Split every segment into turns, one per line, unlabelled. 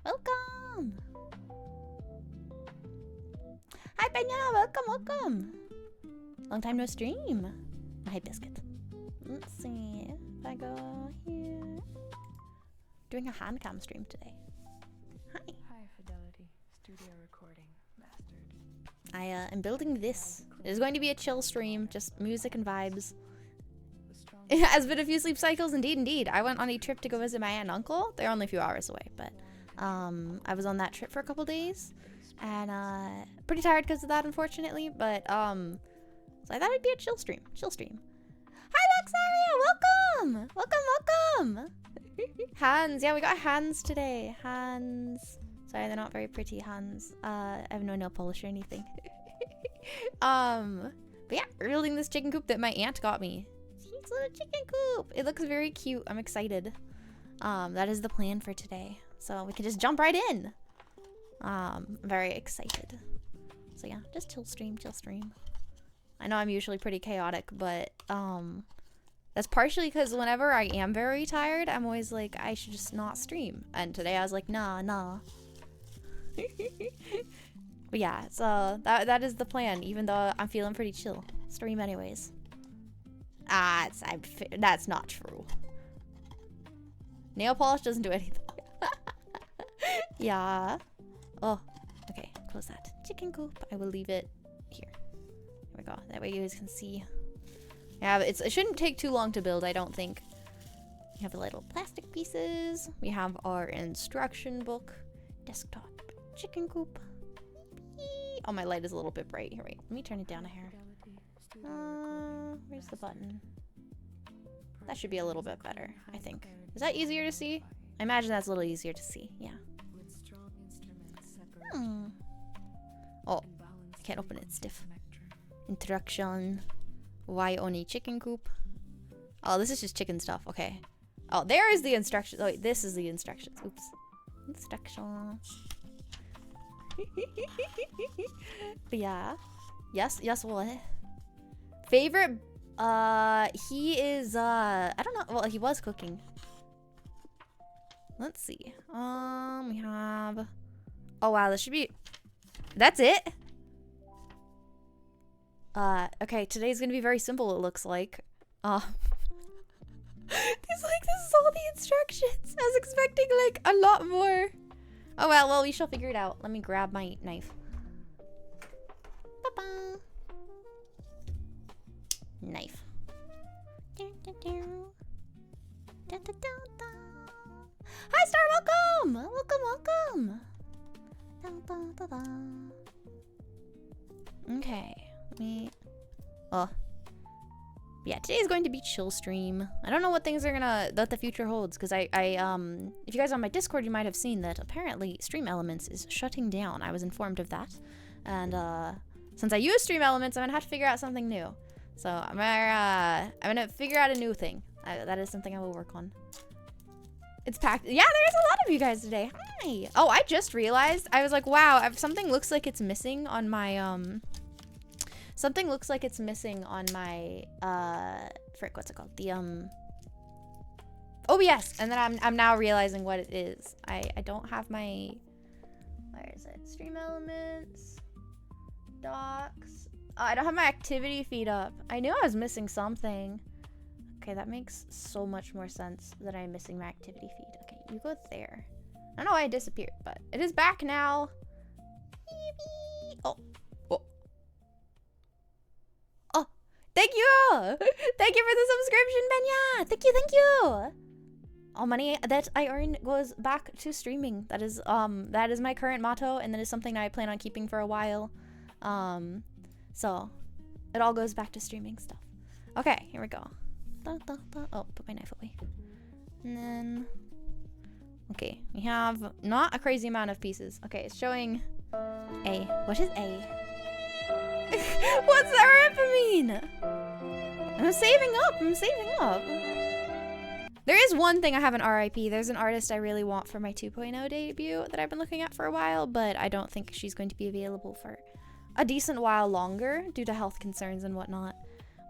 Welcome! Hi, Benya! Welcome, welcome! Long time no stream. Hi, Biscuit. Let's see if I go here. Doing a handcam stream today. Hi.
High fidelity studio recording mastered.
I am building this. It is going to be a chill stream, just music and vibes. It has been a few sleep cycles, indeed. I went on a trip to go visit my aunt and uncle. They're only a few hours away, but I was on that trip for a couple days, and pretty tired because of that, unfortunately. But so I thought it'd be a chill stream. Hi, Luxaria, welcome. Hands, yeah, we got hands today. Hands. Sorry, they're not very pretty hands. I have no nail polish or anything. But yeah, we're building this chicken coop that my aunt got me. It's a little chicken coop. It looks very cute. I'm excited. That is the plan for today. So we can just jump right in. I'm very excited. So yeah, just chill stream. I know I'm usually pretty chaotic, but that's partially because whenever I am very tired, I'm always like, I should just not stream. And today I was like, nah. But yeah, so that is the plan, even though I'm feeling pretty chill. Stream anyways. That's not true. Nail polish doesn't do anything. Yeah. Oh, okay. Close that chicken coop. I will leave it here. Here we go. That way you guys can see. Yeah, but it shouldn't take too long to build, I don't think. We have the little plastic pieces. We have our instruction book. Desktop chicken coop. Oh, my light is a little bit bright. Here, wait. Let me turn it down a hair. Where's the button? That should be a little bit better, I think. Is that easier to see? I imagine that's a little easier to see. Yeah. Oh, I can't open it. Stiff. Introduction. Why only chicken coop? Oh, this is just chicken stuff. Okay. Oh, there is the instructions. Oh, wait, this is the instructions. Oops. Instructions. But yeah. Yes, what? Favorite, he is, I don't know. Well, he was cooking. Let's see. We have, oh wow, this should be, that's it? Okay, today's gonna be very simple, it looks like. This is all the instructions. I was expecting, like, a lot more. Oh well, we shall figure it out. Let me grab my knife. Ba-ba. Knife. Hi, Star, welcome. Okay, yeah, today is going to be chill stream. I don't know what things that the future holds, because if you guys are on my Discord, you might have seen that apparently Stream Elements is shutting down. I was informed of that, and since I use Stream Elements, I'm gonna have to figure out something new. So I'm gonna figure out a new thing. That is something I will work on. It's packed. Yeah, there's a lot of you guys today. Hi. Oh, I just realized. I was like, wow, something looks like it's missing on my something looks like it's missing on my frick, what's it called? The OBS. And then I'm now realizing what it is. I don't have my, where is it? Stream Elements, Docs. Oh, I don't have my activity feed up. I knew I was missing something. Okay, that makes so much more sense that I'm missing my activity feed. Okay, you go there. I don't know why it disappeared, but it is back now. Oh. Thank you! Thank you for the subscription, Benya! Thank you! All money that I earn goes back to streaming. That is my current motto, and that is something I plan on keeping for a while. So it all goes back to streaming stuff. Okay, here we go. Oh, put my knife away. And then, okay, we have not a crazy amount of pieces. Okay, it's showing A. What is A? What's that mean? I'm saving up. I'm saving up. There is one thing I have an RIP. There's an artist I really want for my 2.0 debut that I've been looking at for a while, but I don't think she's going to be available for a decent while longer due to health concerns and whatnot,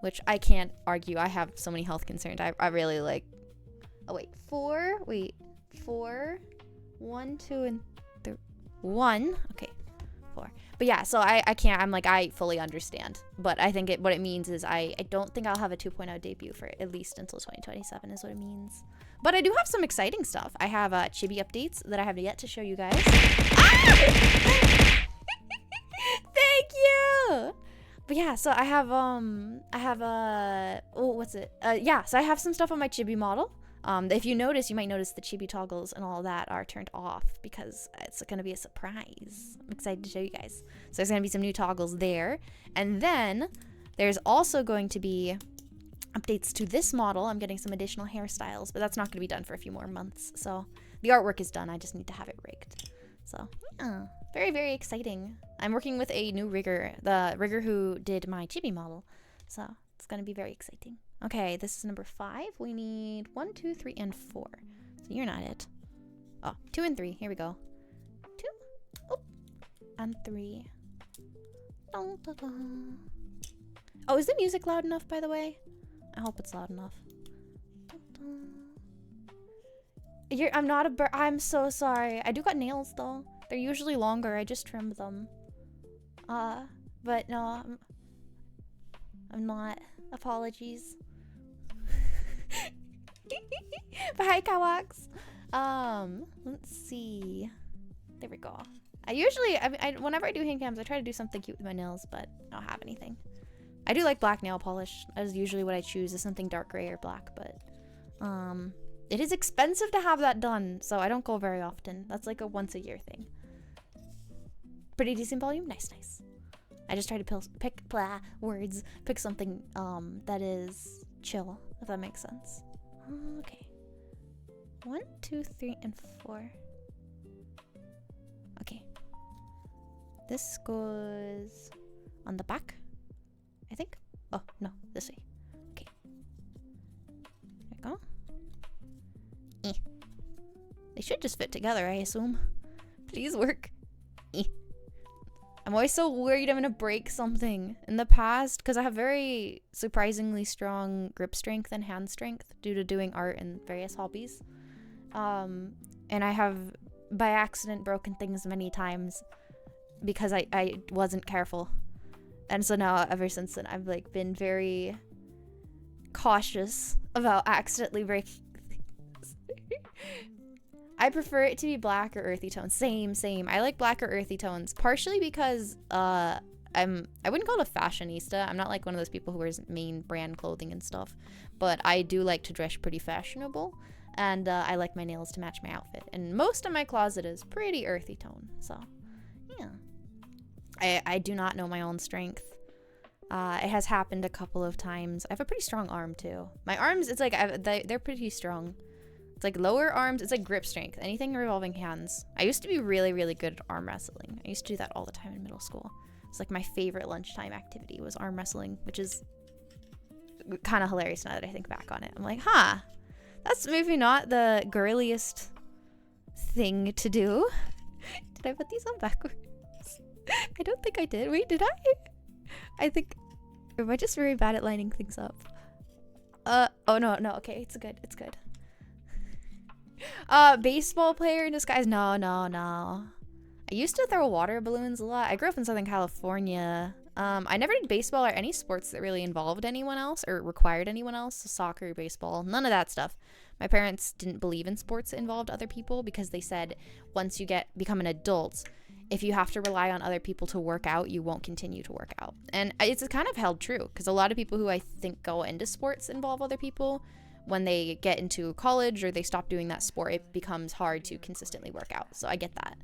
which I can't argue. I have so many health concerns. I really like... Oh, wait. 4? Wait. 4? 1, 2, and 3. 1. Okay. 4. But yeah, so I can't. I'm like, I fully understand. But I think what it means is I don't think I'll have a 2.0 debut for at least until 2027 is what it means. But I do have some exciting stuff. I have chibi updates that I have yet to show you guys. Ah! Thank you! But yeah, so I have, oh, what's it? Yeah, so I have some stuff on my chibi model. If you notice, you might notice the chibi toggles and all that are turned off because it's going to be a surprise. I'm excited to show you guys. So there's going to be some new toggles there. And then there's also going to be updates to this model. I'm getting some additional hairstyles, but that's not going to be done for a few more months. So the artwork is done. I just need to have it rigged. So yeah, very, very exciting. I'm working with a new rigger, the rigger who did my chibi model. So it's going to be very exciting. Okay, this is number 5. We need 1, 2, 3, and 4. So you're not it. Oh, 2 and 3. Here we go. 2. Oh, and 3. Dun, dun, dun. Oh, is the music loud enough, by the way? I hope it's loud enough. Dun, dun. I'm not a bird. I'm so sorry. I do got nails, though. They're usually longer. I just trimmed them. But no, I'm not. Apologies. But hi, Kawax. Let's see. There we go. Whenever I do hand cams, I try to do something cute with my nails, but I don't have anything. I do like black nail polish. That is usually what I choose, is something dark gray or black, but it is expensive to have that done, so I don't go very often. That's like a once a year thing. Pretty decent volume? Nice, nice. I just try to pick something that is chill, if that makes sense. Okay. 1, 2, 3, and 4. Okay. This goes on the back, I think. Oh, no, this way. Okay. There we go. They should just fit together, I assume. Please work. I'm always so worried I'm gonna break something in the past because I have very surprisingly strong grip strength and hand strength due to doing art and various hobbies. And I have by accident broken things many times because I wasn't careful. And so now ever since then I've like been very cautious about accidentally breaking things. I prefer it to be black or earthy tones. Same. I like black or earthy tones, partially because I wouldn't call it a fashionista. I'm not like one of those people who wears main brand clothing and stuff, but I do like to dress pretty fashionable, and I like my nails to match my outfit. And most of my closet is pretty earthy tone, so yeah. I do not know my own strength. It has happened a couple of times. I have a pretty strong arm too. My arms, it's like they're pretty strong. It's like lower arms, it's like grip strength, anything revolving hands. I used to be really, really good at arm wrestling. I used to do that all the time in middle school. It's like my favorite lunchtime activity was arm wrestling, which is kind of hilarious now that I think back on it. I'm like, huh, that's maybe not the girliest thing to do. Did I put these on backwards? I don't think I did. Wait, did I? I think, or am I just very bad at lining things up? Oh no, okay, it's good. Baseball player in disguise? No. I used to throw water balloons a lot. I grew up in Southern California. I never did baseball or any sports that really involved anyone else or required anyone else. So soccer, baseball, none of that stuff. My parents didn't believe in sports that involved other people because they said once you become an adult, if you have to rely on other people to work out, you won't continue to work out. And it's kind of held true because a lot of people who I think go into sports involve other people. When they get into college or they stop doing that sport, it becomes hard to consistently work out. So I get that.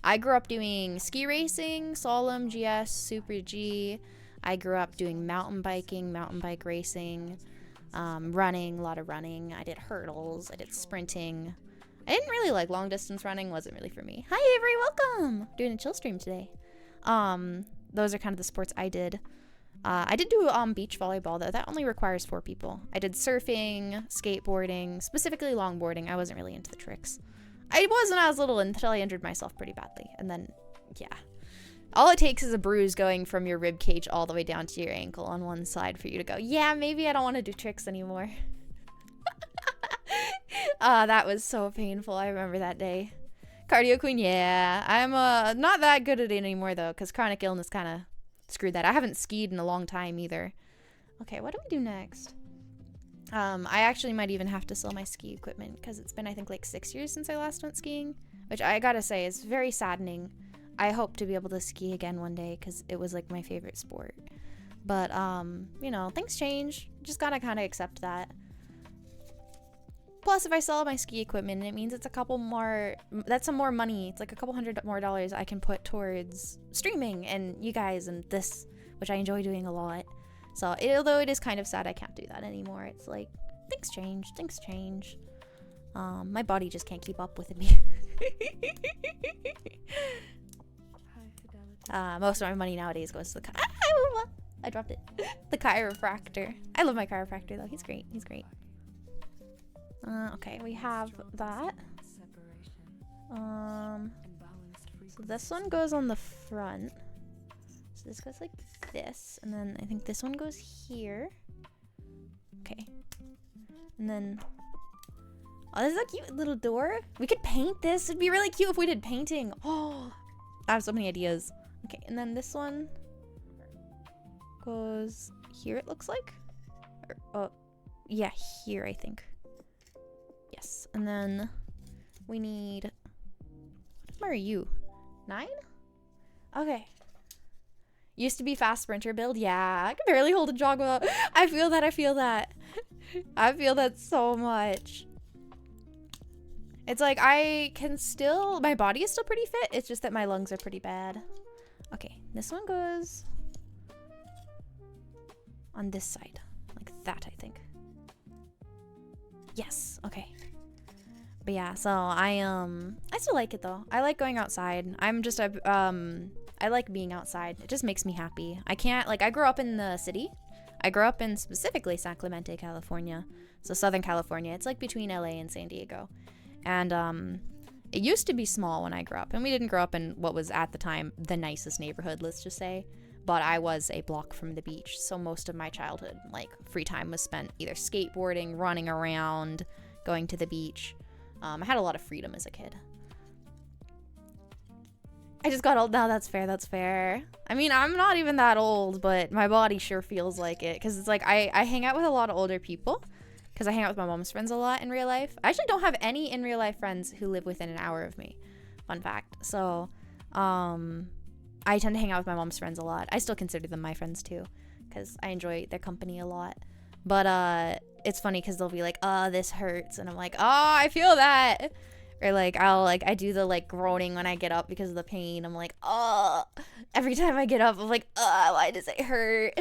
I grew up doing ski racing, slalom, GS, Super G. I grew up doing mountain biking, mountain bike racing, running, a lot of running. I did hurdles. I did sprinting. I didn't really like long distance running, wasn't really for me. Hi Avery, welcome! Doing a chill stream today. Those are kind of the sports I did. I did do beach volleyball though. That only requires 4 people. I did surfing, skateboarding, specifically longboarding. I wasn't really into the tricks. I was when I was little until I injured myself pretty badly. And then, yeah. All it takes is a bruise going from your rib cage all the way down to your ankle on one side for you to go, yeah, maybe I don't want to do tricks anymore. That was so painful. I remember that day. Cardio queen, yeah. I'm not that good at it anymore though, because chronic illness kind of screwed that. I haven't skied in a long time either. Okay, what do we do next? I actually might even have to sell my ski equipment because it's been, I think, like 6 years since I last went skiing, which I gotta say is very saddening. I hope to be able to ski again one day because it was like my favorite sport. But, you know, things change. Just gotta kind of accept that. Plus, if I sell my ski equipment, it means it's a couple more, that's some more money. It's like a couple $100 more I can put towards streaming and you guys and this, which I enjoy doing a lot. So, although it is kind of sad I can't do that anymore, it's like, things change. My body just can't keep up with me. Most of my money nowadays goes to the I dropped it. The chiropractor. I love my chiropractor though. He's great. Okay, we have that. So this one goes on the front. So this goes like this, and then I think this one goes here. Okay. And then, oh, this is a cute little door. We could paint this. It'd be really cute if we did painting. Oh, I have so many ideas. Okay, and then this one goes here, it looks like. Or, yeah, here, I think. Yes, and then we need, what number are you? 9? Okay. Used to be fast sprinter build. Yeah, I can barely hold a jog without, I feel that. I feel that so much. It's like I can still, my body is still pretty fit. It's just that my lungs are pretty bad. Okay, this one goes on this side. Like that, I think. Yes, okay. But yeah, so I still like it though. I like going outside. I like being outside. It just makes me happy. I can't, like, I grew up in the city. I grew up in specifically San Clemente, California. So Southern California. It's like between LA and San Diego. And it used to be small when I grew up. And we didn't grow up in what was at the time the nicest neighborhood, let's just say. But I was a block from the beach. So most of my childhood, like, free time was spent either skateboarding, running around, going to the beach. I had a lot of freedom as a kid. I just got old. No, that's fair. I mean, I'm not even that old, but my body sure feels like it. Because it's like, I hang out with a lot of older people. Because I hang out with my mom's friends a lot in real life. I actually don't have any in real life friends who live within an hour of me. Fun fact. So, I tend to hang out with my mom's friends a lot. I still consider them my friends too. Because I enjoy their company a lot. But, it's funny because they'll be like, oh, this hurts. And I'm like, oh, I feel that. Or like, I do the like groaning when I get up because of the pain. I'm like, oh, every time I get up, I'm like, oh, why does it hurt?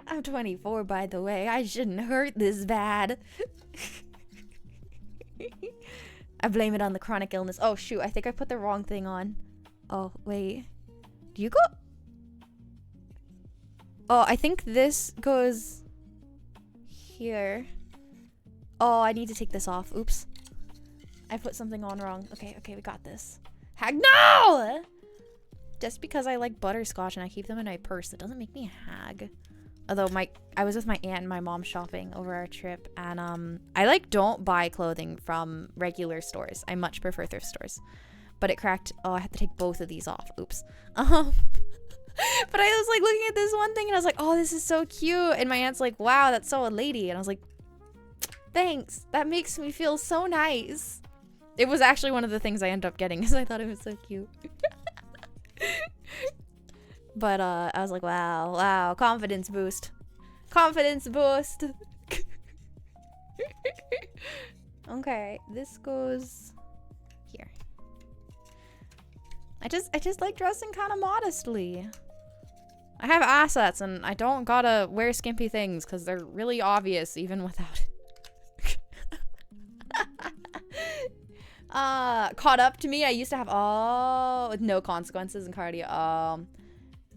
I'm 24, by the way. I shouldn't hurt this bad. I blame it on the chronic illness. Oh, shoot. I think I put the wrong thing on. Oh, wait. Do you go? Oh, I think this goes here. Oh, I need to take this off. Oops. I put something on wrong. Okay, we got this. Hag, no! Just because I like butterscotch and I keep them in my purse, it doesn't make me a hag. Although I was with my aunt and my mom shopping over our trip, and I like don't buy clothing from regular stores. I much prefer thrift stores. But it cracked. Oh, I had to take both of these off. Oops. But I was like looking at this one thing and I was like, oh, this is so cute. And my aunt's like, wow, that's so a lady. And I was like, thanks. That makes me feel so nice. It was actually one of the things I ended up getting because I thought it was so cute. But I was like, wow, confidence boost. Confidence boost. Okay, this goes here. I just like dressing kind of modestly. I have assets and I don't gotta wear skimpy things because they're really obvious even without it. caught up to me. I used to have with no consequences in cardio.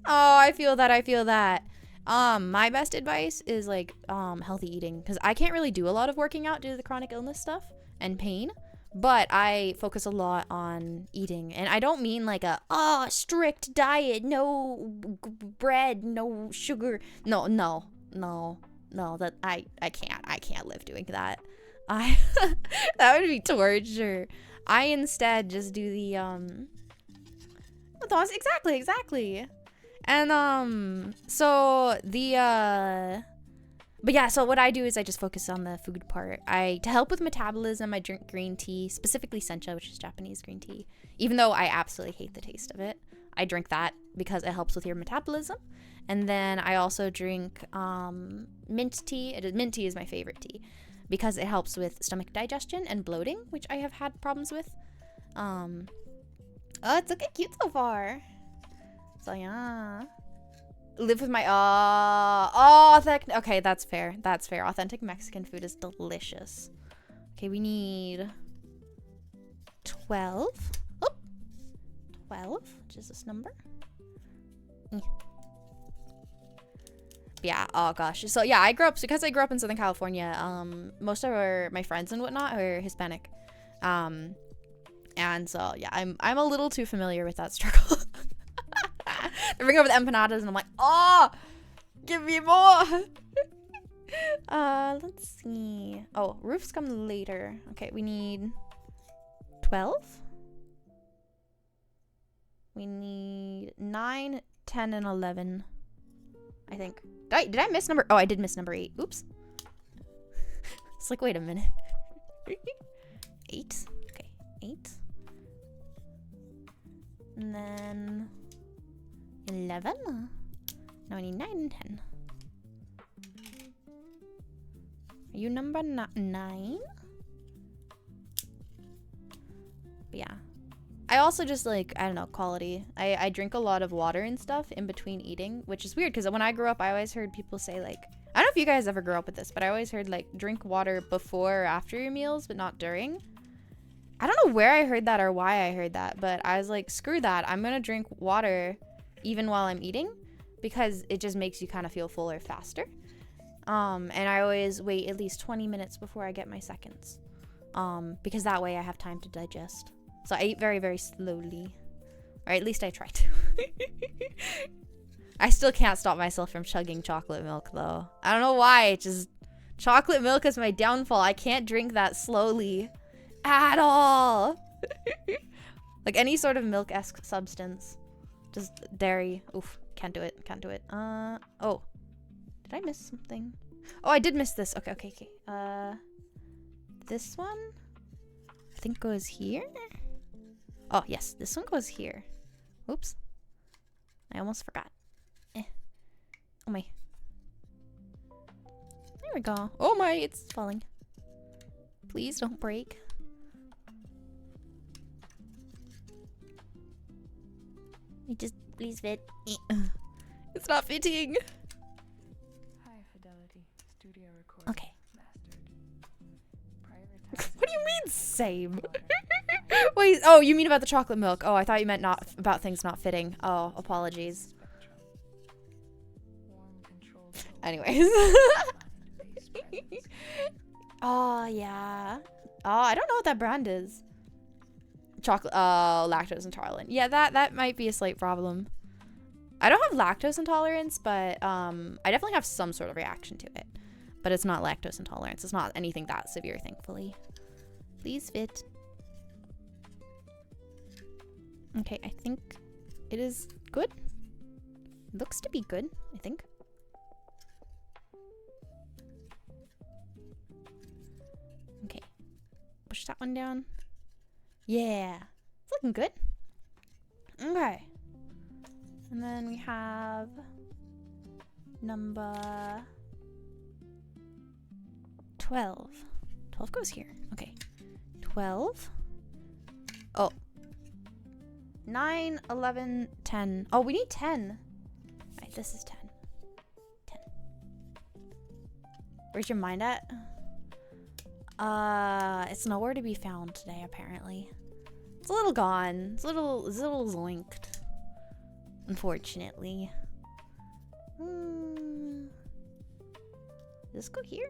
I feel that. My best advice is like healthy eating, because I can't really do a lot of working out due to the chronic illness stuff and pain, but I focus a lot on eating. And I don't mean like a strict diet, no bread, no sugar. No, that I can't live doing that. That would be torture. I instead just do the exactly. And so but yeah, so what I do is I just focus on the food part. To help with metabolism, I drink green tea, specifically sencha, which is Japanese green tea. Even though I absolutely hate the taste of it, I drink that because it helps with your metabolism. And then I also drink mint tea. Mint tea is my favorite tea because it helps with stomach digestion and bloating, which I have had problems with. It's looking cute so far. So yeah. Live with my okay, that's fair. Authentic Mexican food is delicious. Okay, we need 12. 12, which is this number. Yeah, oh gosh. So yeah, because I grew up in Southern California, most of my friends and whatnot are Hispanic. And so yeah, I'm a little too familiar with that struggle. They bring over the empanadas and I'm like, give me more. Let's see. Oh, roofs come later. Okay, we need 12. We need 9, 10, and 11. I think. Did I miss number? Oh, I did miss number 8. Oops. It's like, wait a minute. 8. Okay, 8. And then 11. Now I need 9 and 10. Are you number 9? But yeah. I also just like, I don't know, quality. I drink a lot of water and stuff in between eating, which is weird because when I grew up, I always heard people say like, I don't know if you guys ever grew up with this, but I always heard like drink water before or after your meals, but not during. I don't know where I heard that or why I heard that, but I was like, screw that. I'm going to drink water even while I'm eating because it just makes you kind of feel fuller faster. And I always wait at least 20 minutes before I get my seconds. Because that way I have time to digest. So I eat very, very slowly. Or at least I try to. I still can't stop myself from chugging chocolate milk though. I don't know why. It's just chocolate milk is my downfall. I can't drink that slowly at all. Like any sort of milk-esque substance. Just dairy. Oof. Can't do it. Can't do it. Oh. Did I miss something? Oh, I did miss this. Okay. This one? I think goes here? Oh, yes. This one goes here. Oops. I almost forgot. Oh my. There we go. Oh my, it's falling. Please don't break. It just, please fit. It's not fitting.
High fidelity studio recording.
Okay.
Mastered.
What do you mean same? Wait, oh, you mean about the chocolate milk. Oh, I thought you meant not about things not fitting. Oh, apologies. Anyways. Oh, yeah. Oh, I don't know what that brand is. Chocolate, lactose intolerant. Yeah, that might be a slight problem. I don't have lactose intolerance, but I definitely have some sort of reaction to it. But it's not lactose intolerance. It's not anything that severe, thankfully. Please fit. Okay, I think it is good. Looks to be good, I think. Okay. Push that one down. Yeah. It's looking good. Okay. And then we have number 12. 12 goes here. Okay. 12. Oh. 9, 11, 10. Oh, we need 10. Alright, this is 10. 10. Where's your mind at? It's nowhere to be found today, apparently. It's a little gone. It's a little zoinked. Unfortunately. Does this go here?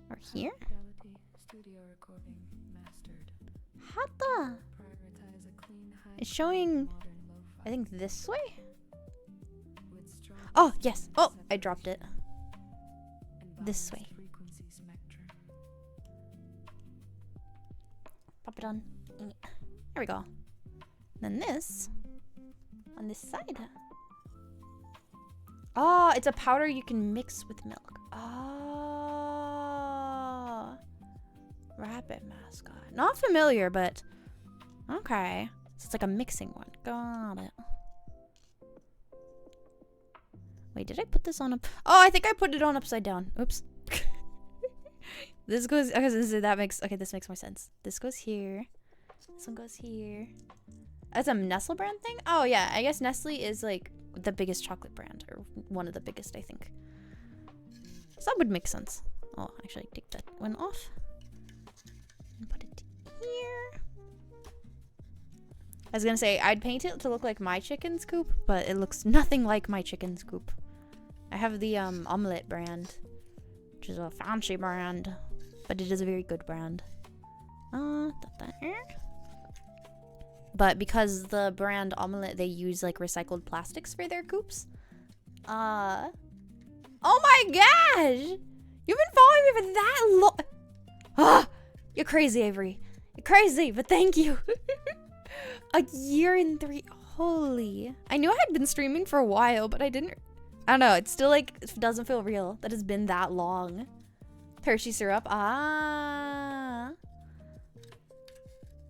Or here?
Fidelity, studio recording mastered.
How the?
Prioritize a clean, high
It's showing,
modern lo-fi
I think, this way?
with strong
Oh, yes. Oh, I
separation
dropped it.
and
This
balanced
way.
frequency spectrum.
Pop it on. There we go. Then this on this side. Oh, it's a powder you can mix with milk. Oh, rabbit mascot. Not familiar, but okay. So it's like a mixing one. Got it. Wait, did I put this on up? Oh, I think I put it on upside down. Oops. This goes. Okay, that makes. Okay, this makes more sense. This goes here. This one goes here. That's a Nestle brand thing? Oh, yeah. I guess Nestle is like the biggest chocolate brand, or one of the biggest, I think. So that would make sense. Oh, actually, take that one off and put it here. I was gonna say I'd paint it to look like my chicken's coop, but it looks nothing like my chicken's coop. I have the omelette brand, which is a fancy brand, but it is a very good brand. But because the brand omelette, they use like recycled plastics for their coops. Oh my gosh! You've been following me for that long. You're crazy, Avery. You're crazy, but thank you. A year and 3. Holy. I knew I had been streaming for a while, but I don't know. It's still like, it doesn't feel real that it's been that long. Hershey syrup. I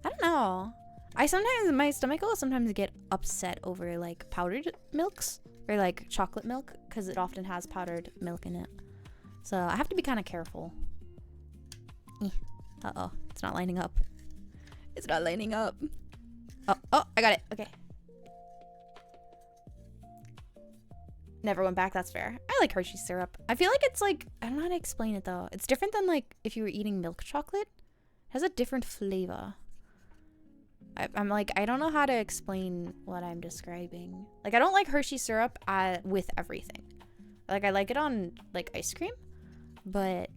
don't know. My stomach will sometimes get upset over like powdered milks or like chocolate milk because it often has powdered milk in it. So I have to be kind of careful. Uh-oh, it's not lining up. It's not lining up. Oh, I got it. Okay. Never went back, that's fair. I like Hershey syrup. I feel like it's like, I don't know how to explain it though. It's different than like if you were eating milk chocolate. It has a different flavor. I'm like, I don't know how to explain what I'm describing. Like, I don't like Hershey syrup with everything. Like, I like it on, like, ice cream. But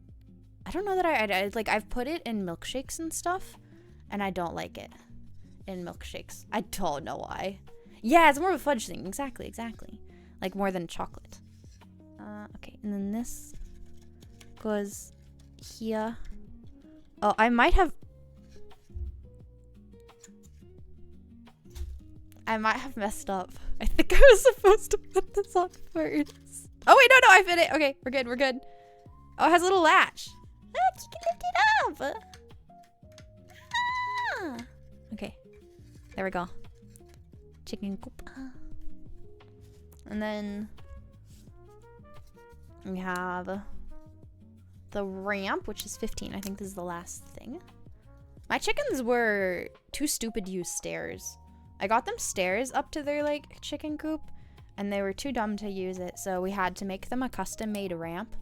I don't know that I like, I've put it in milkshakes and stuff. And I don't like it in milkshakes. I don't know why. Yeah, it's more of a fudge thing. Exactly. Like, more than chocolate. Okay, and then this goes here. Oh, I might have messed up. I think I was supposed to put this on first. Oh wait, no, I fit it. Okay, we're good. Oh, it has a little latch. Look, you can lift it up. Okay, there we go. Chicken coop. And then we have the ramp, which is 15. I think this is the last thing. My chickens were too stupid to use stairs. I got them stairs up to their like chicken coop and they were too dumb to use it, so we had to make them a custom made ramp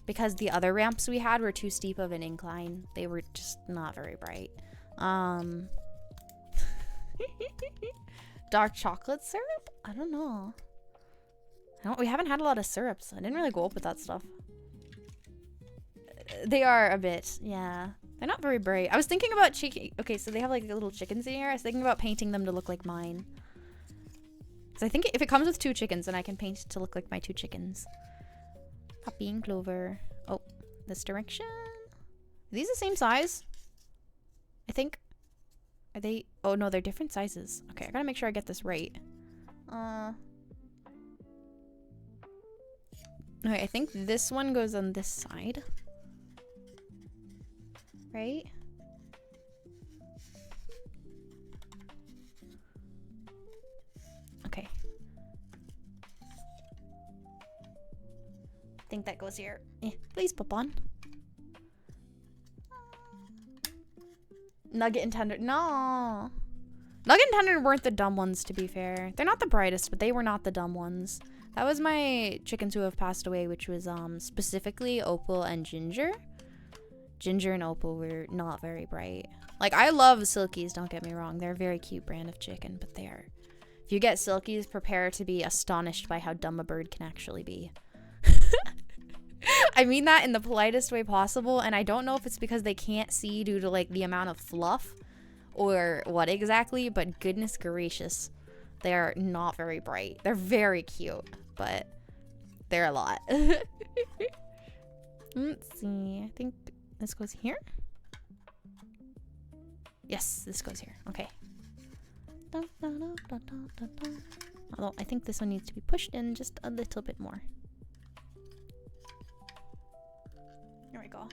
because the other ramps we had were too steep of an incline. They were just not very bright. Dark chocolate syrup? I don't know. We haven't had a lot of syrups. I didn't really go up with that stuff. They are a bit, yeah. They're not very bright. I was thinking about okay, so they have like little chickens in here. I was thinking about painting them to look like mine. So I think if it comes with 2 chickens, then I can paint it to look like my 2 chickens. Poppy and Clover. Oh, this direction. Are these the same size? I think. Are they? Oh no, they're different sizes. Okay, I gotta make sure I get this right. Okay, I think this one goes on this side. Right? Okay. I think that goes here. Please pop on. Nugget and Tender. No. Nugget and Tender weren't the dumb ones, to be fair. They're not the brightest, but they were not the dumb ones. That was my chickens who have passed away, which was specifically Opal and Ginger. Ginger and Opal were not very bright. Like, I love Silkies, don't get me wrong. They're a very cute brand of chicken, but they are... If you get Silkies, prepare to be astonished by how dumb a bird can actually be. I mean that in the politest way possible, and I don't know if it's because they can't see due to, like, the amount of fluff or what exactly, but goodness gracious, they're not very bright. They're very cute, but they're a lot. Let's see. I think this goes here. Yes, this goes here. Okay. Although I think this one needs to be pushed in just a little bit more. There we go.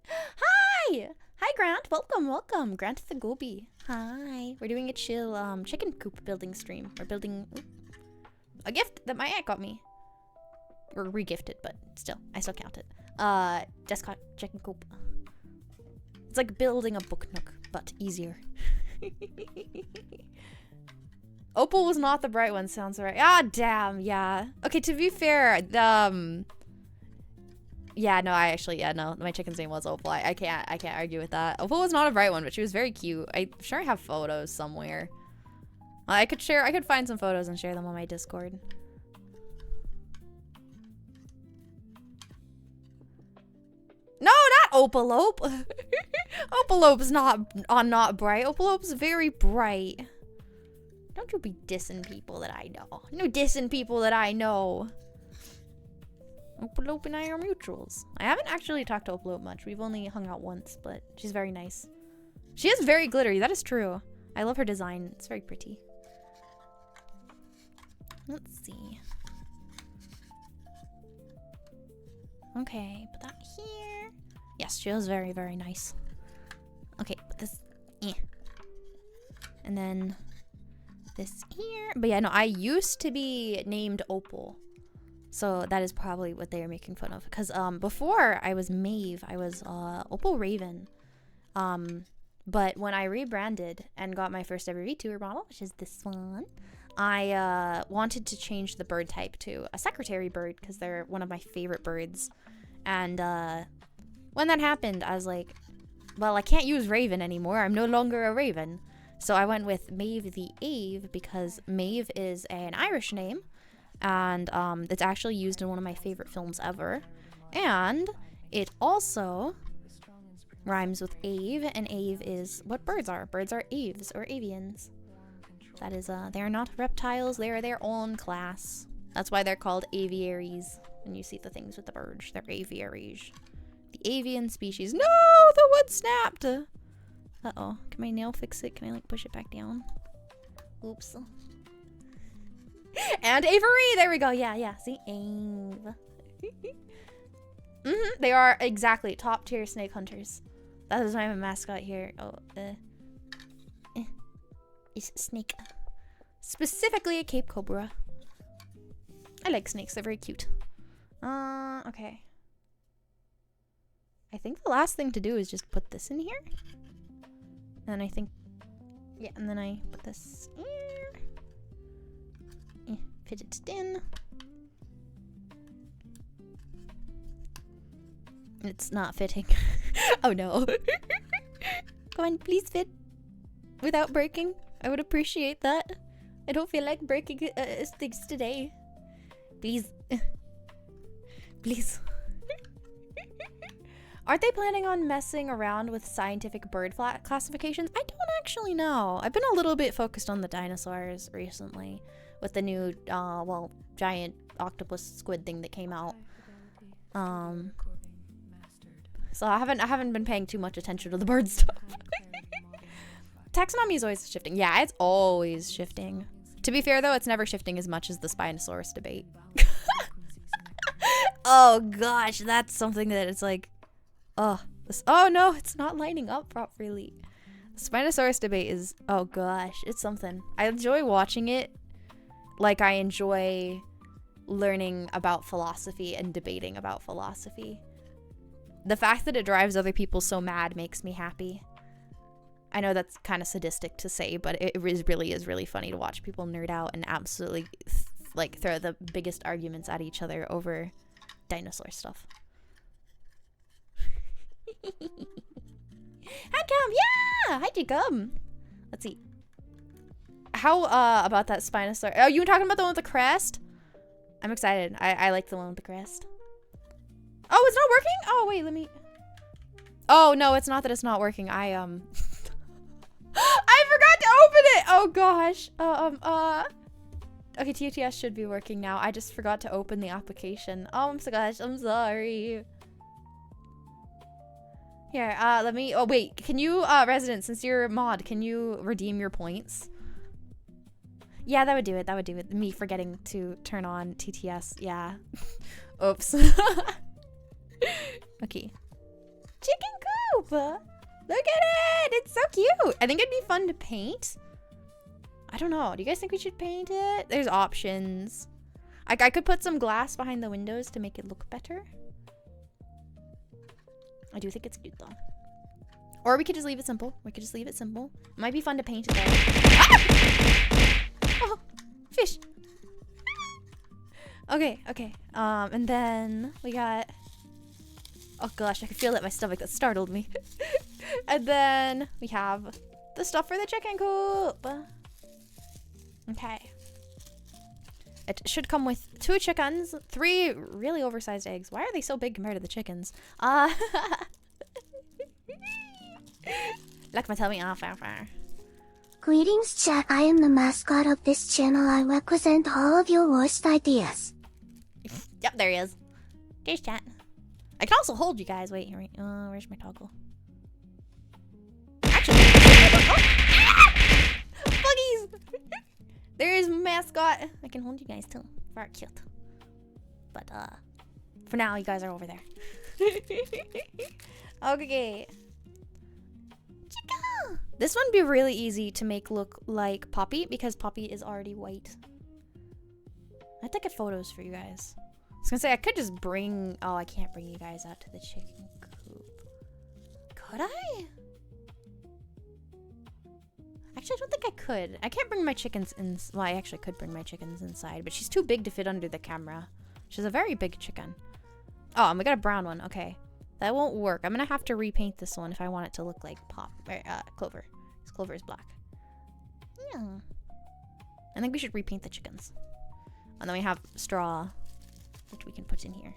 Hi! Hi, Grant. Welcome, welcome. Grant the Gobi. Hi. We're doing a chill chicken coop building stream. We're building a gift that my aunt got me. Or re-gifted, but still, I still count it. Just called chicken coop. It's like building a book nook, but easier. Opal was not the bright one, sounds right. Ah, damn, yeah. Okay, to be fair, yeah, no, no, my chicken's name was Opal. I can't argue with that. Opal was not a bright one, but she was very cute. I'm sure I have photos somewhere. I could find some photos and share them on my Discord. No, not Opalope. Opalope's not bright. Opalope's very bright. Don't you be dissing people that I know. No dissing people that I know. Opalope and I are mutuals. I haven't actually talked to Opalope much. We've only hung out once, but she's very nice. She is very glittery. That is true. I love her design. It's very pretty. Let's see. Okay, put that here. Yes, she was very, very nice. Okay, put this, and then this here. But yeah, no, I used to be named Opal. So that is probably what they are making fun of. Because before I was Maeve, I was Opal Raven. But when I rebranded and got my first ever VTuber model, which is this one, I wanted to change the bird type to a secretary bird because they're one of my favorite birds. And when that happened, I was like, well, I can't use Raven anymore. I'm no longer a Raven. So I went with Maeve the Ave because Maeve is an Irish name. And it's actually used in one of my favorite films ever. And it also rhymes with Ave, and Ave is what birds are. Birds are aves or avians. That is, they are not reptiles, they are their own class. That's why they're called aviaries. And you see the things with the birds, they're aviaries. The avian species. No, the wood snapped! Uh-oh, can my nail fix it? Can I, like, push it back down? Oops. And Avery! There we go, yeah, see? Ave. They are, exactly, top tier snake hunters. That is why I'm a mascot here. Oh, is snake. Specifically a Cape Cobra. I like snakes, they're very cute. Okay. I think the last thing to do is just put this in here. And I think, yeah, and then I put this here. Fit it in. It's not fitting. Oh no. Go on, please fit. Without breaking. I would appreciate that. I don't feel like breaking things today. Please. Please. Aren't they planning on messing around with scientific bird classifications? I don't actually know. I've been a little bit focused on the dinosaurs recently with the new, well, giant octopus squid thing that came out. So I haven't been paying too much attention to the bird stuff. Taxonomy is always shifting. Yeah, it's always shifting. To be fair, though, it's never shifting as much as the Spinosaurus debate. Oh gosh, that's something that it's like, oh no, it's not lining up properly. The Spinosaurus debate is, oh gosh, it's something. I enjoy watching it like I enjoy learning about philosophy and debating about philosophy. The fact that it drives other people so mad makes me happy. I know that's kind of sadistic to say, but it really is really funny to watch people nerd out and absolutely like throw the biggest arguments at each other over dinosaur stuff. Handcam, yeah! Hi, Jacob. Let's see. How about that Spinosaurus? Oh, you were talking about the one with the crest? I'm excited. I like the one with the crest. Oh, it's not working? Oh, wait, let me... Oh, no, it's not that it's not working. I forgot to open it! Oh, gosh. Okay, TTS should be working now. I just forgot to open the application. Oh, I'm so gosh. I'm sorry. Here, let me... Oh, wait. Can you, resident, since you're a mod, can you redeem your points? Yeah, that would do it. That would do it. Me forgetting to turn on TTS. Yeah. Oops. Okay. Chicken coop! Look at it! It's so cute! I think it'd be fun to paint. I don't know. Do you guys think we should paint it? There's options. I could put some glass behind the windows to make it look better. I do think it's cute though. Or we could just leave it simple. It might be fun to paint it though. Ah! Oh, fish. Okay. And then we got... Oh gosh, I can feel it in my stomach. That startled me. And then we have the stuff for the chicken coop. Okay. It should come with 2 chickens, 3 really oversized eggs. Why are they so big compared to the chickens? Like my tummy off.
Greetings, chat. I am the mascot of this channel. I represent all of your worst ideas.
Yep, there he is. There's chat. I can also hold you guys. Wait, here. Where's my toggle? Actually, buggies! There is mascot. I can hold you guys too. Very cute. But for now, you guys are over there. Okay. Chica! This one would be really easy to make look like Poppy because Poppy is already white. I have to get photos for you guys. I was gonna say I could just bring... Oh, I can't bring you guys out to the chicken coop. Could I? Actually, I don't think I could. I can't bring my chickens in... Well, I actually could bring my chickens inside, but she's too big to fit under the camera. She's a very big chicken. Oh, and we got a brown one. Okay. That won't work. I'm gonna have to repaint this one if I want it to look like Clover. Because Clover is black. Yeah. I think we should repaint the chickens. And then we have straw, which we can put in here.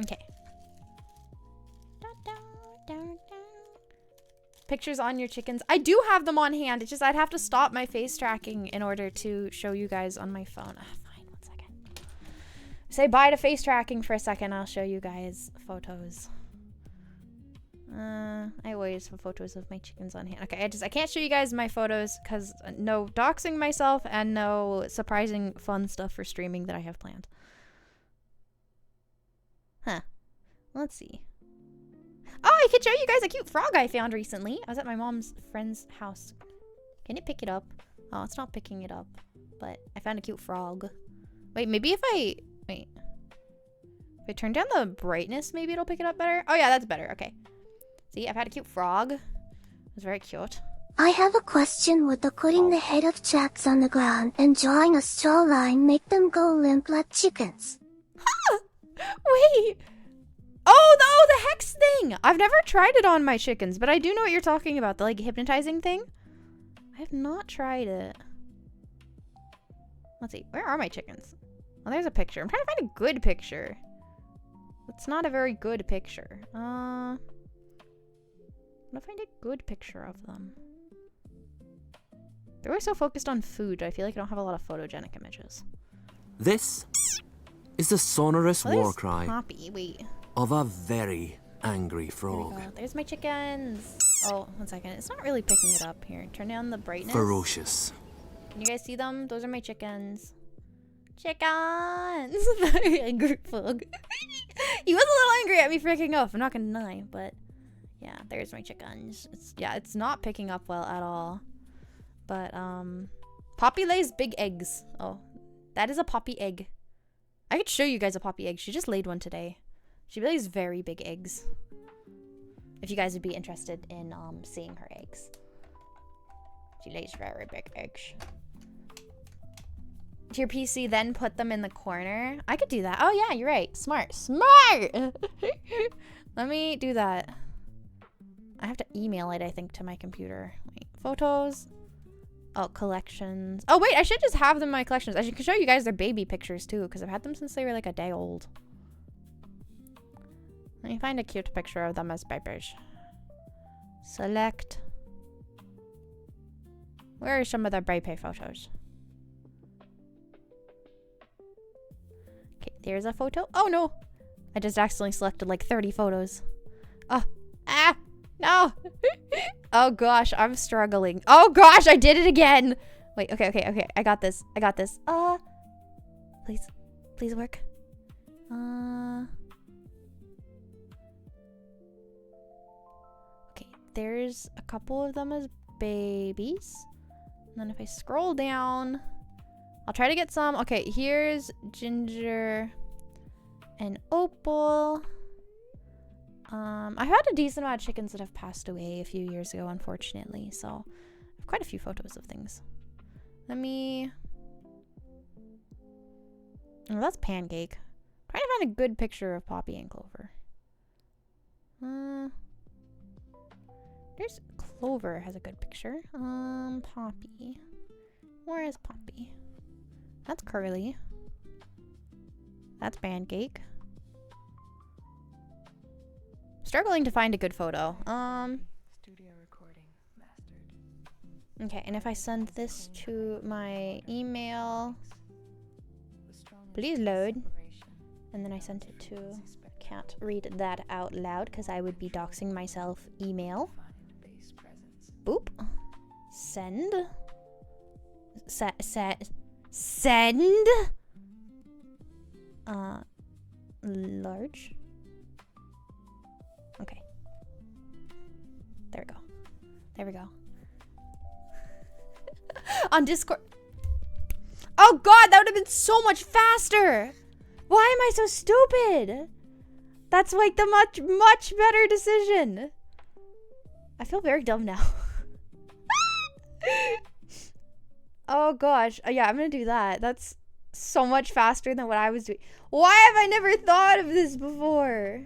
Okay. Pictures on your chickens. I do have them on hand. It's just I'd have to stop my face tracking in order to show you guys on my phone. Fine, 1 second. Say bye to face tracking for a second. I'll show you guys photos. I always have photos of my chickens on hand. Okay, I can't show you guys my photos because no doxing myself and no surprising fun stuff for streaming that I have planned. Huh. Let's see. Oh, I could show you guys a cute frog I found recently. I was at my mom's friend's house. Can it pick it up? Oh, it's not picking it up. But I found a cute frog. Wait, maybe if I... Wait. If I turn down the brightness, maybe it'll pick it up better? Oh, yeah, that's better. Okay. See, I've had a cute frog. It was very cute.
I have a question. Would the putting the head of jacks on the ground and drawing a straw line make them go limp like chickens?
Huh! Wait! Oh, the hex thing! I've never tried it on my chickens, but I do know what you're talking about. The, like, hypnotizing thing. I have not tried it. Let's see. Where are my chickens? Oh, there's a picture. I'm trying to find a good picture. It's not a very good picture. I'm gonna find a good picture of them. They're always so focused on food. I feel like I don't have a lot of photogenic images.
This is the sonorous war cry
Poppy. Wait.
of a very angry
There we
frog.
go. There's my chickens. Oh, 1 second. It's not really picking it up here. Turn down the brightness.
Ferocious.
Can you guys see them? Those are my chickens. Chickens! Very angry frog. He was a little angry at me for picking up. I'm not gonna deny, but yeah, there's my chickens. It's not picking up well at all. But Poppy lays big eggs. Oh, that is a Poppy egg. I could show you guys a Poppy egg. She just laid one today. She lays very big eggs. If you guys would be interested in seeing her eggs. She lays very big eggs. to your PC, then put them in the corner. I could do that. Oh yeah, you're right. Smart. Smart! Let me do that. I have to email it, I think, to my computer. Wait, photos. Oh, collections. Oh wait, I should just have them in my collections. I should show you guys their baby pictures too, because I've had them since they were like a day old. Let me find a cute picture of them as babies. Select. Where are some of their baby photos? Okay, there's a photo. Oh no! I just accidentally selected like 30 photos. Oh, ah, no! Oh gosh, I'm struggling. Oh gosh, I did it again! Wait, okay. I got this. Please work. Okay, there's a couple of them as babies. And then if I scroll down, I'll try to get some. Okay, here's Ginger and Opal. I've had a decent amount of chickens that have passed away a few years ago, unfortunately. So I have quite a few photos of things. Let me... Oh, that's Pancake. Trying to find a good picture of Poppy and Clover. There's Clover has a good picture. Poppy. Where is Poppy? That's Curly. That's Pancake. Struggling to find a good photo.
Studio recording mastered.
Okay, and if I send this to my email, please load. And then I sent it to, can't read that out loud because I would be doxing myself. Email. Boop. Send. Send. Large. Okay. There we go. There we go. On Discord. Oh god, that would have been so much faster. Why am I so stupid? That's like the much better decision. I feel very dumb now. Oh gosh. Yeah, I'm gonna do that. That's so much faster than what I was doing. Why have I never thought of this before?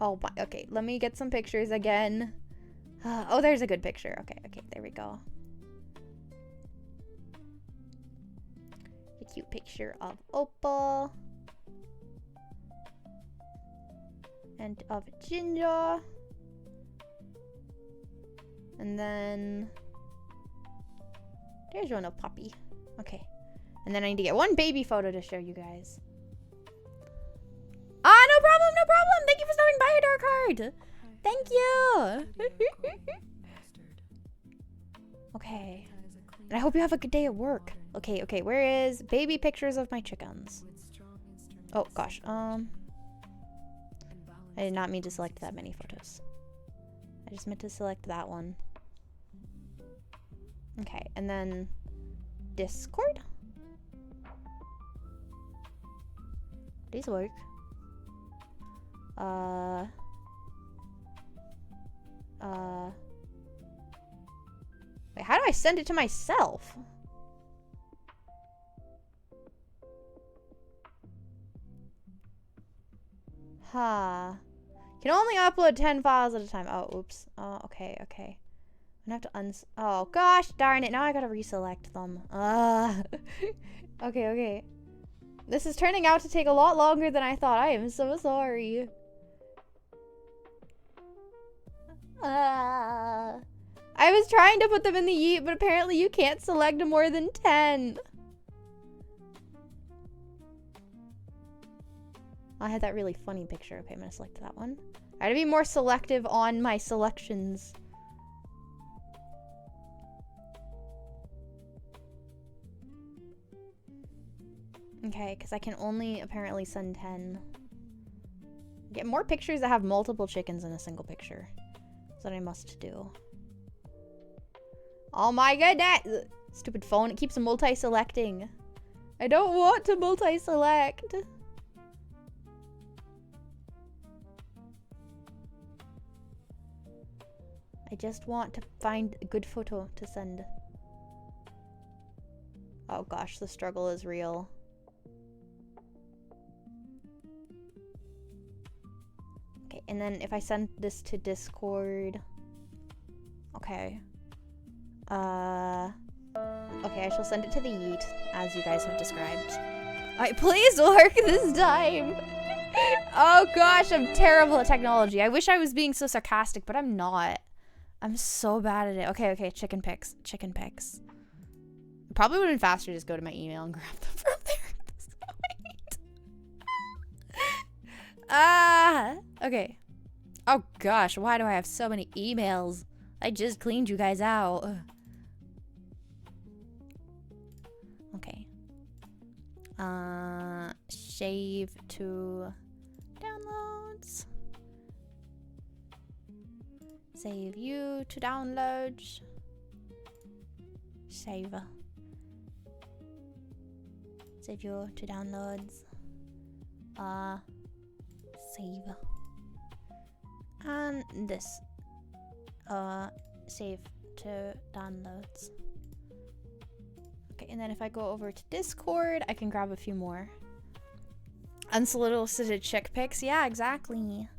Oh, okay. Let me get some pictures again. Oh, there's a good picture. Okay, there we go. A cute picture of Opal. And of Ginger. And then there's one of Poppy. Okay. And then I need to get one baby photo to show you guys. Ah, no problem, no problem. Thank you for stopping by, Dark Heart. Thank you. Okay. And I hope you have a good day at work. Okay, where is baby pictures of my chickens? Oh gosh. I did not mean to select that many photos. I just meant to select that one. Okay, and then Discord. These work. Wait, how do I send it to myself? Huh. Can only upload 10 files at a time. Oh, oops. Oh, okay. I'm gonna have to oh, gosh darn it. Now I gotta reselect them. Okay. This is turning out to take a lot longer than I thought. I am so sorry. I was trying to put them in the yeet, but apparently you can't select more than 10. I had that really funny picture. Okay, I'm gonna select that one. I gotta be more selective on my selections. Okay, because I can only apparently send 10. Get more pictures that have multiple chickens in a single picture. That's what I must do. Oh my goodness! Stupid phone, it keeps multi-selecting. I don't want to multi-select. I I just want to find a good photo to send. Oh gosh, the struggle is real. Okay, and then if I send this to Discord... Okay. Okay, I shall send it to the Yeet, as you guys have described. Alright, please work this time! Oh gosh, I'm terrible at technology. I wish I was being so sarcastic, but I'm not. I'm so bad at it. Okay, okay, chicken pics. Chicken pics. Probably would have been faster to just go to my email and grab them from there at this point. Okay. Oh gosh, why do I have so many emails? I just cleaned you guys out. Okay. Save to downloads. Save you to downloads. Save. Save you to downloads. Save. And this. Save to downloads. Okay, and then if I go over to Discord, I can grab a few more. Unsolicited chick pics. Yeah, exactly.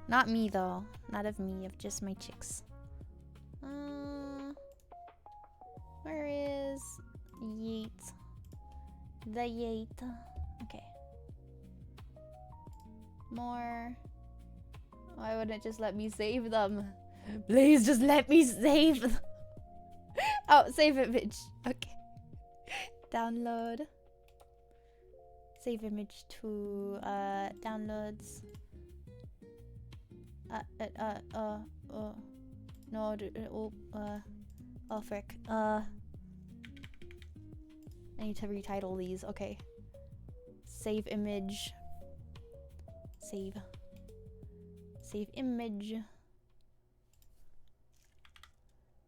Not me, though. Not of me, of just my chicks. Where is Yeet? The Yeet. Okay. More. Why wouldn't it just let me save them? Please just let me save them. Oh, save image. Okay. Download. Save image to downloads. No, oh frick. I need to retitle these. Okay. Save image. Save. Save image.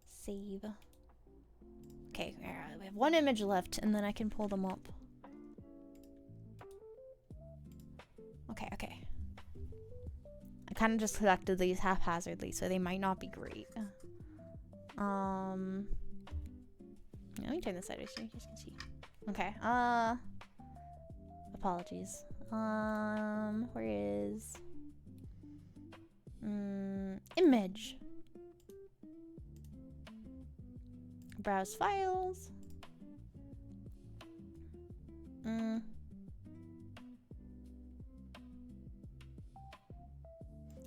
Save. Okay, we have one image left, and then I can pull them up. Okay, okay. I kind of just selected these haphazardly, so they might not be great. Let me turn this side so you guys can see. Okay, apologies. Where is... image. Browse files.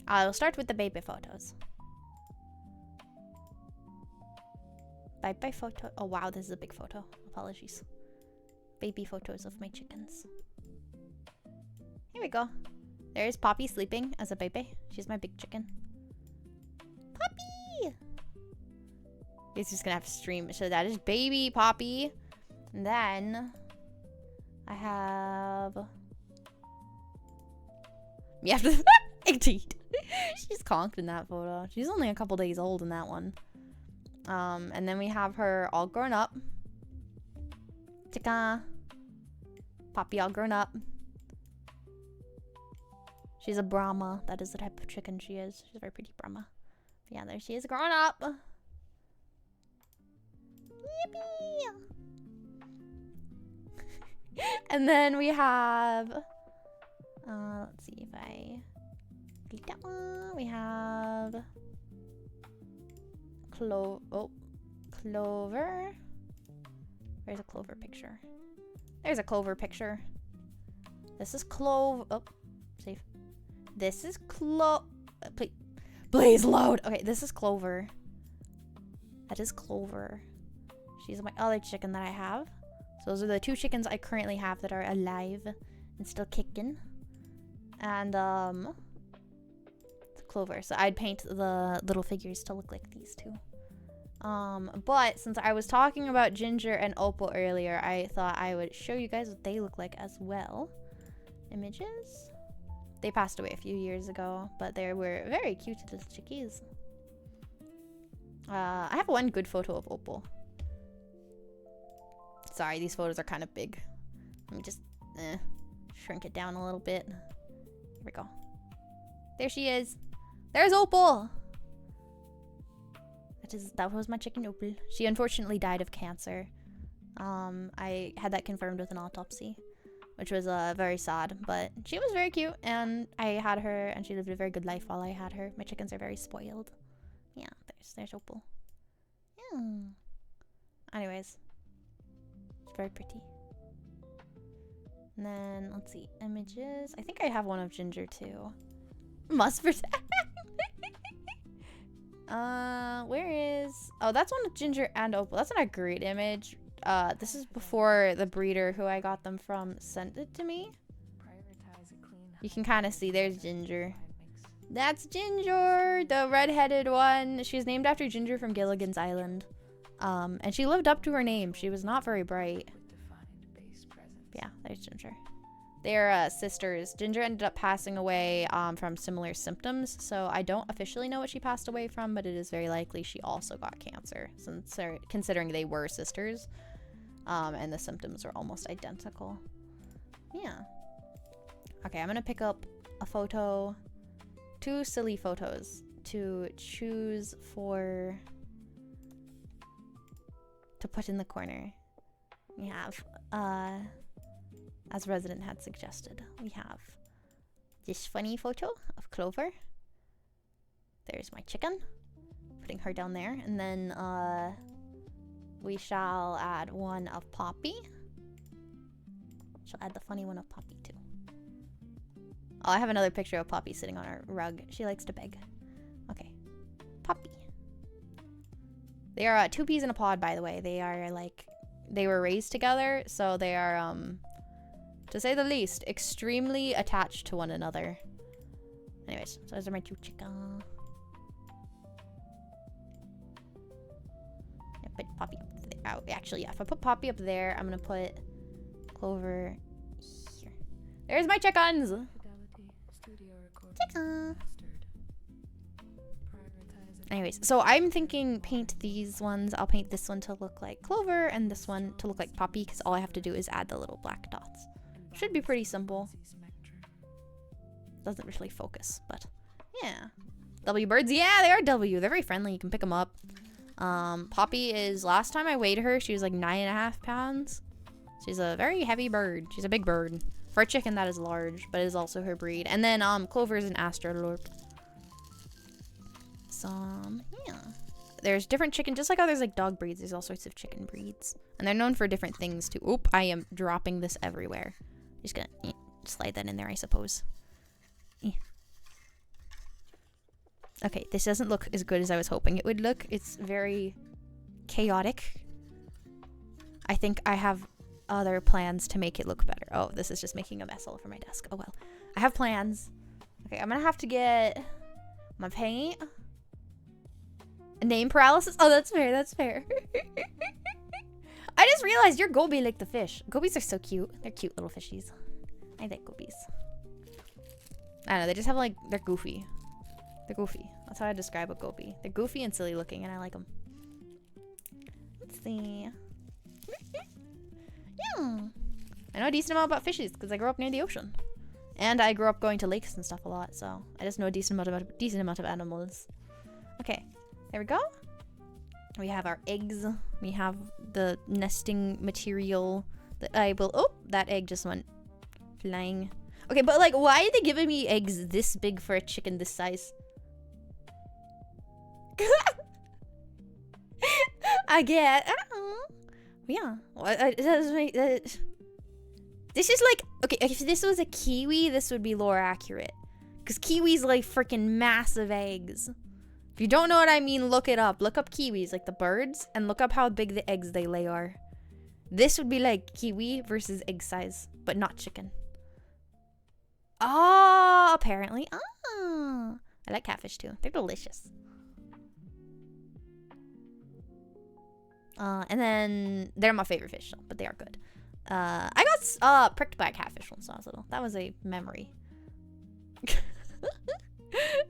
I'll start with the baby photos. Baby photo. Oh wow, this is a big photo. Apologies. Baby photos of my chickens. Here we go. There's Poppy sleeping as a baby. She's my big chicken. Poppy! He's just gonna have to stream. So that is baby Poppy. And then I have... You have to... Indeed. She's conked in that photo. She's only a couple days old in that one. And then we have her all grown up. Chica. Poppy all grown up. She's a Brahma. That is the type of chicken she is. She's a very pretty Brahma. Yeah, there she is, grown up. Yippee! And then we have... let's see if I... Delete that one. We have... Clover. Where's a Clover picture? There's a Clover picture. This is Clove. Oh, save. This is please load. Okay, this is Clover. That is Clover. She's my other chicken that I have. So those are the two chickens I currently have that are alive and still kicking. And it's Clover. So I'd paint the little figures to look like these two. But since I was talking about Ginger and Opal earlier, I thought I would show you guys what they look like as well. Images. They passed away a few years ago, but they were very cute little chickies. I have one good photo of Opal. Sorry, these photos are kind of big. Let me just shrink it down a little bit. Here we go. There she is. There's Opal. That was my chicken Opal. She unfortunately died of cancer. I had that confirmed with an autopsy, which was very sad, but she was very cute, and I had her, and she lived a very good life while I had her. My chickens are very spoiled. Yeah, there's Opal. Yeah. Anyways, it's very pretty. And then let's see, images. I think I have one of Ginger too. Must protect. Where is? Oh, that's one of Ginger and Opal. That's not a great image. This is before the breeder who I got them from sent it to me. You can kind of see there's Ginger. That's Ginger, the red-headed one. She's named after Ginger from Gilligan's Island. And she lived up to her name. She was not very bright. Yeah, there's Ginger. They're sisters. Ginger ended up passing away from similar symptoms, so I don't officially know what she passed away from, but it is very likely she also got cancer, since considering they were sisters, and the symptoms were almost identical. Yeah. Okay, I'm gonna pick up a photo, 2 silly photos to choose for to put in the corner. We have as Resident had suggested, we have this funny photo of Clover. There's my chicken, putting her down there, and then we shall add one of Poppy. She'll add the funny one of Poppy too. Oh, I have another picture of Poppy sitting on our rug. She likes to beg. Okay, Poppy. They are 2 peas in a pod, by the way. They are like, they were raised together, so they are to say the least, extremely attached to one another. Anyways, so those are my 2 chickens. Yeah, put Poppy up there. Oh, actually, yeah, if I put Poppy up there, I'm gonna put Clover here. There's my chickens! Chicken! Anyways, so I'm thinking paint these ones. I'll paint this one to look like Clover and this one to look like Poppy, because all I have to do is add the little black dots. Should be pretty simple. Doesn't really focus, but yeah. W birds, yeah, they are W. They're very friendly. You can pick them up. Poppy is, last time I weighed her, she was like 9.5 pounds. She's a very heavy bird. She's a big bird. For a chicken, that is large, but it is also her breed. And then Clover is an astrolorp. Yeah. There's different chicken, just like how there's like dog breeds, there's all sorts of chicken breeds. And they're known for different things too. Oop, I am dropping this everywhere. Just gonna slide that in there, I suppose. Okay, this doesn't look as good as I was hoping it would look. It's very chaotic. I think I have other plans to make it look better. Oh, this is just making a mess all over my desk. Oh well. I have plans. Okay, I'm gonna have to get my paint. Name paralysis? Oh, that's fair, that's fair. I just realized you're goby like the fish. Gobies are so cute. They're cute little fishies. I like gobies. I don't know, they just have like, they're goofy. They're goofy. That's how I describe a goby. They're goofy and silly looking, and I like them. Let's see. Yeah. I know a decent amount about fishies because I grew up near the ocean. And I grew up going to lakes and stuff a lot, so I just know a decent amount of animals. Okay, there we go. We have our eggs. We have the nesting material that I will... Oh, that egg just went flying. Okay, but like, why are they giving me eggs this big for a chicken this size? I get... Yeah. This is like... Okay, if this was a kiwi, this would be lore accurate. Because kiwis lay freaking massive eggs. If you don't know what I mean, look it up. Look up kiwis, like the birds, and look up how big the eggs they lay are. This would be like kiwi versus egg size, but not chicken. Oh, apparently. Oh, I like catfish too. They're delicious. And then they're my favorite fish, but they are good. I got pricked by a catfish once when I was little. That was a memory.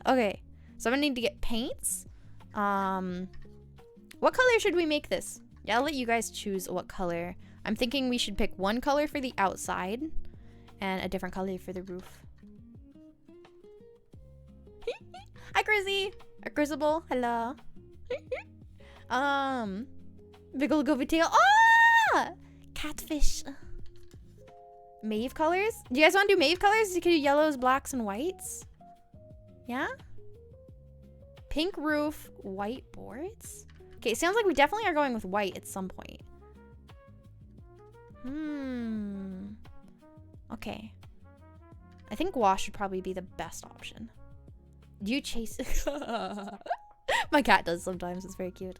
Okay, so I'm gonna need to get paints. What color should we make this? Yeah, I'll let you guys choose what color. I'm thinking we should pick one color for the outside and a different color for the roof. Hi, Grizzy. Or Grizzable. Hello. Big ol' goofy tail. Ah! Catfish. Mauve colors? Do you guys want to do mauve colors? You can do yellows, blacks, and whites. Yeah? Pink roof, white boards? Okay, it sounds like we definitely are going with white at some point. Okay. I think gouache should probably be the best option. Do you chase? My cat does sometimes. It's very cute.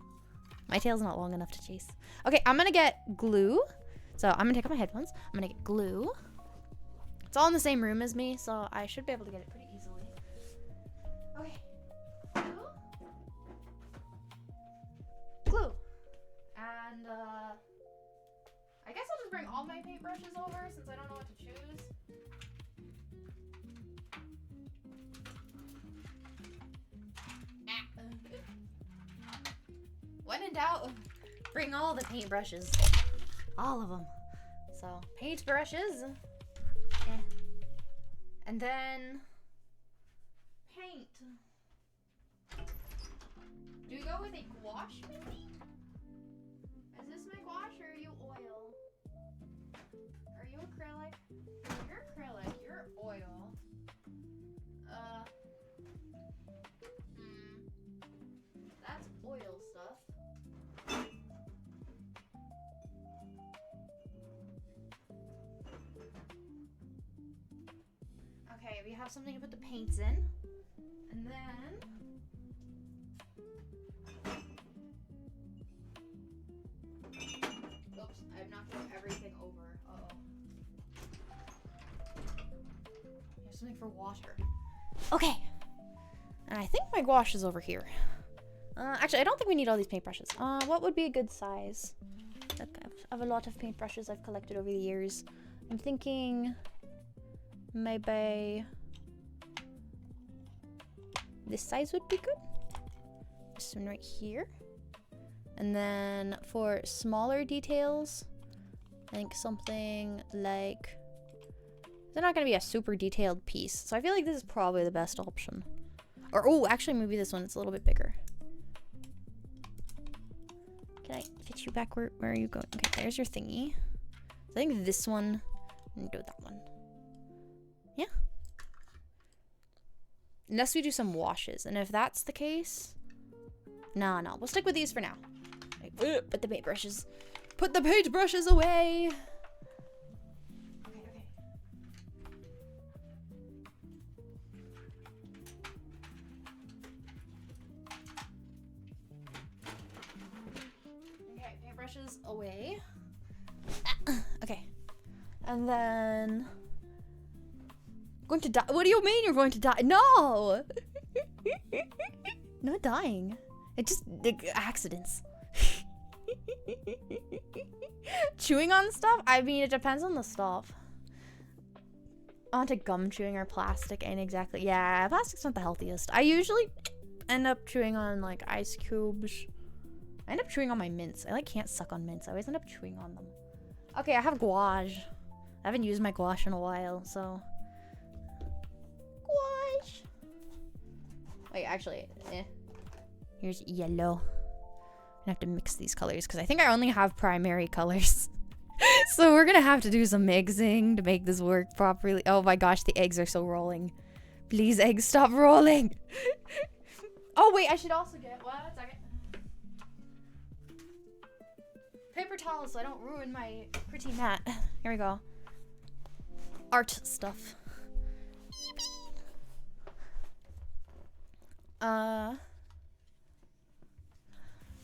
My tail's not long enough to chase. Okay, I'm gonna get glue. So I'm gonna take off my headphones. I'm gonna get glue. It's all in the same room as me, so I should be able to get it pretty easily. Okay. Glue. And I guess I'll just bring all my paintbrushes over since I don't know what to choose. When in doubt, bring all the paintbrushes. All of them. So, paintbrushes. And then paint. Do we go with a gouache maybe? Is this my gouache or are you oil? Are you acrylic? You're acrylic. You're oil. That's oil stuff. Okay, we have something to put the paints in. And then oops, I've knocked everything over. Here's something for water. Okay. And I think my gouache is over here. Actually, I don't think we need all these paintbrushes. What would be a good size? Look, I have a lot of paintbrushes I've collected over the years. I'm thinking maybe this size would be good. This one right here. And then for smaller details, I think something like, they're not going to be a super detailed piece. So I feel like this is probably the best option. Or, oh, actually maybe this one, it's a little bit bigger. Can I fit you back? Where are you going? Okay, there's your thingy. So I think this one, and do that one. Yeah. Unless we do some washes. And if that's the case, no, we'll stick with these for now. Right, put the paintbrushes. Put the paintbrushes away. Okay. Okay, paintbrushes away. Okay. And then going to die. What do you mean you're going to die? No! Not dying. It just accidents. Chewing on stuff? I mean, it depends on the stuff. Onto gum chewing or plastic ain't exactly. Yeah, plastic's not the healthiest. I usually end up chewing on like ice cubes. I end up chewing on my mints. I like can't suck on mints. I always end up chewing on them. Okay, I have gouache. I haven't used my gouache in a while, so. Gouache. Wait, actually, here's yellow. I have to mix these colors because I think I only have primary colors. So we're gonna have to do some mixing to make this work properly. Oh my gosh, the eggs are so rolling. Please, eggs, stop rolling. Oh wait, I should also get, one second. Paper towels so I don't ruin my pretty mat. Here we go. Art stuff.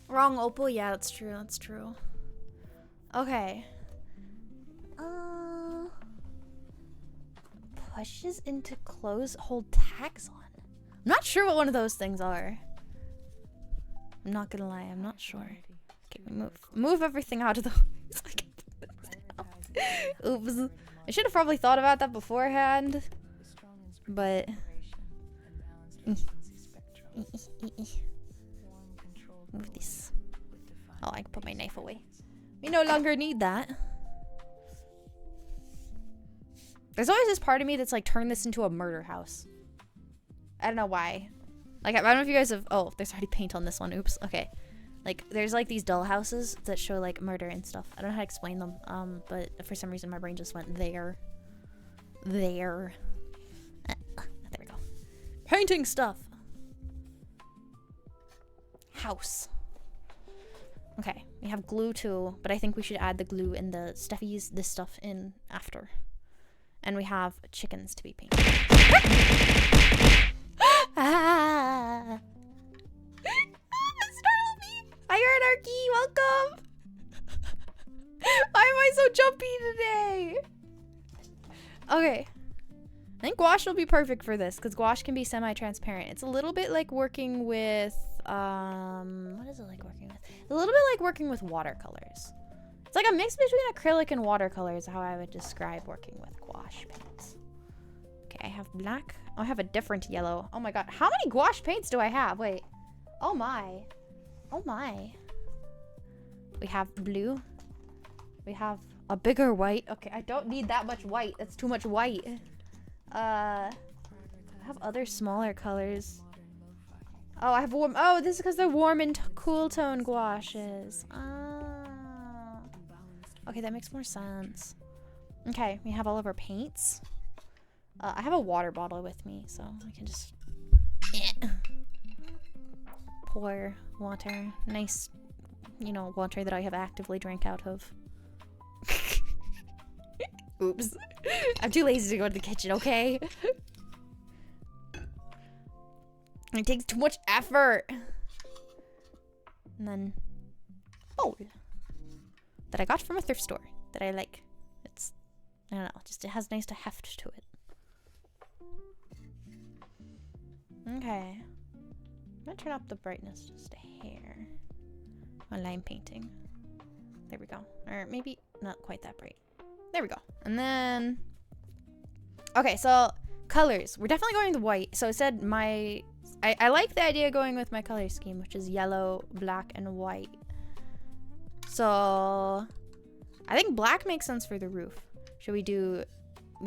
Wrong opal? Yeah, that's true. Okay. Pushes into clothes, hold tags on. I'm not sure what one of those things are. I'm not gonna lie, I'm not sure. Okay, move everything out of the oops. I should have probably thought about that beforehand. But move this. Oh, I can put my knife away. We no longer need that. There's always this part of me that's like, turn this into a murder house. I don't know why. Like, I don't know if you guys have... Oh, there's already paint on this one. Oops. Okay. Like, there's like these doll houses that show like murder and stuff. I don't know how to explain them. But for some reason my brain just went there. There we go. Painting stuff. House. Okay, we have glue too, but I think we should add the glue and the stuffies, this stuff in after. And we have chickens to be painted. Ah! Startled me! Hi, Anarchy, welcome! Why am I so jumpy today? Okay. I think gouache will be perfect for this, because gouache can be semi-transparent. It's a little bit like working with, what is it like working with? A little bit like working with watercolors. It's like a mix between acrylic and watercolor is how I would describe working with gouache paints. Okay, I have black. Oh, I have a different yellow. Oh my god. How many gouache paints do I have? Wait. Oh my. Oh my. We have blue. We have a bigger white. Okay, I don't need that much white. That's too much white. I have other smaller colors. Oh, I have warm. Oh, this is because they're warm and cool tone gouaches. Ah. Okay, that makes more sense. Okay, we have all of our paints. I have a water bottle with me, so I can just pour water. Nice, you know, water that I have actively drank out of. Oops. I'm too lazy to go to the kitchen, okay? It takes too much effort. And then bowl that I got from a thrift store that I like. It's, I don't know, just it has nice to heft to it. Okay. I'm gonna turn up the brightness just a hair while I'm painting. There we go. Or maybe not quite that bright. There we go. And then, okay, so colors. We're definitely going with white. So I said I like the idea of going with my color scheme, which is yellow, black, and white. So I think black makes sense for the roof. We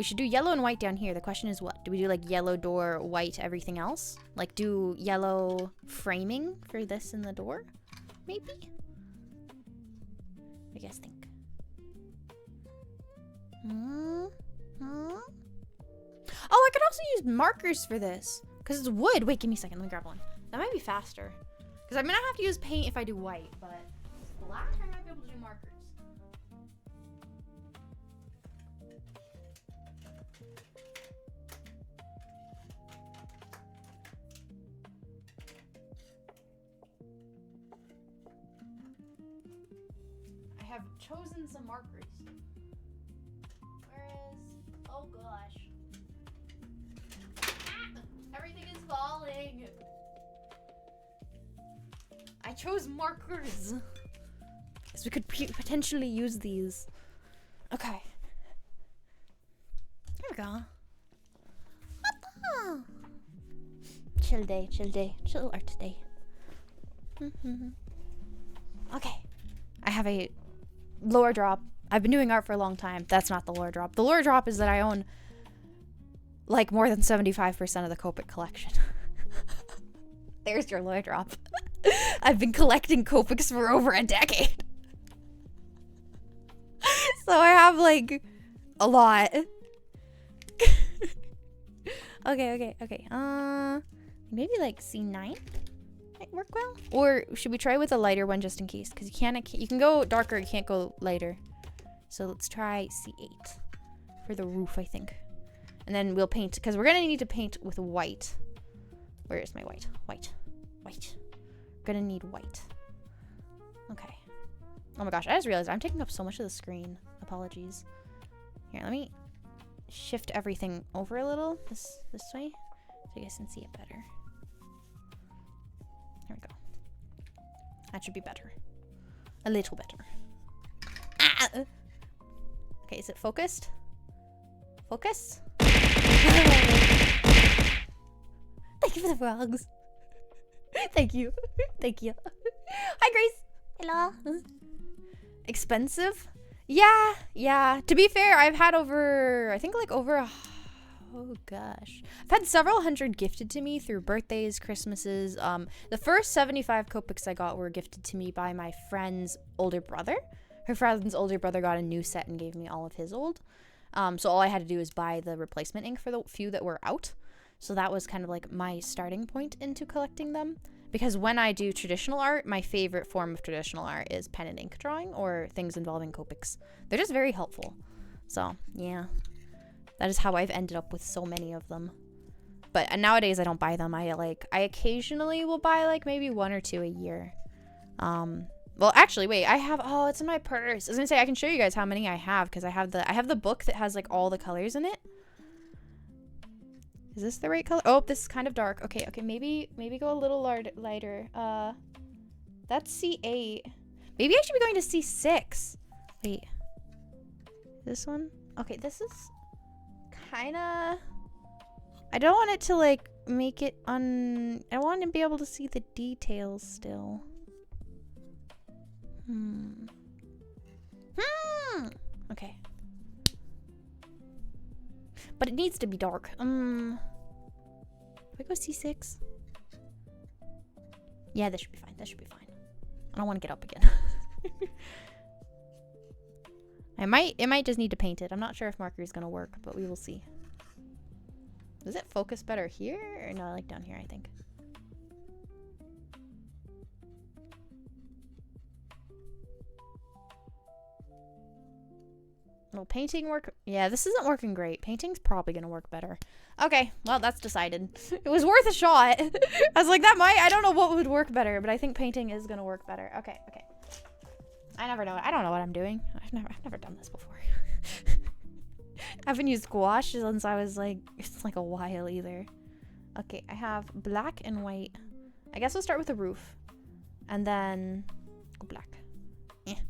should do yellow and white down here. The question is what? Do we do like yellow door, white, everything else? Like do yellow framing for this in the door? Maybe? What do you guys think? Oh, I could also use markers for this. Because it's wood. Wait, give me a second. Let me grab one. That might be faster. Because I'm going to have to use paint if I do white. But black, I might be able to do markers. I have chosen some markers. Oh gosh. Ah, everything is falling. I chose markers. So we could potentially use these. Okay. There we go. Chill day, chill day. Chill art day. Okay. I have a lower drop. I've been doing art for a long time. That's not the lore drop. The lore drop is that I own like more than 75% of the Copic collection. There's your lore drop. I've been collecting Copics for over a decade. So I have like a lot. Okay. Maybe like C9 might work well. Or should we try with a lighter one just in case? Because you can go darker, you can't go lighter. So let's try C8 for the roof, I think. And then we'll paint, because we're going to need to paint with white. Where is my white? White. We're going to need white. Okay. Oh my gosh, I just realized I'm taking up so much of the screen. Apologies. Here, let me shift everything over a little this way so you guys can see it better. There we go. That should be better. A little better. Ah! Okay, is it focused? Focus? Thank you for the frogs. Thank you. Hi, Grace. Hello. Expensive? Yeah. To be fair, I've had over, I think like over Oh gosh. I've had several hundred gifted to me through birthdays, Christmases. The first 75 Copics I got were gifted to me by my friend's older brother. Her friend's older brother got a new set and gave me all of his old. So all I had to do was buy the replacement ink for the few that were out. So that was kind of like my starting point into collecting them. Because when I do traditional art, my favorite form of traditional art is pen and ink drawing or things involving Copics. They're just very helpful. So, yeah. That is how I've ended up with so many of them. But nowadays I don't buy them. I occasionally will buy like maybe 1 or 2 a year. Well, actually, wait. I have it's in my purse. I was going to say I can show you guys how many I have because I have the book that has like all the colors in it. Is this the right color? Oh, this is kind of dark. Okay, maybe go a little lighter. That's C8. Maybe I should be going to C6. Wait. This one? Okay, this is kind of... I don't want it to, like, make it I want to be able to see the details still. Okay. But it needs to be dark. Do I go C6? Yeah, this should be fine. That should be fine. I don't want to get up again. It might just need to paint it. I'm not sure if marker is going to work, but we will see. Does it focus better here? Or no, like down here, I think. Will painting work? Yeah, this isn't working great. Painting's probably going to work better. Okay, well, that's decided. It was worth a shot. I was like, I don't know what would work better, but I think painting is going to work better. Okay. I never know. I don't know what I'm doing. I've never done this before. I haven't used gouache since I was like, it's like a while either. Okay, I have black and white. I guess we'll start with the roof. And then go black. Yeah.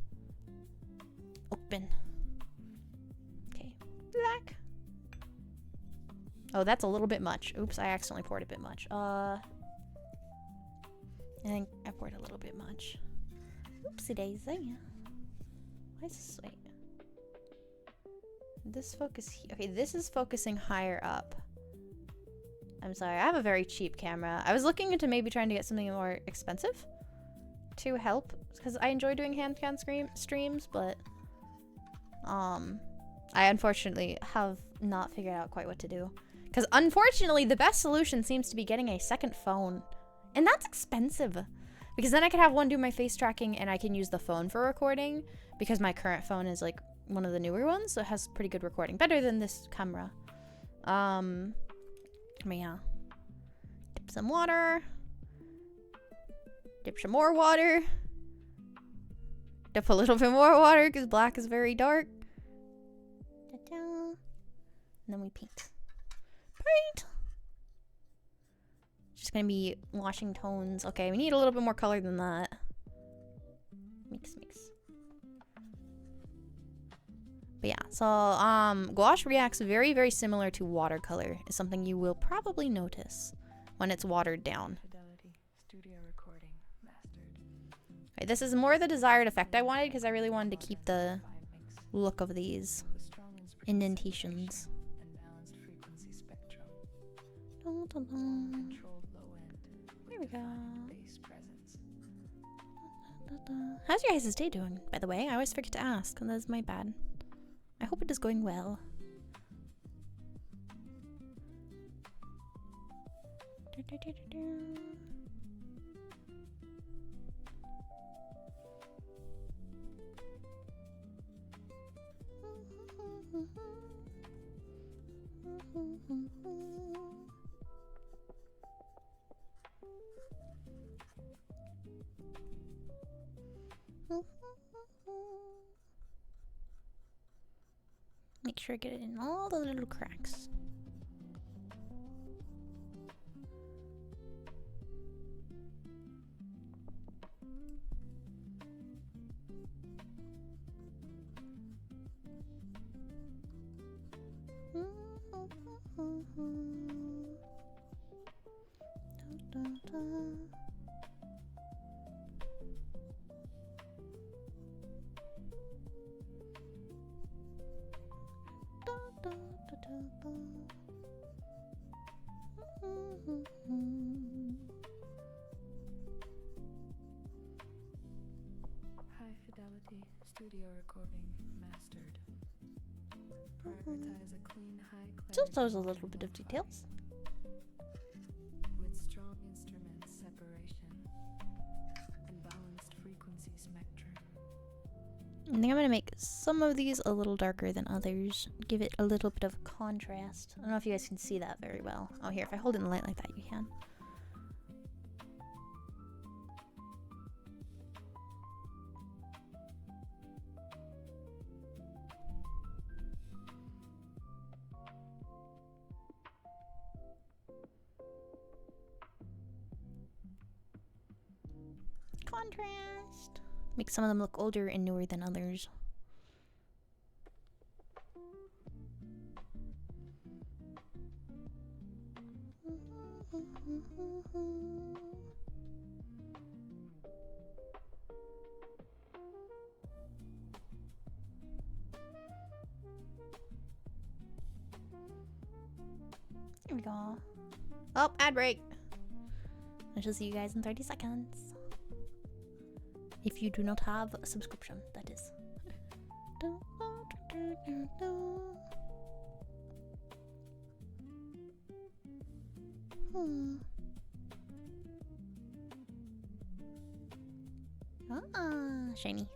Open. Okay, black. Oh, that's a little bit much. Oops, I accidentally poured a bit much. I think I poured a little bit much. Oopsie daisy. Why is this? Wait. This focus. Okay, this is focusing higher up. I'm sorry, I have a very cheap camera. I was looking into maybe trying to get something more expensive to help because I enjoy doing handcam streams, but I unfortunately have not figured out quite what to do. Because unfortunately, the best solution seems to be getting a second phone, and that's expensive. Because then I could have one do my face tracking and I can use the phone for recording because my current phone is like one of the newer ones, so it has pretty good recording. Better than this camera. But yeah. Dip some water. Dip some more water. Dip a little bit more water because black is very dark. Ta-da. And then we paint. Paint! Just gonna be washing tones. Okay, we need a little bit more color than that. Mix. But yeah, so gouache reacts very, very similar to watercolor. Is something you will probably notice when it's watered down.
Fidelity, studio recording, mastered.
Okay, this is more the desired effect I wanted because I really wanted to keep the look of these indentations.
And balanced frequency spectrum.
Dun.
Controlled low end.
There we go.
Bass presence.
How's your guys' day doing, by the way? I always forget to ask, and that's my bad. I hope it is going well. Make sure I get it in all the little cracks.
High fidelity studio recording mastered. Prioritize a clean, high clarity
Just those a little
audio
bit of
file
details.
with strong instrument separation and balanced frequency spectrum.
I think I'm gonna make some of these a little darker than others. Give it a little bit of contrast. I don't know if you guys can see that very well. Oh, here, if I hold it in the light like that, you can. Contrast. Make some of them look older and newer than others. Here we go. Oh, ad break. I shall see you guys in 30 seconds. If you do not have a subscription, that is. Ah, shiny.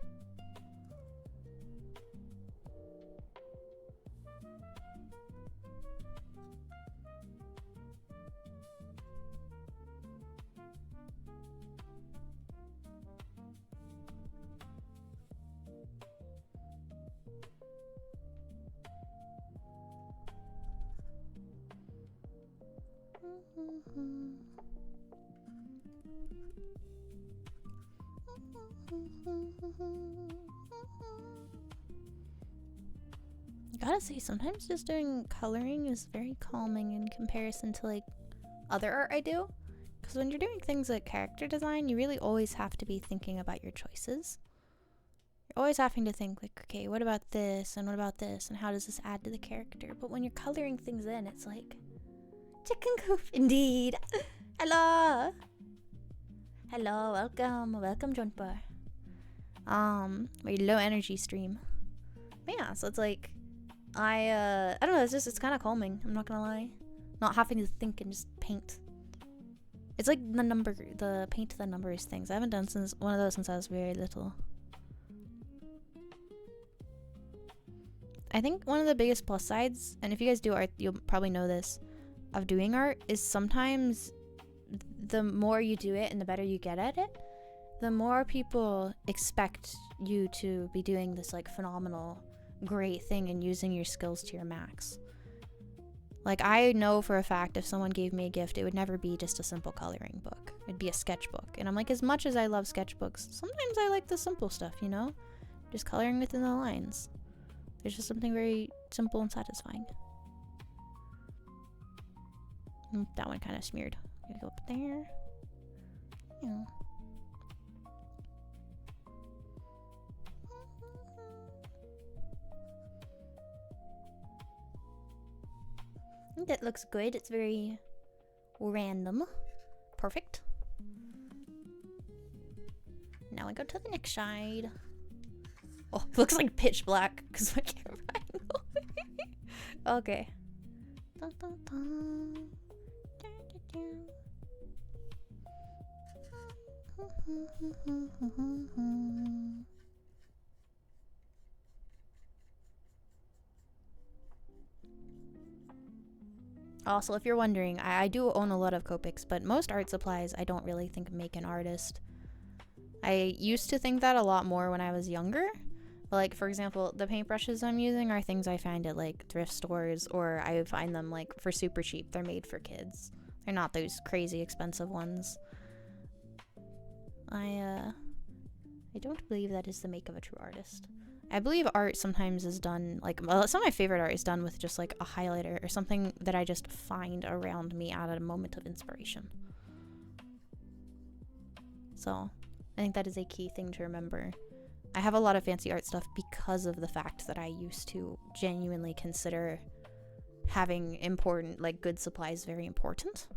Gotta say, sometimes just doing coloring is very calming in comparison to like other art I do. Because when you're doing things like character design, you really always have to be thinking about your choices. You're always having to think like, okay, what about this and what about this and how does this add to the character? But when you're coloring things in, it's like chicken coop indeed. Hello. Hello, welcome Jumper. Very low energy stream. But yeah, so it's like I don't know, it's kind of calming, I'm not gonna lie. Not having to think and just paint. It's like the paint the numbers things. I haven't done one of those since I was very little. I think one of the biggest plus sides, and if you guys do art, you'll probably know this, of doing art is sometimes the more you do it and the better you get at it, the more people expect you to be doing this like phenomenal, great thing and using your skills to your max. Like, I know for a fact if someone gave me a gift, it would never be just a simple coloring book. It'd be a sketchbook. And I'm like, as much as I love sketchbooks, sometimes I like the simple stuff, you know? Just coloring within the lines. There's just something very simple and satisfying. That one kind of smeared. Gonna go up there. Yeah. I think that looks good. It's very random. Perfect. Now I go to the next side. Oh, it looks like pitch black because my camera angle. Okay. Dun, dun, dun. Dun, dun, dun. Also, if you're wondering, I do own a lot of Copics, but most art supplies I don't really think make an artist. I used to think that a lot more when I was younger. Like, for example, the paintbrushes I'm using are things I find at like thrift stores, or I find them like for super cheap. They're made for kids. They're not those crazy expensive ones. I don't believe that is the make of a true artist. I believe art sometimes is done, like, well, some of my favorite art is done with just like a highlighter or something that I just find around me at a moment of inspiration. So I think that is a key thing to remember. I have a lot of fancy art stuff because of the fact that I used to genuinely consider having important, like, good supplies very important.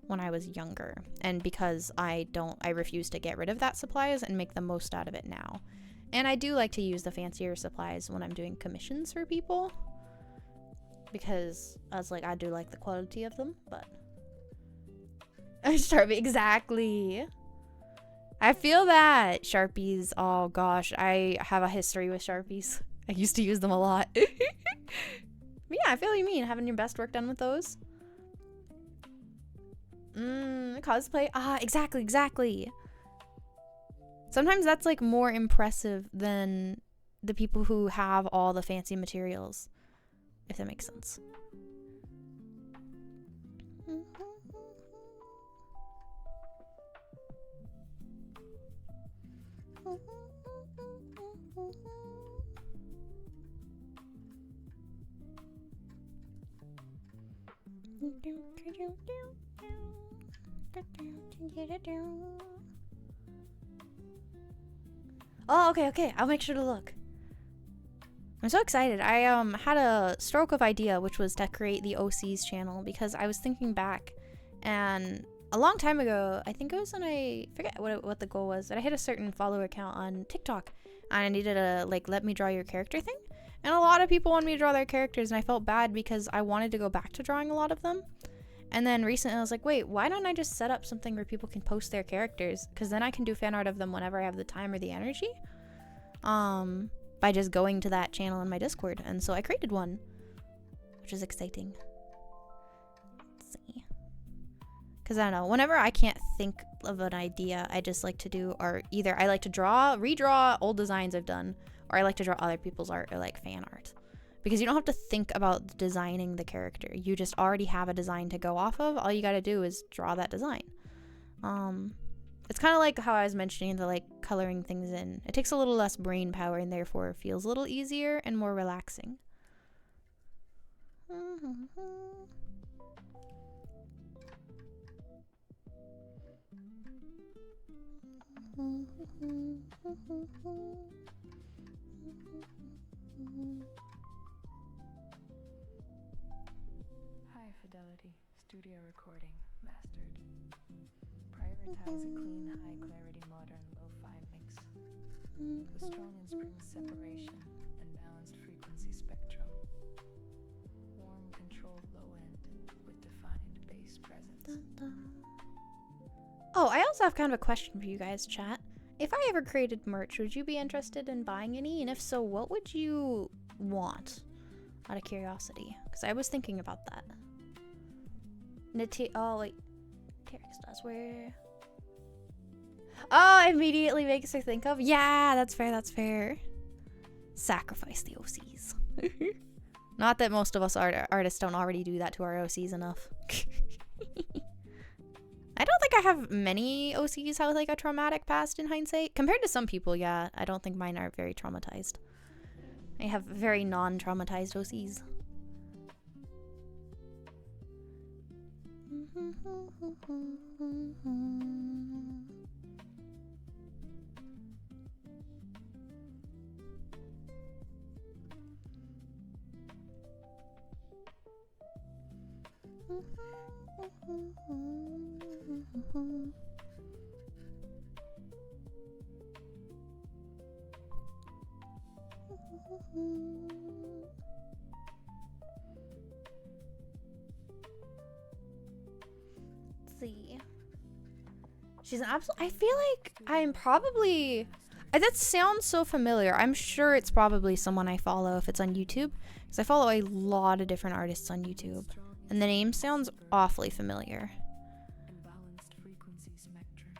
when I was younger, and because I refuse to get rid of that supplies and make the most out of it now. And I do like to use the fancier supplies when I'm doing commissions for people, because I do like the quality of them. But Sharpie, exactly. I feel that. Sharpies, oh gosh, I have a history with Sharpies. I used to use them a lot. But yeah, I feel what you mean, having your best work done with those. Cosplay, exactly. Sometimes that's like more impressive than the people who have all the fancy materials, if that makes sense. Oh, okay. I'll make sure to look. I'm so excited. I had a stroke of idea, which was to create the OC's channel, because I was thinking back, and a long time ago, I think it was when I forget what the goal was, that I hit a certain follower count on TikTok, and I needed a let me draw your character thing. And a lot of people wanted me to draw their characters, and I felt bad because I wanted to go back to drawing a lot of them. And then recently I was like, wait, why don't I just set up something where people can post their characters? Because then I can do fan art of them whenever I have the time or the energy. By just going to that channel in my Discord. And so I created one, which is exciting. Let's see. Because I don't know, whenever I can't think of an idea, I just like to do, or either I like to redraw old designs I've done, or I like to draw other people's art, or like fan art. Because you don't have to think about designing the character. You just already have a design to go off of. All you gotta do is draw that design. It's kind of like how I was mentioning the coloring things in. It takes a little less brain power and therefore feels a little easier and more relaxing.
High fidelity studio recording mastered. Prioritize a clean, high clarity, modern lo-fi mix with strong and spring separation and balanced frequency spectrum. Warm, controlled low end with defined bass presence.
Oh, I also have kind of a question for you guys, chat. If I ever created merch, would you be interested in buying any? And if so, what would you want? Out of curiosity. Because I was thinking about that. Oh, wait. Terex does where... Oh, immediately makes her think of... Yeah, that's fair. Sacrifice the OCs. Not that most of us artists don't already do that to our OCs enough. I don't think I have many OCs have a traumatic past in hindsight. Compared to some people, yeah, I don't think mine are very traumatized. I have very non-traumatized OCs. Let's see. She's an absolute... I feel like I'm probably... That sounds so familiar. I'm sure it's probably someone I follow if it's on YouTube. Because I follow a lot of different artists on YouTube. And the name sounds awfully familiar.
And balanced frequency spectrum.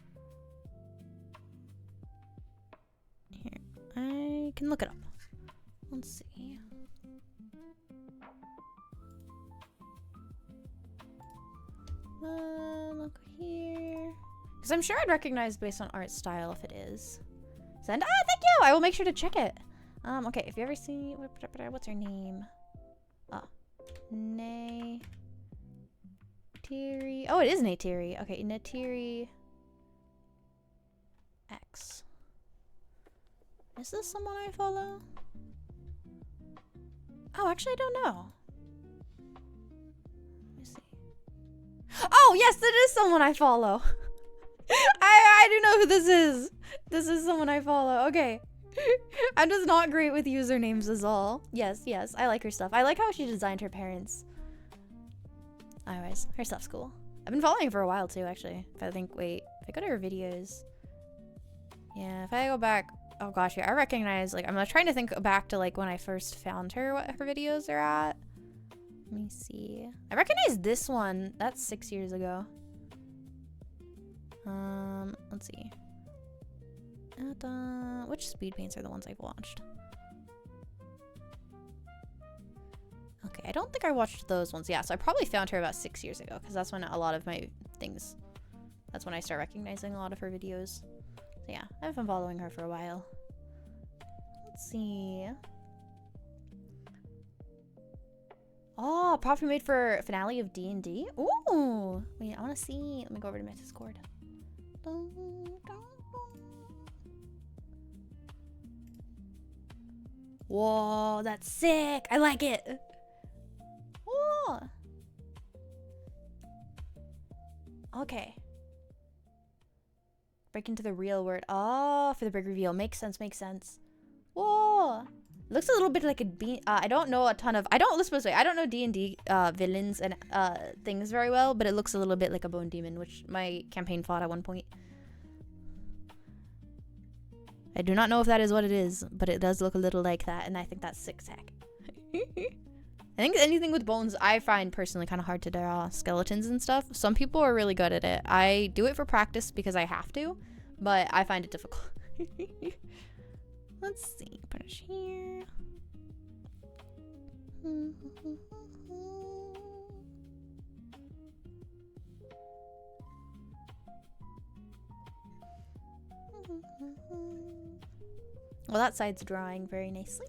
Here, I can look it up. Let's see. Look here. Because I'm sure I'd recognize based on art style if it is. Send. Ah, thank you! I will make sure to check it. Okay, if you ever see... What's her name? Oh. Neytiri. Oh, it is Neytiri. Okay, Neytiri X. Is this someone I follow? Oh, actually, I don't know. Let me see. Oh, Oh, yes, it is someone I follow. I do know who this is. This is someone I follow. Okay. I'm just not great with usernames is all. Yes, yes. I like her stuff. I like how she designed her parents. Anyways, her stuff's cool. I've been following her for a while too, actually. If I go to her videos. Yeah, if I go back, oh gosh, yeah, I recognize, like, I'm trying to think back to, like, when I first found her, what her videos are at. Let me see. I recognize this one. That's 6 years ago. Let's see. Which speed paints are the ones I've watched? Okay, I don't think I watched those ones. Yeah, so I probably found her about 6 years ago, because that's when a lot of my things, that's when I start recognizing a lot of her videos. So yeah, I've been following her for a while. Let's see. Oh, probably made for finale of D&D. Ooh, wait, I want to see. Let me go over to my Discord. Whoa, that's sick. I like it. Whoa. Okay. Break into the real world. Oh, for the big reveal. Makes sense, makes sense. Whoa. It looks a little bit like a bean. I don't know a ton of. Let's put it this way. I don't know D&D villains and things very well, but it looks a little bit like a bone demon, which my campaign fought at one point. I do not know if that is what it is, but it does look a little like that, and I think that's sick tech. I think anything with bones, I find personally kind of hard to draw. Skeletons and stuff. Some people are really good at it. I do it for practice because I have to, but I find it difficult. Let's see. Put it here. Well, that side's drawing very nicely.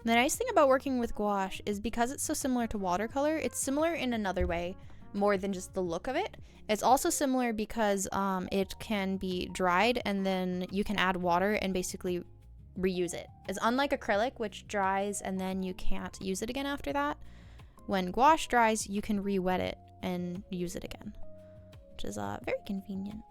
The nice thing about working with gouache is because it's so similar to watercolor, it's similar in another way, more than just the look of it. It's also similar because it can be dried and then you can add water and basically reuse it. It's unlike acrylic, which dries and then you can't use it again after that. When gouache dries, you can re-wet it and use it again, which is very convenient.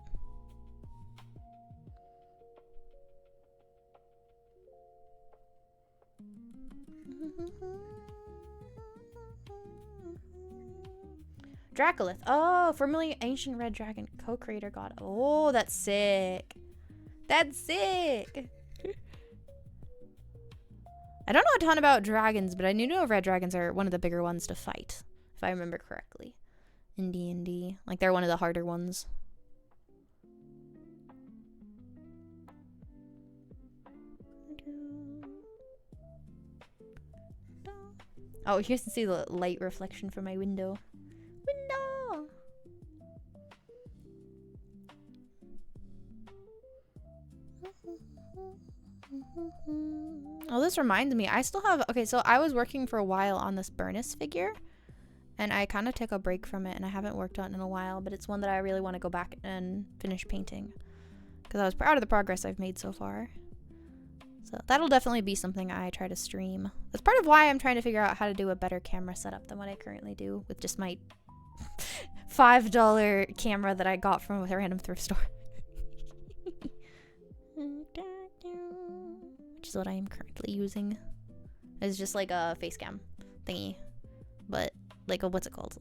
Dracolith. Oh, formerly ancient red dragon, co-creator god. Oh, that's sick. That's sick. I don't know a ton about dragons, but I do know red dragons are one of the bigger ones to fight, if I remember correctly. In D&D. Like, they're one of the harder ones. Oh, you can see the light reflection from my window. Window! Oh, this reminds me. I still have... Okay, so I was working for a while on this Burnus figure. And I kind of took a break from it. And I haven't worked on it in a while. But it's one that I really want to go back and finish painting. Because I was proud of the progress I've made so far. So that'll definitely be something I try to stream. That's part of why I'm trying to figure out how to do a better camera setup than what I currently do with just my $5 camera that I got from a random thrift store. Which is what I am currently using. It's just like a face cam thingy. But like what's it called?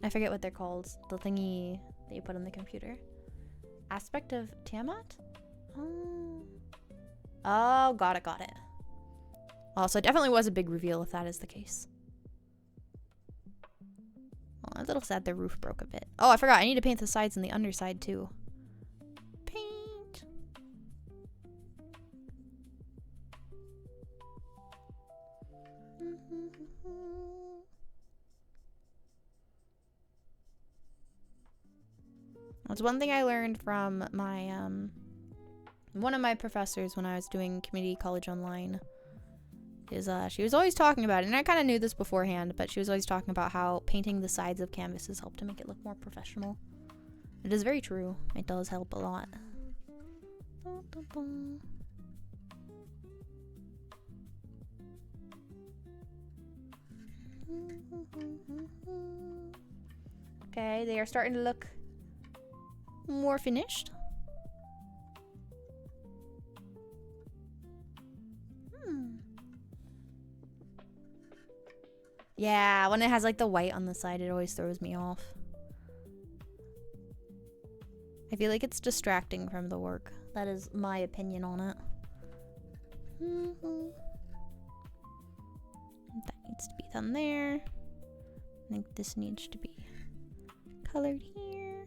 I forget what they're called. The thingy that you put on the computer. Aspect of Tiamat? Oh, got it. Oh, so it definitely was a big reveal if that is the case. Well, I'm a little sad the roof broke a bit. Oh, I forgot. I need to paint the sides and the underside too. Paint. That's one thing I learned from my one of my professors when I was doing community college online is she was always talking about it, and I kind of knew this beforehand, but she was always talking about how painting the sides of canvases help to make it look more professional. It is very true. It does help a lot. Okay, they are starting to look more finished. Yeah, when it has like the white on the side, it always throws me off. I feel like it's distracting from the work. That is my opinion on it. That needs to be done there. I think this needs to be colored here.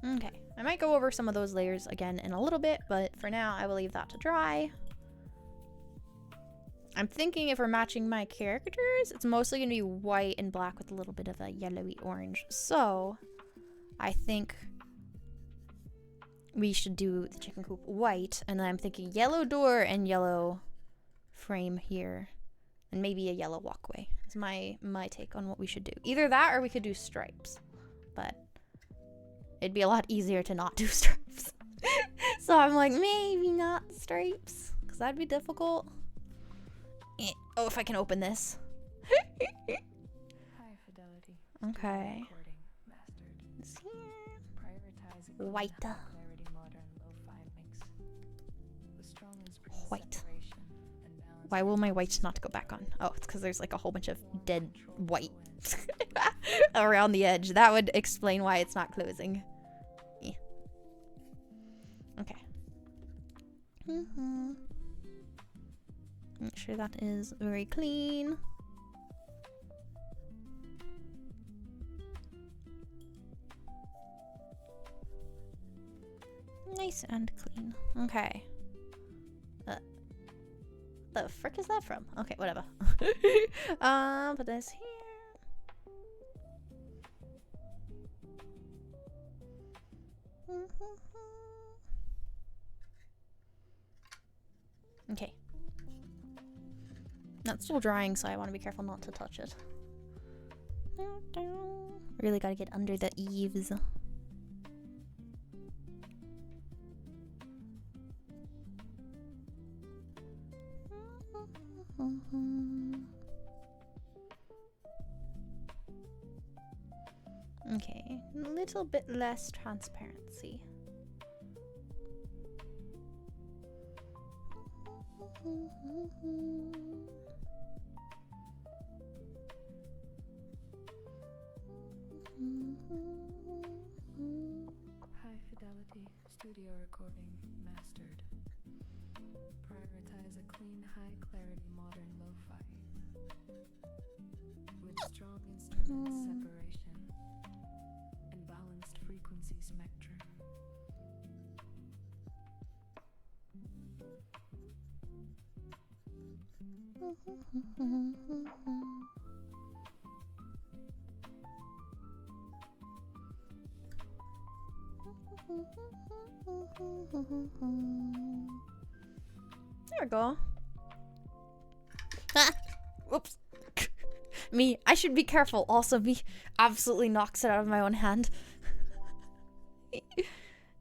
Okay, I might go over some of those layers again in a little bit, but for now I will leave that to dry. I'm thinking if we're matching my characters, it's mostly going to be white and black with a little bit of a yellowy orange. So I think we should do the chicken coop white, and then I'm thinking yellow door and yellow frame here, and maybe a yellow walkway. Is my take on what we should do. Either that or we could do stripes, but it'd be a lot easier to not do stripes. So I'm like, maybe not stripes, because that'd be difficult. Oh, if I can open this.
High fidelity.
Okay.
Recording mastered.
It's here.
Prioritizing
White.
high clarity modern lo-fi mix. With strong and spring
White.
separation and balance.
Why will my whites not go back on? Oh, it's because there's like a whole bunch of dead white around the edge. That would explain why it's not closing. Yeah. Okay. Make sure that is very clean. Nice and clean. Okay. The frick is that from? Okay, whatever. Put this here. Okay. That's still drying, so I want to be careful not to touch it. Really gotta get under the eaves. Okay, a little bit less transparency.
High fidelity studio recording mastered. Prioritize a clean, high clarity modern lo-fi. With strong instrument separation and balanced frequency spectrum.
There we go. Ah! Whoops. Me. I should be careful. Also, me absolutely knocks it out of my own hand.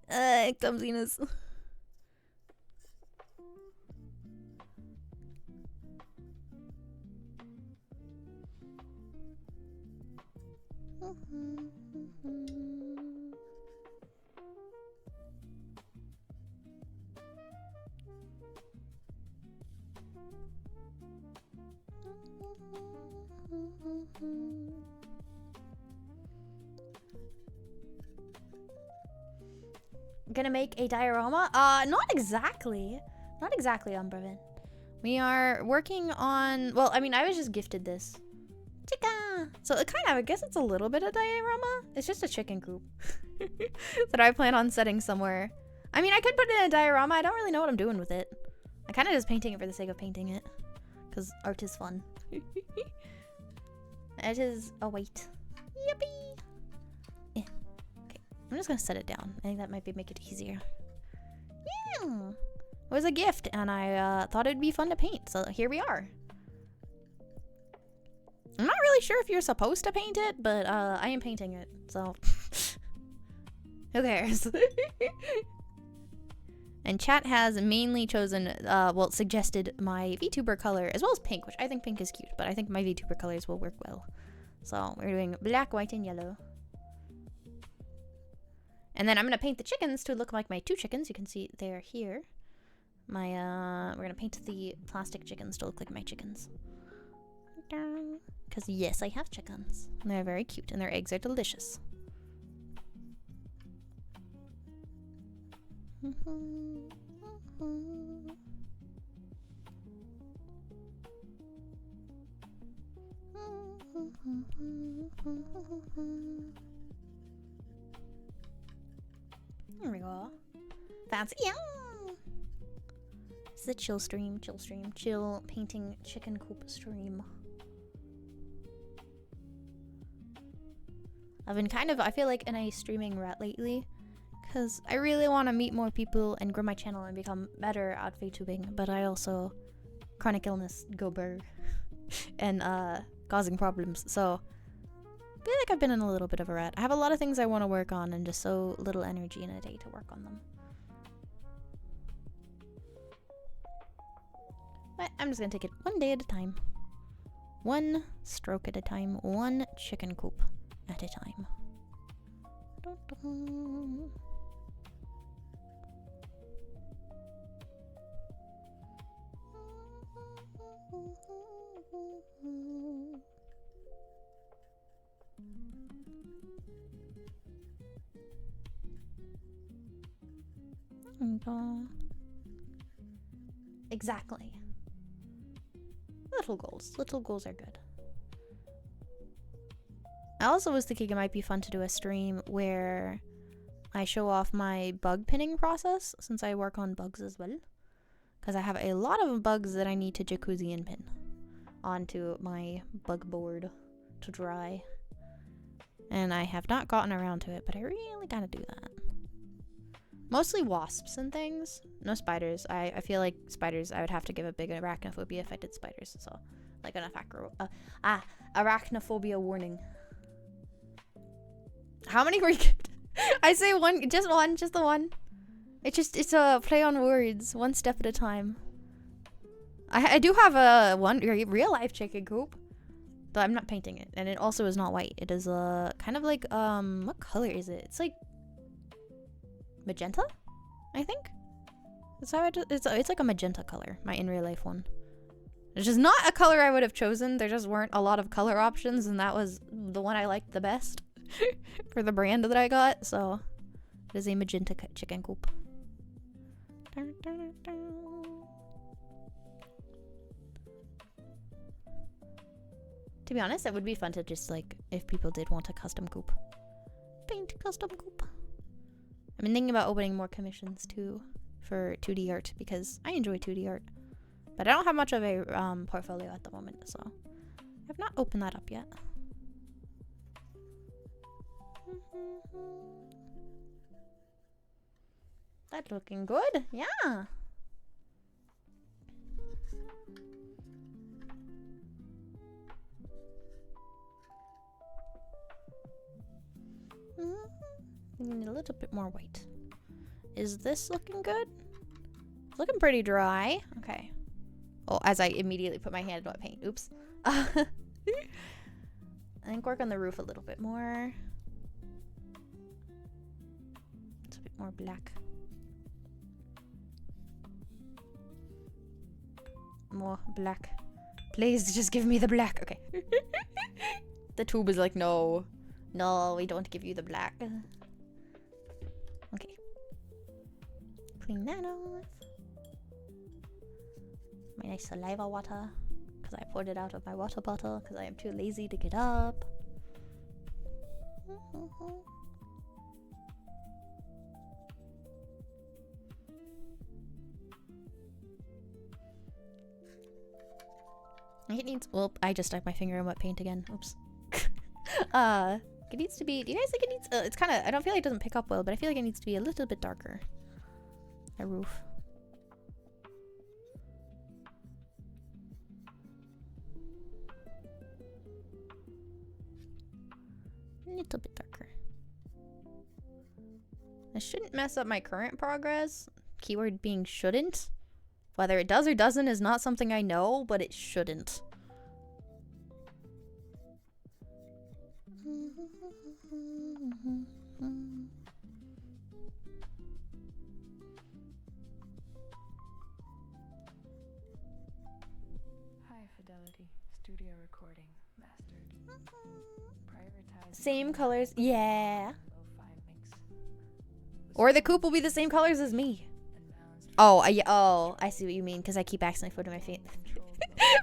Clumsiness. Gonna make a diorama? Not exactly. Not exactly, Umbraven. We are working on... Well, I mean, I was just gifted this. Chica! So it kind of, I guess it's a little bit of diorama. It's just a chicken coop that I plan on setting somewhere. I mean, I could put it in a diorama. I don't really know what I'm doing with it. I kind of just painting it for the sake of painting it. Because art is fun. It is a weight. Yippee! Yeah. Okay, I'm just gonna set it down. I think that might make it easier. Yeah! It was a gift, and I thought it'd be fun to paint, so here we are. I'm not really sure if you're supposed to paint it, but I am painting it, so who cares? And chat has mainly chosen, well, suggested my VTuber color, as well as pink, which I think pink is cute, but I think my VTuber colors will work well. So we're doing black, white, and yellow. And then I'm gonna paint the chickens to look like my 2 chickens. You can see they're here. We're gonna paint the plastic chickens to look like my chickens. Because yes, I have chickens. And they're very cute, and their eggs are delicious. There we go. Fancy. Yeah. It's the chill stream, chill painting chicken coop stream. I've been I feel like in a streaming rut lately, because I really want to meet more people and grow my channel and become better at VTubing, but I also, chronic illness, go burr, and causing problems, so I feel like I've been in a little bit of a rut. I have a lot of things I want to work on and just so little energy in a day to work on them. But I'm just gonna take it one day at a time. One stroke at a time. One chicken coop at a time. Exactly. Little goals. Little goals are good. I also was thinking it might be fun to do a stream where I show off my bug pinning process, since I work on bugs as well. Because I have a lot of bugs that I need to jacuzzi and pin onto my bug board to dry. And I have not gotten around to it, but I really gotta do that. Mostly wasps and things. No spiders. I feel like spiders, I would have to give a big arachnophobia if I did spiders. So, like an arachnophobia warning. How many were you? I say one, just the one. It's a play on words, one step at a time. I do have a real life chicken coop, but I'm not painting it, and it also is not white. It is kind of like what color is it? It's like magenta, I think. That's how it's like a magenta color. My in real life one. It's just not a color I would have chosen. There just weren't a lot of color options, and that was the one I liked the best for the brand that I got. So it is a magenta chicken coop. To be honest, it would be fun to just, like, if people did want a custom coop, paint a custom coop. I've been thinking about opening more commissions too for 2D art, because I enjoy 2D art, but I don't have much of a portfolio at the moment, so I've not opened that up yet. That's looking good. Yeah. We need a little bit more white. Is this looking good? It's looking pretty dry. Okay. Oh, as I immediately put my hand in wet paint. Oops. I think work on the roof a little bit more. It's a bit more black. More black. Please just give me the black. Okay. The tube is like, no. No, we don't give you the black. Okay. Clean that off. My nice saliva water. Because I poured it out of my water bottle. Because I am too lazy to get up. It needs, well, I just stuck my finger in wet paint again. Oops. It needs to be, do you guys think it needs, it's kind of, I don't feel like it doesn't pick up well, but I feel like it needs to be a little bit darker. A roof. A little bit darker. I shouldn't mess up my current progress Keyword being shouldn't. Whether it does or doesn't is not something I know, but it shouldn't.
High fidelity studio recording mastered. Prioritize
Same colors. Yeah.
lo-fi mix.
Or the coop will be the same colors as me.
And balanced
Oh, I see what you mean, because I keep accidentally putting my feet.
controlled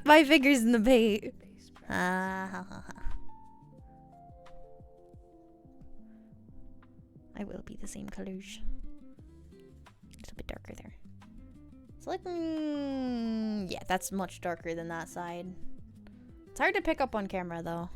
My fingers in the paint.
bass breath.
Ha ha ha. I will be the same colors. A little bit darker there. It's like, yeah, that's much darker than that side. It's hard to pick up on camera though.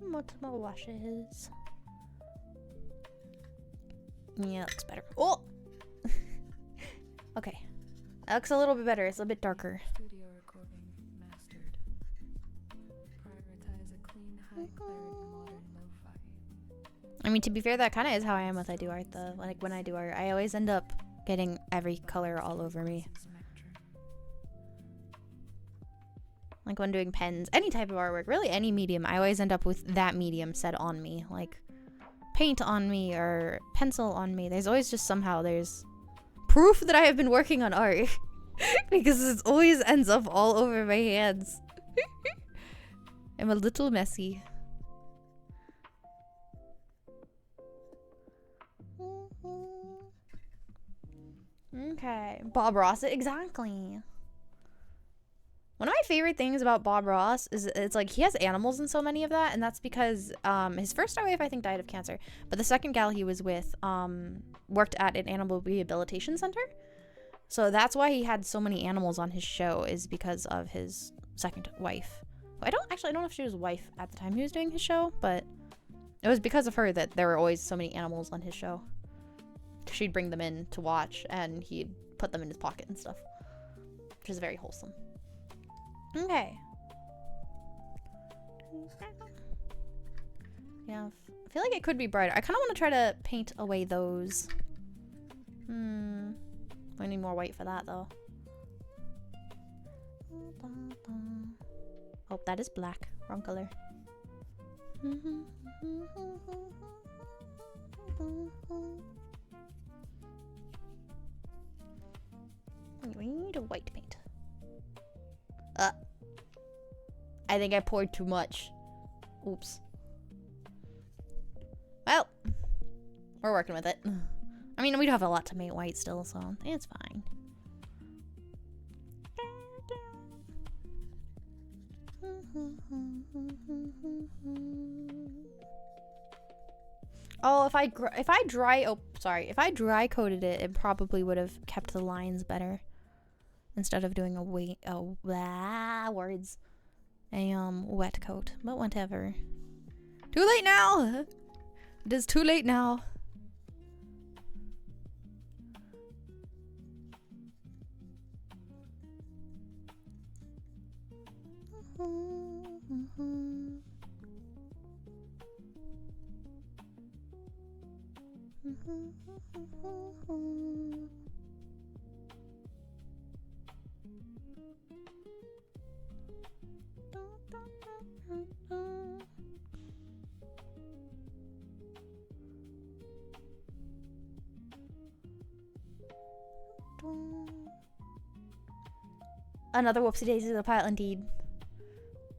Multiple washes. Yeah, that looks better. Oh! Okay. That looks a little bit better. It's a bit darker.
Studio recording mastered. Prioritize a clean, high clarity modern lo-fi.
I mean, to be fair, that kind of is how I am with I do art, though. Like, when I do art, I always end up getting every color all over me.
Spectrum.
Like, when doing pens, any type of artwork, really any medium, I always end up with that medium set on me. Like, paint on me or pencil on me. There's always just somehow there's proof that I have been working on art. Because it always ends up all over my hands. I'm a little messy. Okay, Bob Ross, exactly. One of my favorite things about Bob Ross is it's like he has animals in so many of that, and that's because his first wife I think died of cancer, but the second gal he was with worked at an animal rehabilitation center, so that's why he had so many animals on his show, is because of his second wife. I don't know if she was wife at the time he was doing his show, but it was because of her that there were always so many animals on his show. She'd bring them in to watch, and he'd put them in his pocket and stuff, which is very wholesome. Okay. Yeah, I feel like it could be brighter. I kind of want to try to paint away those. I need more white for that, though. Oh, that is black. Wrong color. We need a white paint. I think I poured too much. Oops. Well, we're working with it. I mean, we do have a lot to make white still, so it's fine. Oh, if I dry coated it, it probably would have kept the lines better instead of doing a wet coat. But whatever. Too late now. It is too late now. Another whoopsie daisy of the pile, indeed.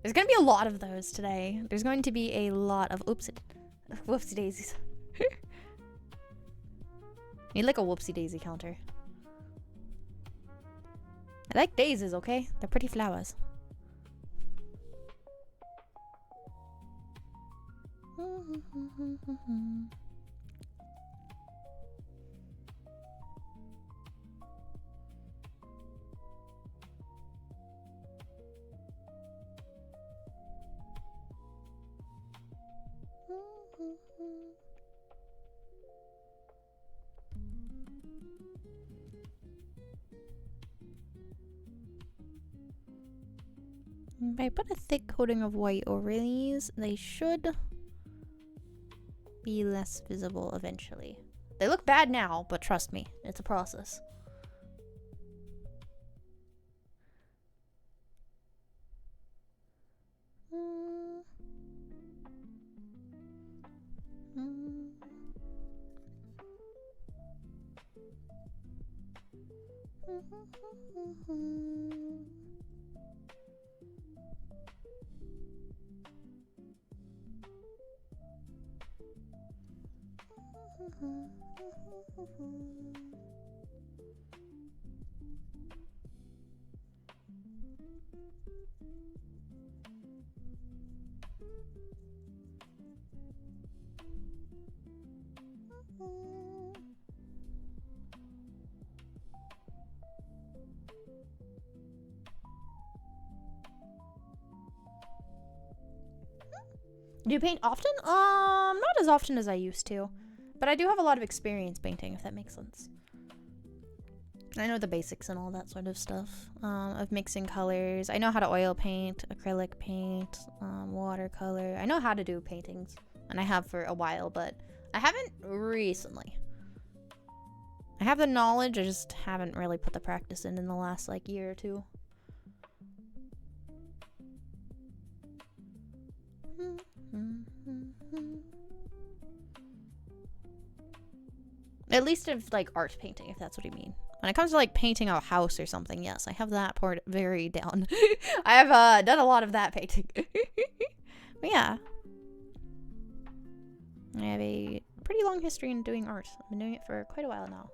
There's gonna be a lot of those today. There's going to be a lot of whoopsie daisies. Need like a whoopsie daisy counter. I like daisies, okay? They're pretty flowers. If I put a thick coating of white over these, they should be less visible eventually. They look bad now, but trust me, it's a process. Do you paint often? Not as often as I used to. But I do have a lot of experience painting, if that makes sense. I know the basics and all that sort of stuff. Of mixing colors. I know how to oil paint, acrylic paint, watercolor. I know how to do paintings. And I have for a while, but I haven't recently. I have the knowledge, I just haven't really put the practice in the last, like, year or two. At least of like art painting, if that's what you mean. When it comes to like painting a house or something, yes, I have that part very down. I have done a lot of that painting. But yeah. I have a pretty long history in doing art. I've been doing it for quite a while now.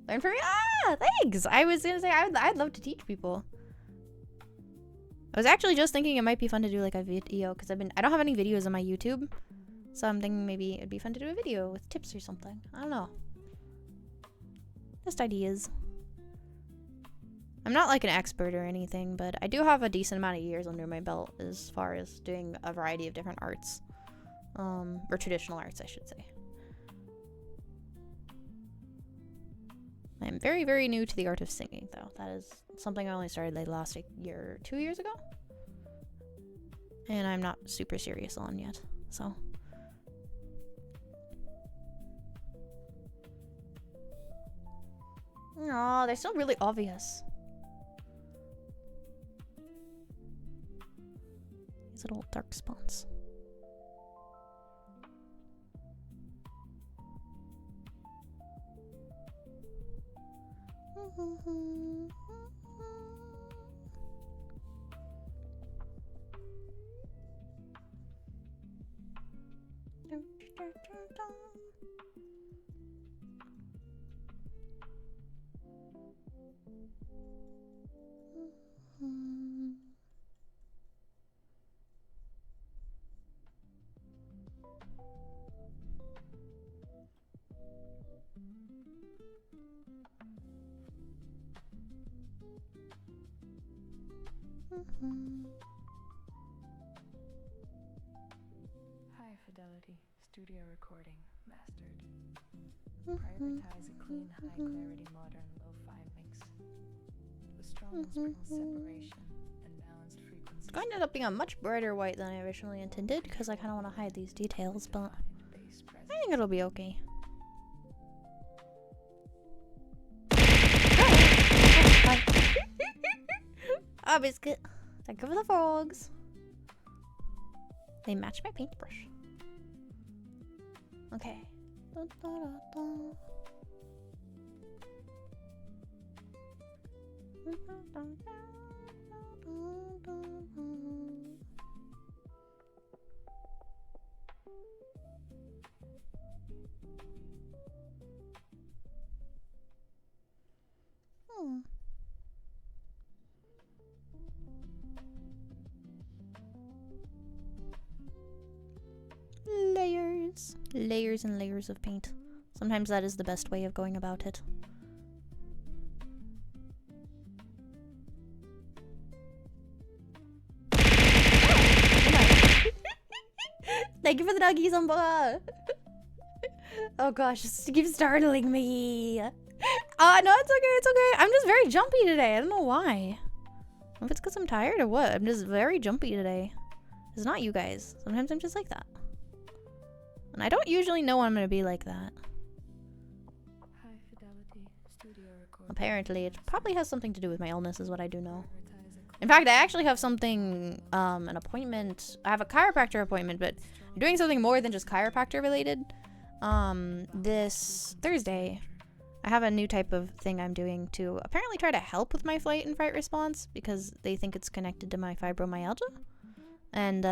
Learn from me? Ah, thanks! I was gonna say I'd love to teach people. I was actually just thinking it might be fun to do like a video because I don't have any videos on my YouTube. So I'm thinking maybe it'd be fun to do a video with tips or something. I don't know. Just ideas. I'm not like an expert or anything, but I do have a decent amount of years under my belt as far as doing a variety of different arts. Or traditional arts, I should say. I'm very, very new to the art of singing, though. That is something I only started like last year, 2 years ago. And I'm not super serious on yet, so... Aw, they're still really obvious. These little dark spots.
High fidelity studio recording mastered. Prioritize a clean, high clarity, modern lo-fi mix. The strong spring separation and balanced frequency.
It's going to end up being a much brighter white than I originally intended because I kind of want to hide these details, but I think it'll be okay. Oh, biscuit. Thank you for the frogs. They match my paintbrush. Okay. Layers and layers of paint. Sometimes that is the best way of going about it. Thank you for the doggies on board. Oh gosh, this keeps startling me. No, it's okay, it's okay. I'm just very jumpy today. I don't know why. I don't know if it's because I'm tired or what. I'm just very jumpy today. It's not you guys. Sometimes I'm just like that. And I don't usually know I'm gonna be like that.
High fidelity studio recording.
Apparently, it probably has something to do with my illness, is what I do know.
Prioritize a
In fact, I actually have something, an appointment. I have a chiropractor appointment, but I'm doing something more than just chiropractor related. This Thursday, I have a new type of thing I'm doing to apparently try to help with my flight and fight response because they think it's connected to my fibromyalgia. And,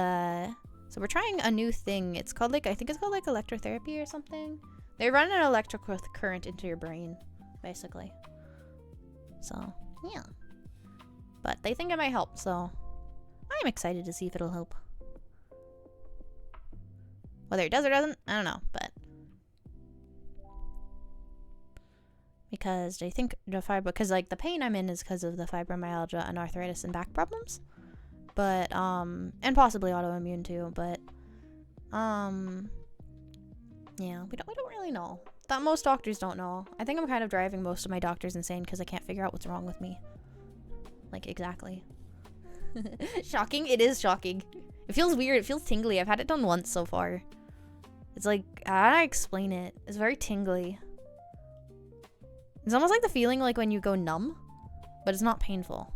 so we're trying a new thing. It's called I think it's called electrotherapy or something. They run an electrical current into your brain, basically. So, yeah. But they think it might help, so I'm excited to see if it'll help. Whether it does or doesn't, I don't know, but because they think because the pain I'm in is because of the fibromyalgia and arthritis and back problems. But and possibly autoimmune too, but yeah, we don't really know. That most doctors don't know. I think I'm kind of driving most of my doctors insane because I can't figure out what's wrong with me. Like, exactly. Shocking? It is shocking. It feels weird. It feels tingly. I've had it done once so far. It's like, how do I explain it? It's very tingly. It's almost like the feeling like when you go numb, but it's not painful.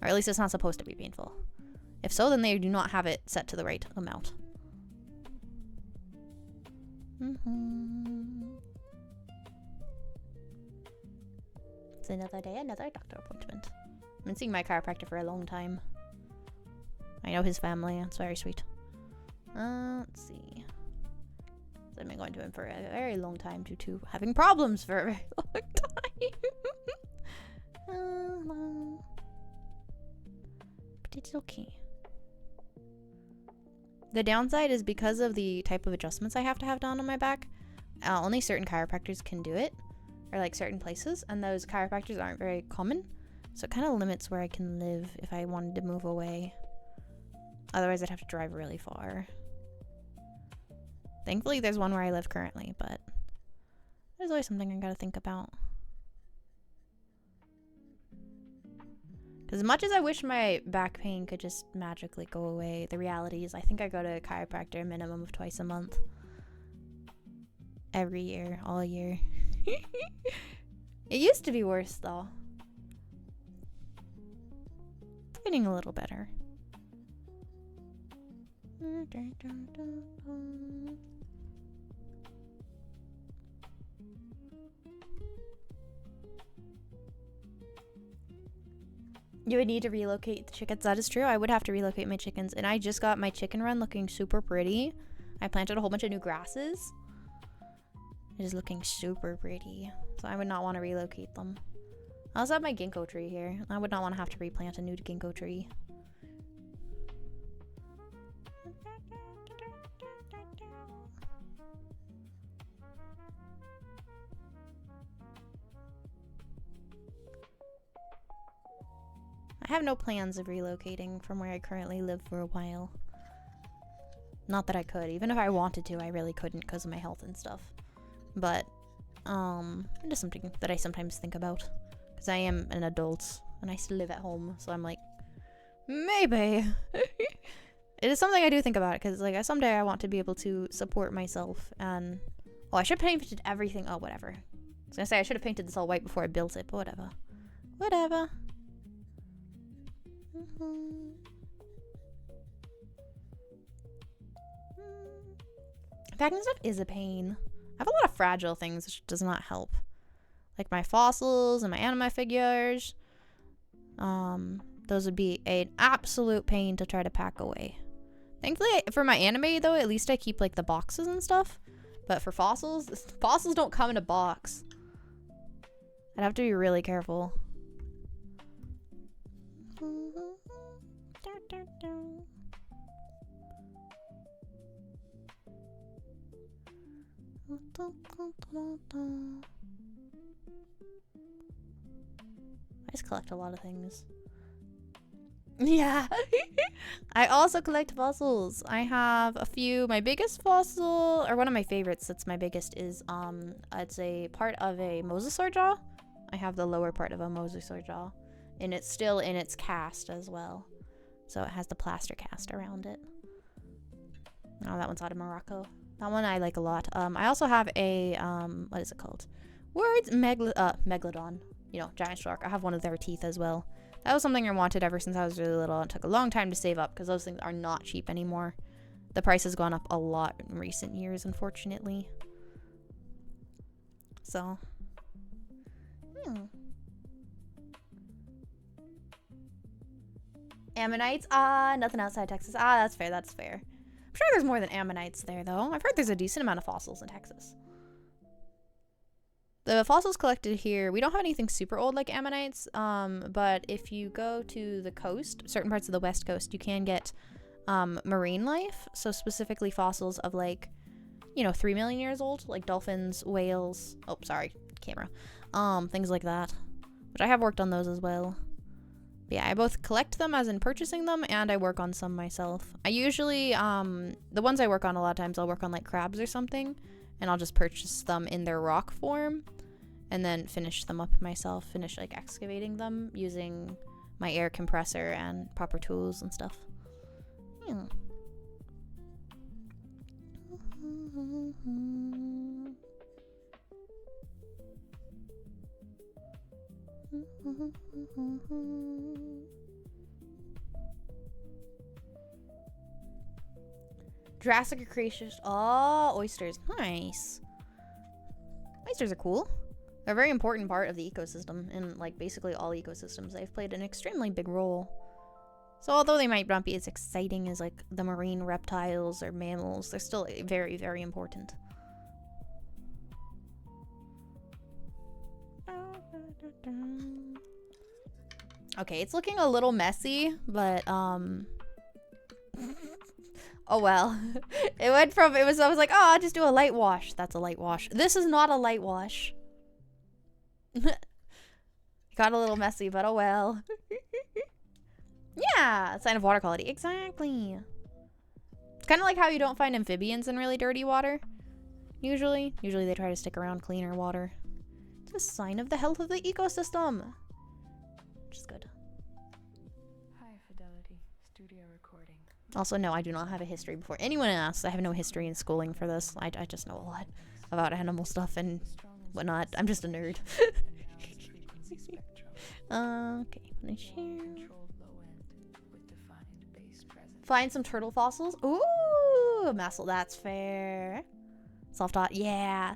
Or at least it's not supposed to be painful. If so, then they do not have it set to the right amount. It's another day, another doctor appointment. I've been seeing my chiropractor for a long time. I know his family. It's very sweet. Let's see. I've been going to him for a very long time due to having problems for a very long time. But it's okay. The downside is because of the type of adjustments I have to have done on my back, only certain chiropractors can do it, or like certain places, and those chiropractors aren't very common, so it kind of limits where I can live if I wanted to move away. Otherwise I'd have to drive really far. Thankfully there's one where I live currently, but there's always something I gotta think about. As much as I wish my back pain could just magically go away, the reality is I think I go to a chiropractor a minimum of twice a month. Every year, all year. It used to be worse though. It's getting a little better. You would need to relocate the chickens. That is true. I would have to relocate my chickens. And I just got my chicken run looking super pretty. I planted a whole bunch of new grasses. It is looking super pretty. So I would not want to relocate them. I also have my ginkgo tree here. I would not want to have to replant a new ginkgo tree. I have no plans of relocating from where I currently live for a while. Not that I could. Even if I wanted to, I really couldn't because of my health and stuff. But, it is something that I sometimes think about. Because I am an adult and I still live at home. So I'm like, maybe. It is something I do think about because, like, someday I want to be able to support myself. And, oh, I should have painted everything. Oh, whatever. I was gonna say I should have painted this all white before I built it, but whatever. Whatever. Packing stuff is a pain. I have a lot of fragile things, which does not help. Like my fossils and my anime figures. Those would be an absolute pain to try to pack away. Thankfully, for my anime though, at least I keep like the boxes and stuff. But for fossils don't come in a box. I'd have to be really careful. I just collect a lot of things. Yeah. I also collect fossils. I have a few. My biggest fossil, or one of my favorites that's my biggest, is it's a part of a mosasaur jaw. I have the lower part of a mosasaur jaw, and it's still in its cast as well. So it has the plaster cast around it. Oh, that one's out of Morocco. That one I like a lot. I also have a what is it called? Words megalodon. You know, giant shark. I have one of their teeth as well. That was something I wanted ever since I was really little. It took a long time to save up because those things are not cheap anymore. The price has gone up a lot in recent years, unfortunately. So, Ammonites? Nothing outside Texas. That's fair, that's fair. I'm sure there's more than ammonites there, though. I've heard there's a decent amount of fossils in Texas. The fossils collected here, we don't have anything super old like ammonites, but if you go to the coast, certain parts of the west coast, you can get marine life. So specifically fossils of like, you know, 3 million years old, like dolphins, whales, oh, sorry, camera, things like that, which I have worked on those as well. But yeah, I both collect them as in purchasing them, and I work on some myself. I usually, the ones I work on a lot of times, I'll work on like crabs or something, and I'll just purchase them in their rock form and then finish them up myself, finish like excavating them using my air compressor and proper tools and stuff. Yeah. Jurassic Cretaceous. Oh, oysters. Nice. Oysters are cool. They're a very important part of the ecosystem. In like basically all ecosystems, they've played an extremely big role. So although they might not be as exciting as like the marine reptiles or mammals, they're still very, very important. Okay, it's looking a little messy, but oh well. I was like, oh, I'll just do a light wash. That's a light wash. This is not a light wash. Got a little messy, but oh well. Yeah, sign of water quality. Exactly. It's kind of like how you don't find amphibians in really dirty water. Usually they try to stick around cleaner water. It's a sign of the health of the ecosystem, which is good.
High fidelity studio recording.
Also, no, I do not have a history before anyone asks. I have no history in schooling for this. I just know a lot about animal stuff and whatnot. I'm just a nerd. Okay, I'm gonna share. Find some turtle fossils. Ooh, Massel, that's fair. Soft dot, yeah.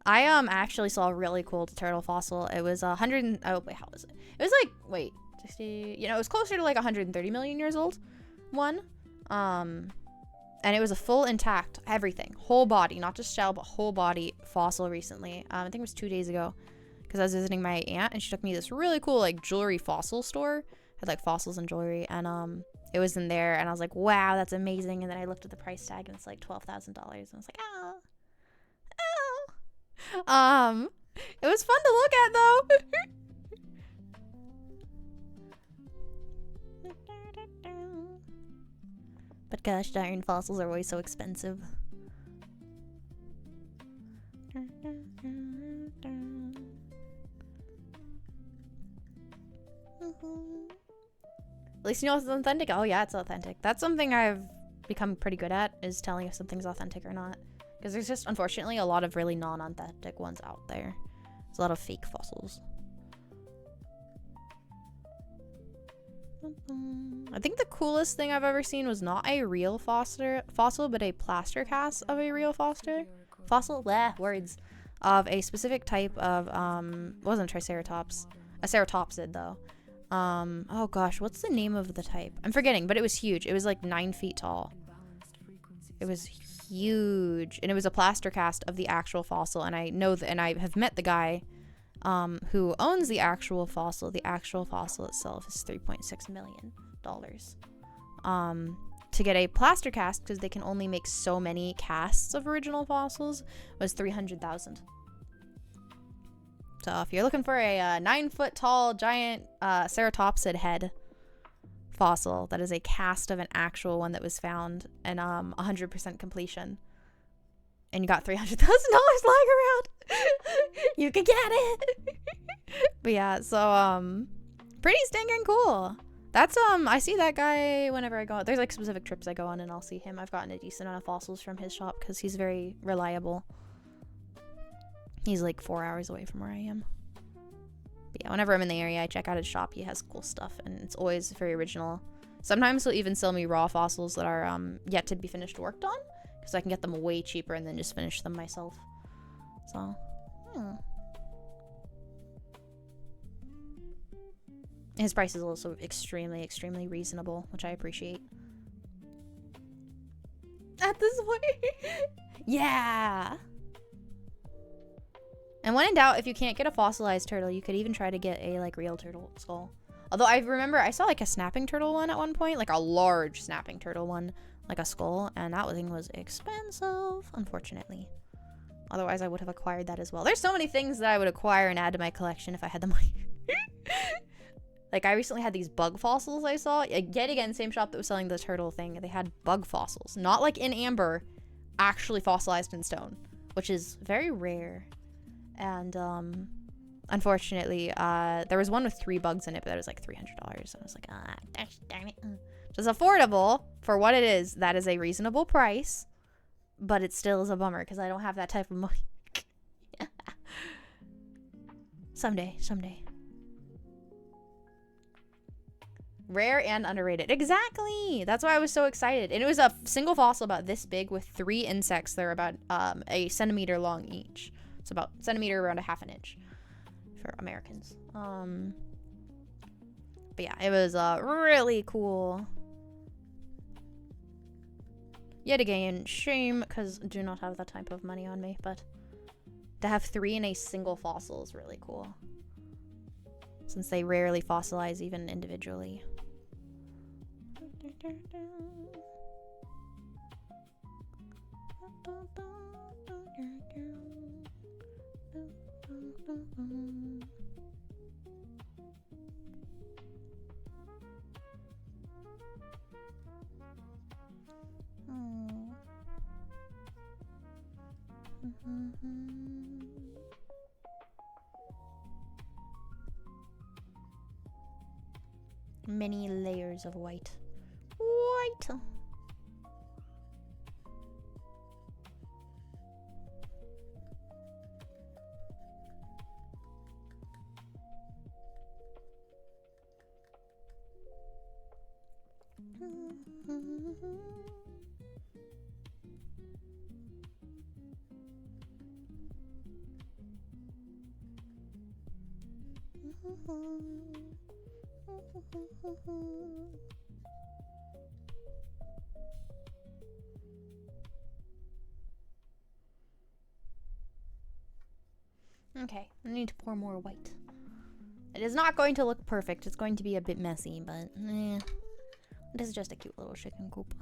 I actually saw a really cool turtle fossil. It was 100. Oh wait, how was it? It was like 60. You know, it was closer to like 130 million years old. And it was a full intact everything, whole body, not just shell, but whole body fossil recently. I think it was 2 days ago, because I was visiting my aunt and she took me to this really cool like jewelry fossil store. Had like fossils and jewelry, and it was in there, and I was like, wow, that's amazing. And then I looked at the price tag, and it's like $12,000, and I was like, oh. It was fun to look at though. But gosh darn, fossils are always so expensive. At least you know it's authentic. Oh yeah, it's authentic. That's something I've become pretty good at, is telling if something's authentic or not. Because there's just, unfortunately, a lot of really non-authentic ones out there. There's a lot of fake fossils. I think the coolest thing I've ever seen was not a real fossil, but a plaster cast of a real fossil. Words. Of a specific type of, it wasn't a triceratops. A ceratopsid, though. Oh gosh, what's the name of the type? I'm forgetting, but it was huge. It was like 9 feet tall. It was huge, and it was a plaster cast of the actual fossil. And I know that, and I have met the guy who owns the actual fossil. The actual fossil itself is $3.6 million. to get a plaster cast, because they can only make so many casts of original fossils, was 300,000. So if you're looking for a 9-foot tall giant ceratopsid head fossil that is a cast of an actual one that was found and 100% completion, and you got $300,000 lying around, you could get it. But yeah, so pretty stinking cool. That's I see that guy whenever I go. There's like specific trips I go on and I'll see him. I've gotten a decent amount of fossils from his shop because he's very reliable. He's like 4 hours away from where I am. But yeah, whenever I'm in the area, I check out his shop. He has cool stuff and it's always very original. Sometimes he'll even sell me raw fossils that are yet to be finished worked on, because I can get them way cheaper and then just finish them myself. So, yeah. His price is also extremely, extremely reasonable, which I appreciate. At this point. Yeah. And when in doubt, if you can't get a fossilized turtle, you could even try to get a like real turtle skull. Although I remember I saw like a snapping turtle one at one point, like a large snapping turtle one, like a skull, and that thing was expensive, unfortunately. Otherwise, I would have acquired that as well. There's so many things that I would acquire and add to my collection if I had the money. Like, I recently had these bug fossils I saw. Yet again, same shop that was selling the turtle thing. They had bug fossils. Not like in amber, actually fossilized in stone, which is very rare. And, unfortunately, there was one with 3 bugs in it, but that was like $300. And I was like, darn it. Just affordable for what it is. That is a reasonable price, but it still is a bummer because I don't have that type of money. Someday. Rare and underrated. Exactly. That's why I was so excited. And it was a single fossil about this big with 3 insects that are about a centimeter long each. It's about a centimeter, around a half an inch for Americans. But yeah, it was really cool. Yet again, shame, because I do not have that type of money on me, but to have 3 in a single fossil is really cool, since they rarely fossilize even individually. Many layers of white. White. Okay, I need to pour more white. It is not going to look perfect. It's going to be a bit messy, but this is just a cute little chicken coop.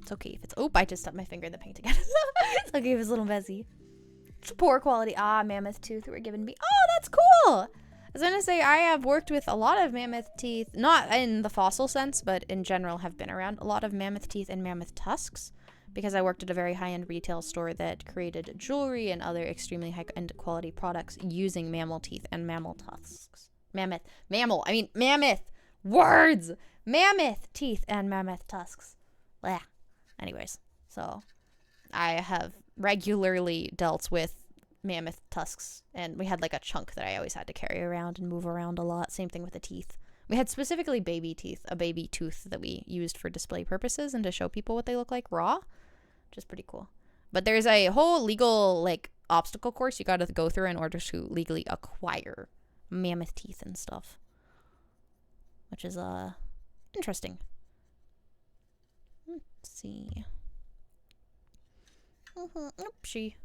It's okay if it's... Oh, I just stuck my finger in the paint again. It's okay if it's a little messy. It's poor quality. Ah, mammoth tooth were given me. Oh, that's cool! I was gonna say, I have worked with a lot of mammoth teeth. Not in the fossil sense, but in general have been around a lot of mammoth teeth and mammoth tusks, because I worked at a very high-end retail store that created jewelry and other extremely high-end quality products using mammal teeth and mammal tusks. Mammoth words! Mammoth teeth and mammoth tusks. Blah. Anyways, so I have regularly dealt with mammoth tusks, and we had like a chunk that I always had to carry around and move around a lot. Same thing with the teeth. We had specifically baby teeth, a baby tooth that we used for display purposes and to show people what they look like raw, which is pretty cool. But there's a whole legal like obstacle course you got to go through in order to legally acquire mammoth teeth and stuff, which is interesting. Let's see. Oopsie.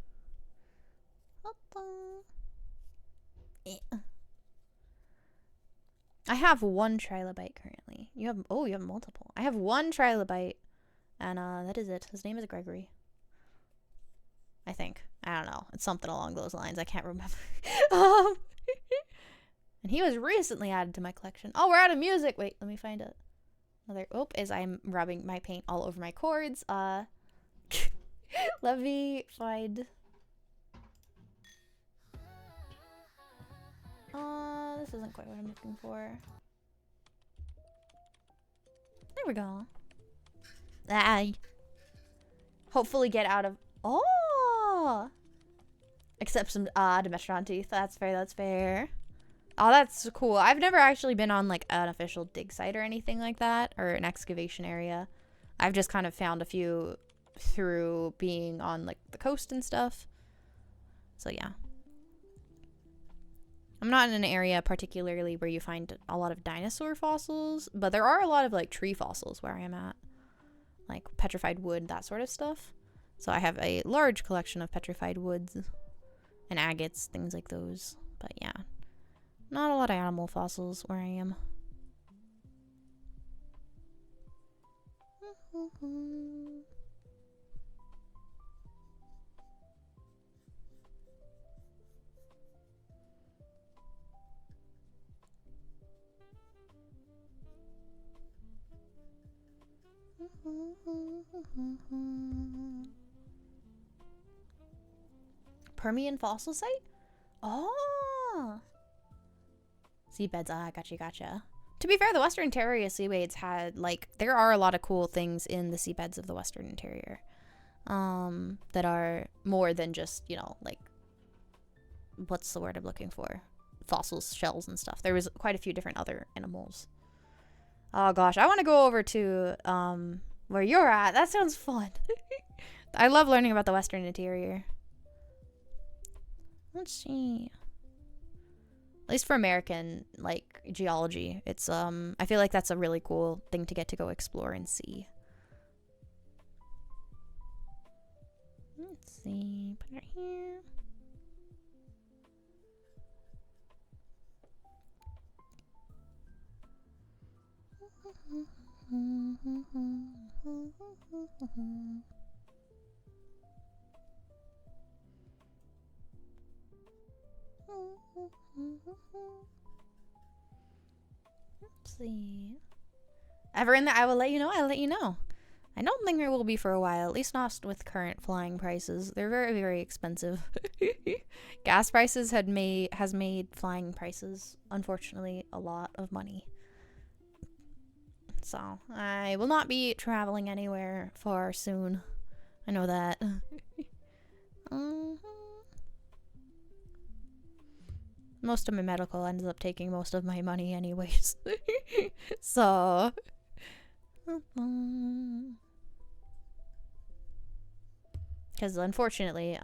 I have one trilobite currently. You have multiple. I have one trilobite, and that is it. His name is Gregory. I think. I don't know. It's something along those lines. I can't remember. And he was recently added to my collection. Oh, we're out of music. Wait, let me find it. Another as I'm rubbing my paint all over my cords. Let me find. This isn't quite what I'm looking for. There we go. Hopefully get out of. Oh! Except some Dimetrodon teeth. That's fair, that's fair. Oh, that's cool. I've never actually been on like an official dig site or anything like that, or an excavation area. I've just kind of found a few through being on like the coast and stuff. So yeah. I'm not in an area particularly where you find a lot of dinosaur fossils, but there are a lot of like tree fossils where I am at. Like petrified wood, that sort of stuff. So I have a large collection of petrified woods and agates, things like those. But yeah, not a lot of animal fossils where I am. Permian fossil site? Oh! Seabeds, gotcha. To be fair, the Western Interior seabeds had, like, there are a lot of cool things in the seabeds of the Western Interior. That are more than just, you know, like, what's the word I'm looking for? Fossils, shells, and stuff. There was quite a few different other animals. Oh gosh, I want to go over to, where you're at. That sounds fun. I love learning about the Western Interior. Let's see. At least for American, like, geology, it's, I feel like that's a really cool thing to get to go explore and see. Let's see. Put it here. Let's see. Ever in there? I will let you know. I'll let you know. I don't think there will be for a while, at least not with current flying prices. They're very, very expensive. Gas prices has made flying prices, unfortunately, a lot of money. So, I will not be traveling anywhere far soon. I know that. Most of my medical ends up taking most of my money anyways. So... Because unfortunately,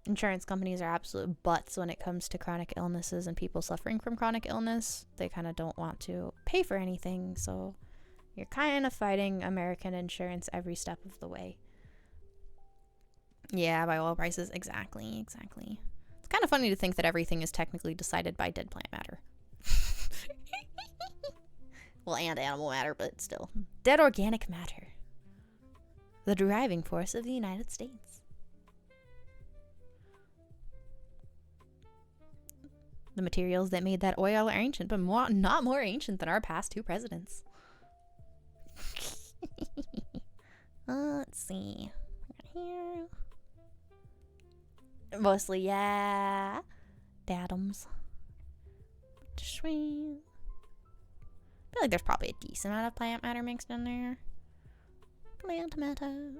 insurance companies are absolute butts when it comes to chronic illnesses and people suffering from chronic illness. They kind of don't want to pay for anything, so you're kind of fighting American insurance every step of the way. Yeah, by oil prices. Exactly. It's kind of funny to think that everything is technically decided by dead plant matter. Well, and animal matter, but still. Dead organic matter. The driving force of the United States. The materials that made that oil are ancient, but not more ancient than our past two presidents. Let's see. Here. Mostly, yeah. Dadums. I feel like there's probably a decent amount of plant matter mixed in there. Plant matter.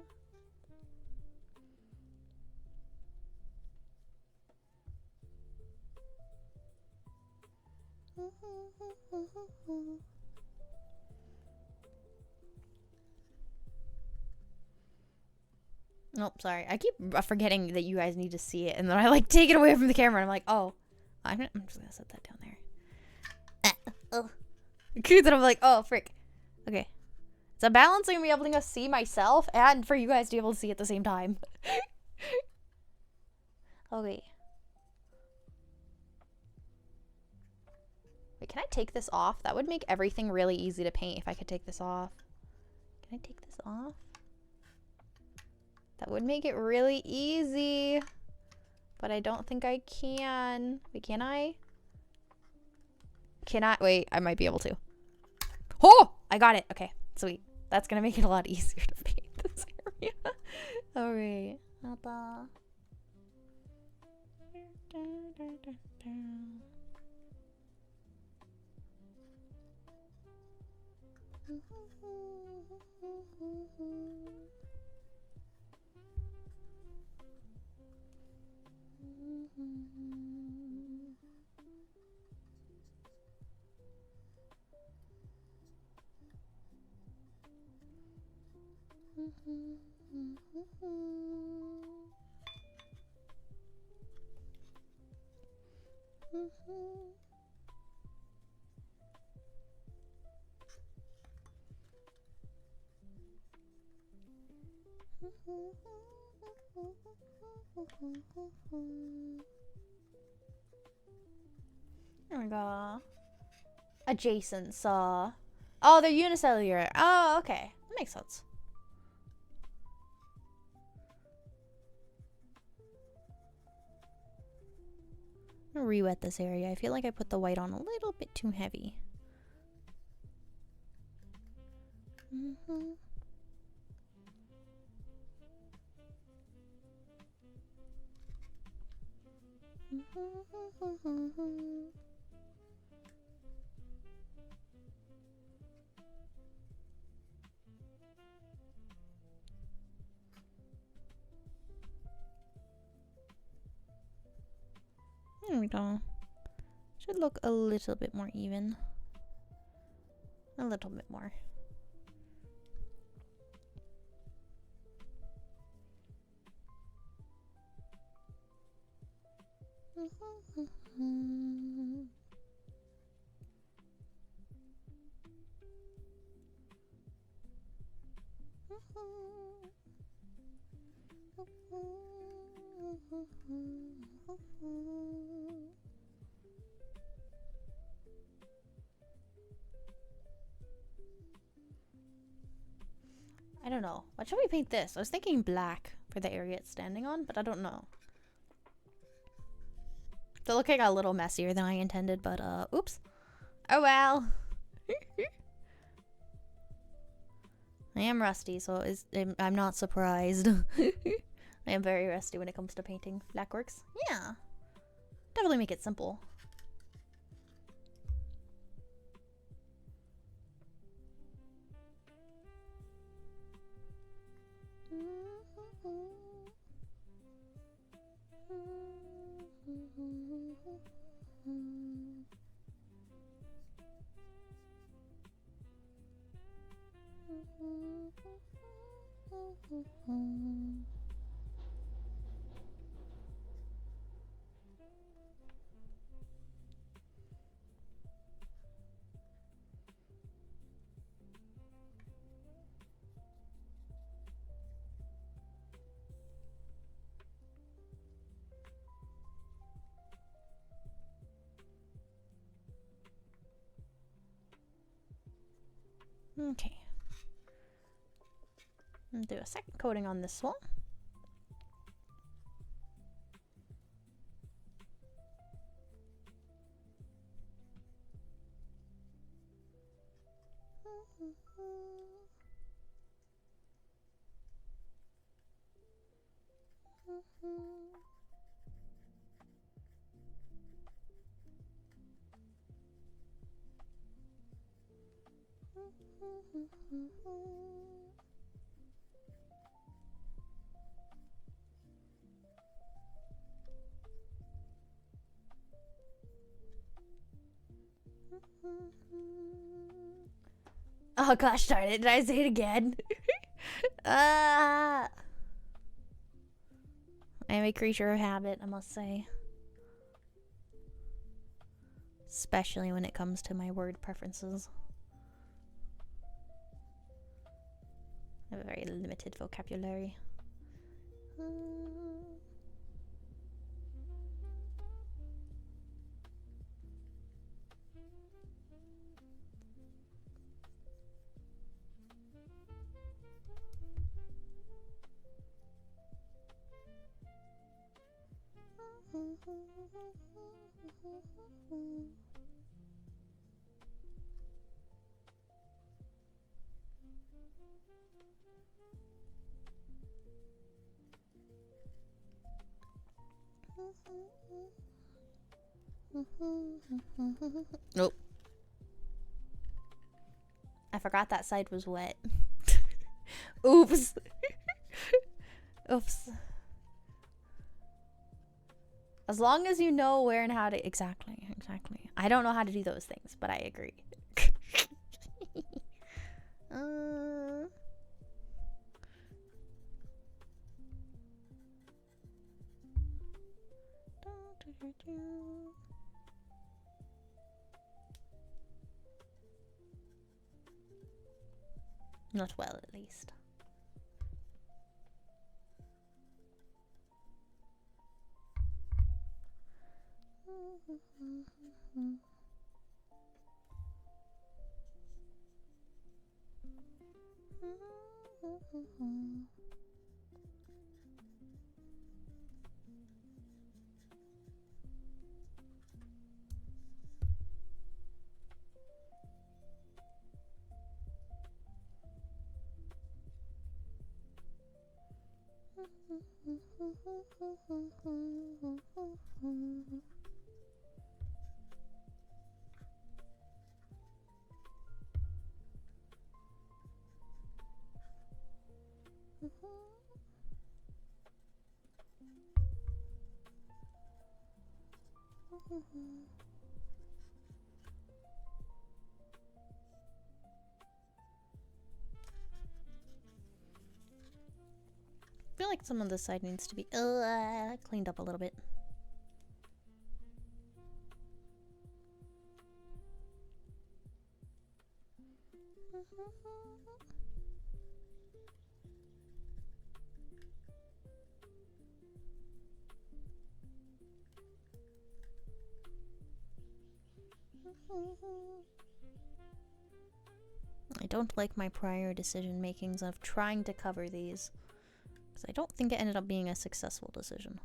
Nope, sorry. I keep forgetting that you guys need to see it, and then I like take it away from the camera, and I'm like, oh. I'm just gonna set that down there. Oh. Then I'm like, oh, frick. Okay. So balancing me able to see myself and for you guys to be able to see at the same time. Okay. Wait, can I take this off? That would make everything really easy to paint if I could take this off. Can I take this off? That would make it really easy. But I don't think I can. Wait, can I? Can I? Wait, I might be able to. Oh! I got it. Okay, sweet. That's gonna make it a lot easier to paint this area. Alright. There we go. Adjacent saw. Oh, they're unicellular. Oh, okay. That makes sense. I'm gonna re-wet this area. I feel like I put the white on a little bit too heavy. There we go. Should look a little bit more even. A little bit more. I don't know. What should we paint this? I was thinking black for the area it's standing on, but I don't know. They look like a little messier than I intended, but oops. Oh well. I am rusty, so I'm not surprised. I am very rusty when it comes to painting black works. Yeah. Definitely make it simple. Okay. And do a second coating on this one. Oh gosh darn it, did I say it again? I am a creature of habit, I must say. Especially when it comes to my word preferences. I have a very limited vocabulary. Nope. I forgot that side was wet. Oops. Oops. As long as you know where and how to... Exactly. I don't know how to do those things, but I agree. Not well, at least. I feel like some of this side needs to be cleaned up a little bit. I don't like my prior decision makings of trying to cover these, because I don't think it ended up being a successful decision.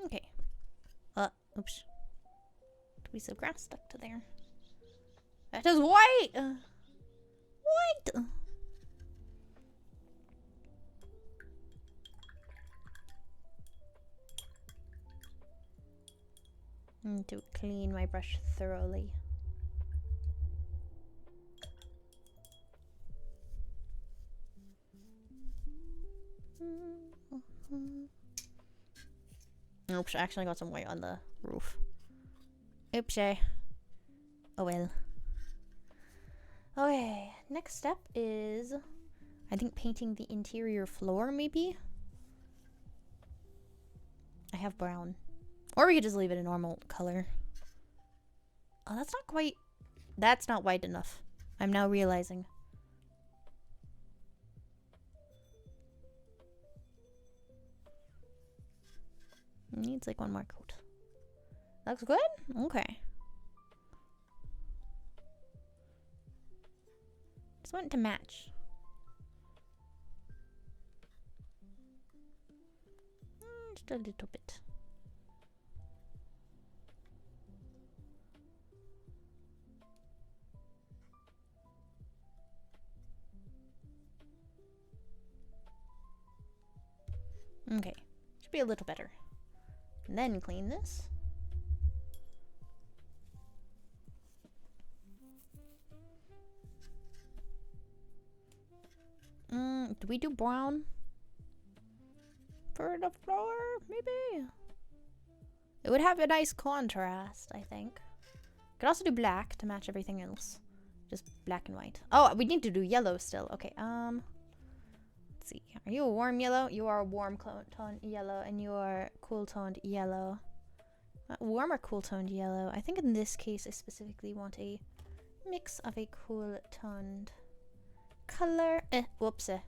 Okay. Oops. A piece of grass stuck to there. That is white! White! Need to clean my brush thoroughly. Oops, I actually got some white on the roof. Oopsie. Oh well. Okay, next step is, I think, painting the interior floor, maybe? I have brown. Or we could just leave it a normal color. Oh, that's not quite... That's not white enough. I'm now realizing. Needs like one more coat. Looks good? Okay. Just want it to match. Just a little bit. Okay. Should be a little better. And then clean this. Do we do brown for the floor? Maybe. It would have a nice contrast, I think. Could also do black to match everything else. Just black and white. Oh, we need to do yellow still. Okay, let's see. Are you a warm yellow? You are a warm toned yellow, and you are cool toned yellow. Warmer, cool-toned yellow. I think in this case I specifically want a mix of a cool-toned color. Whoopsie.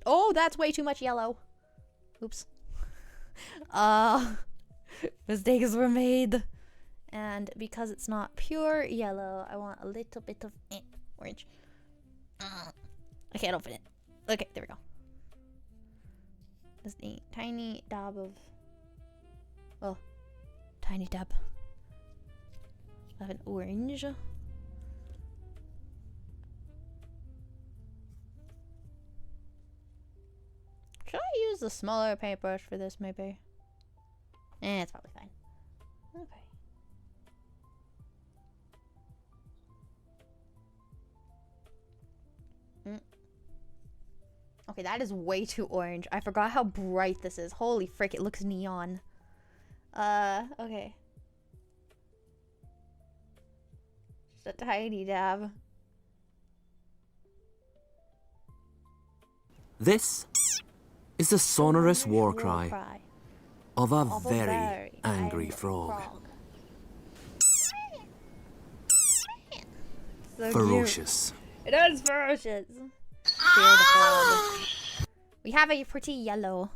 Oh, that's way too much yellow. Oops. Mistakes were made. And because it's not pure yellow, I want a little bit of orange. I can't open it. Okay, there we go. Just a tiny dab of... Oh, tiny dab of an orange. Should I use the smaller paintbrush for this, maybe? It's probably fine. Okay. Okay, that is way too orange. I forgot how bright this is. Holy frick, it looks neon. Okay. Just a tiny dab.
This is the sonorous war cry of a very angry frog.
So
Ferocious.
cute. It is ferocious. Fear the frog. We have a pretty yellow.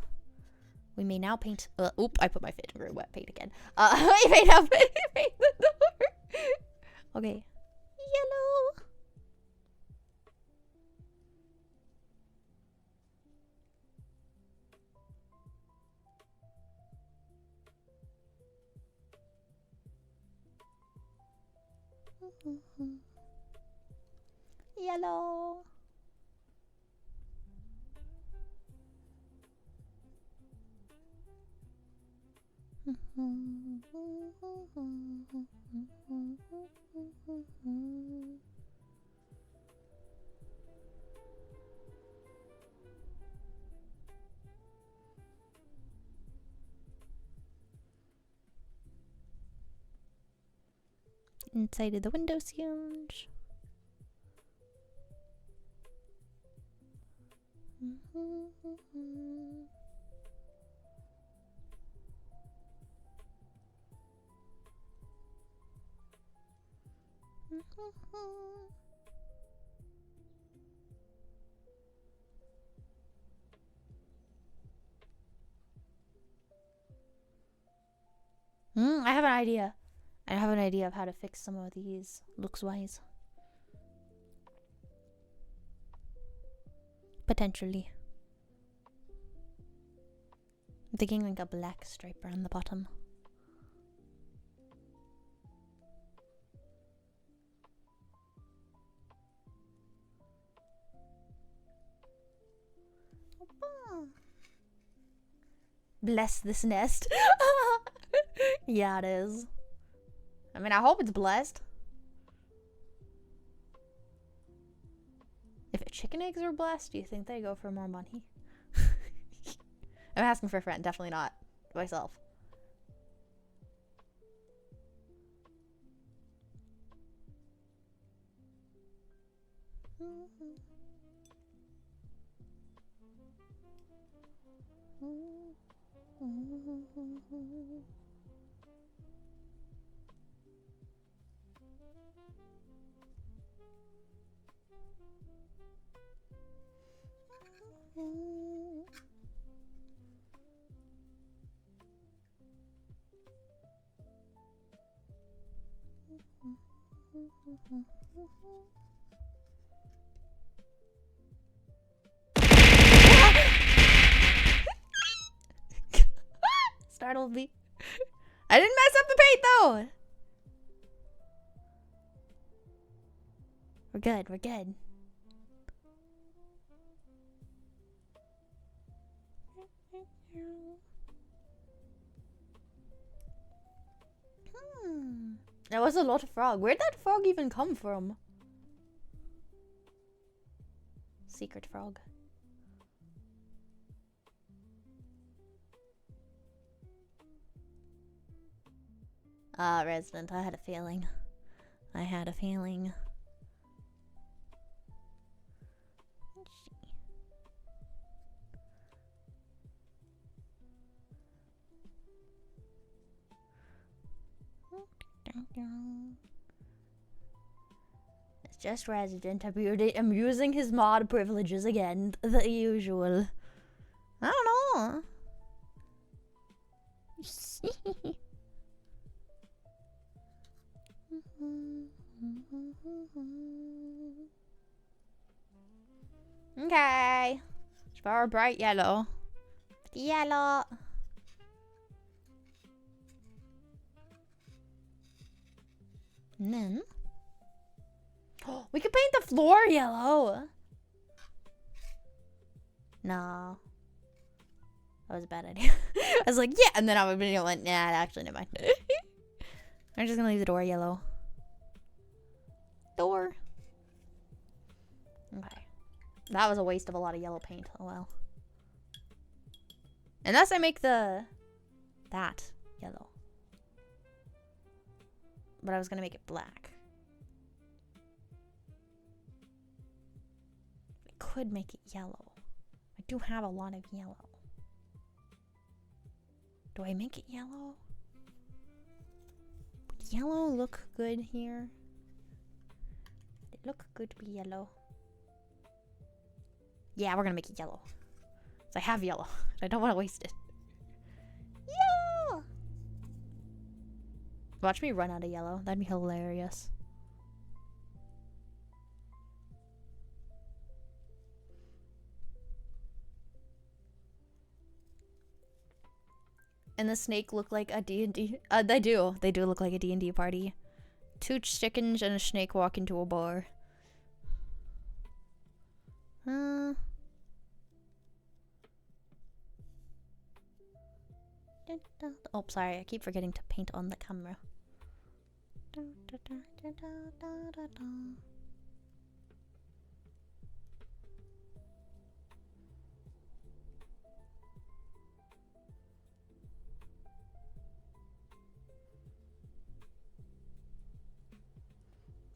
We may now paint. Oop! I put my finger in wet paint again. We may now paint the door. Okay, yellow. Yellow. Inside of the window sills. I have an idea. I have an idea of how to fix some of these looks-wise. Potentially. I'm thinking like a black stripe around the bottom. Bless this nest. Yeah, it is. I mean, I hope it's blessed. If chicken eggs are blessed, do you think they go for more money? I'm asking for a friend, definitely not myself. Startled me. I didn't mess up the paint though. We're good, we're good. That was a lot of frog. Where'd that frog even come from? Secret frog. Resident, I had a feeling. I had a feeling. Let's see. It's just resident. I'm using his mod privileges again. The usual. I don't know. Okay. Power bright yellow. Yellow. And then we could paint the floor yellow. No. That was a bad idea. I was like, yeah, and then I would be like, nah, actually, never mind. I'm just gonna leave the door yellow. Door. Okay. That was a waste of a lot of yellow paint. Oh well. Unless I make that yellow. But I was gonna make it black. I could make it yellow. I do have a lot of yellow. Do I make it yellow? Would yellow look good here? Would it look good to be yellow? Yeah, we're gonna make it yellow. So I have yellow. I don't want to waste it. Yeah! Watch me run out of yellow. That'd be hilarious. And the snake look like a D&D. They do. They do look like a D&D party. 2 chickens and a snake walk into a bar. Oh, sorry. I keep forgetting to paint on the camera.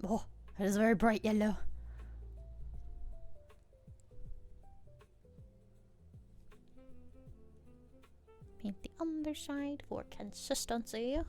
Oh, it is very bright yellow. Paint the underside for consistency.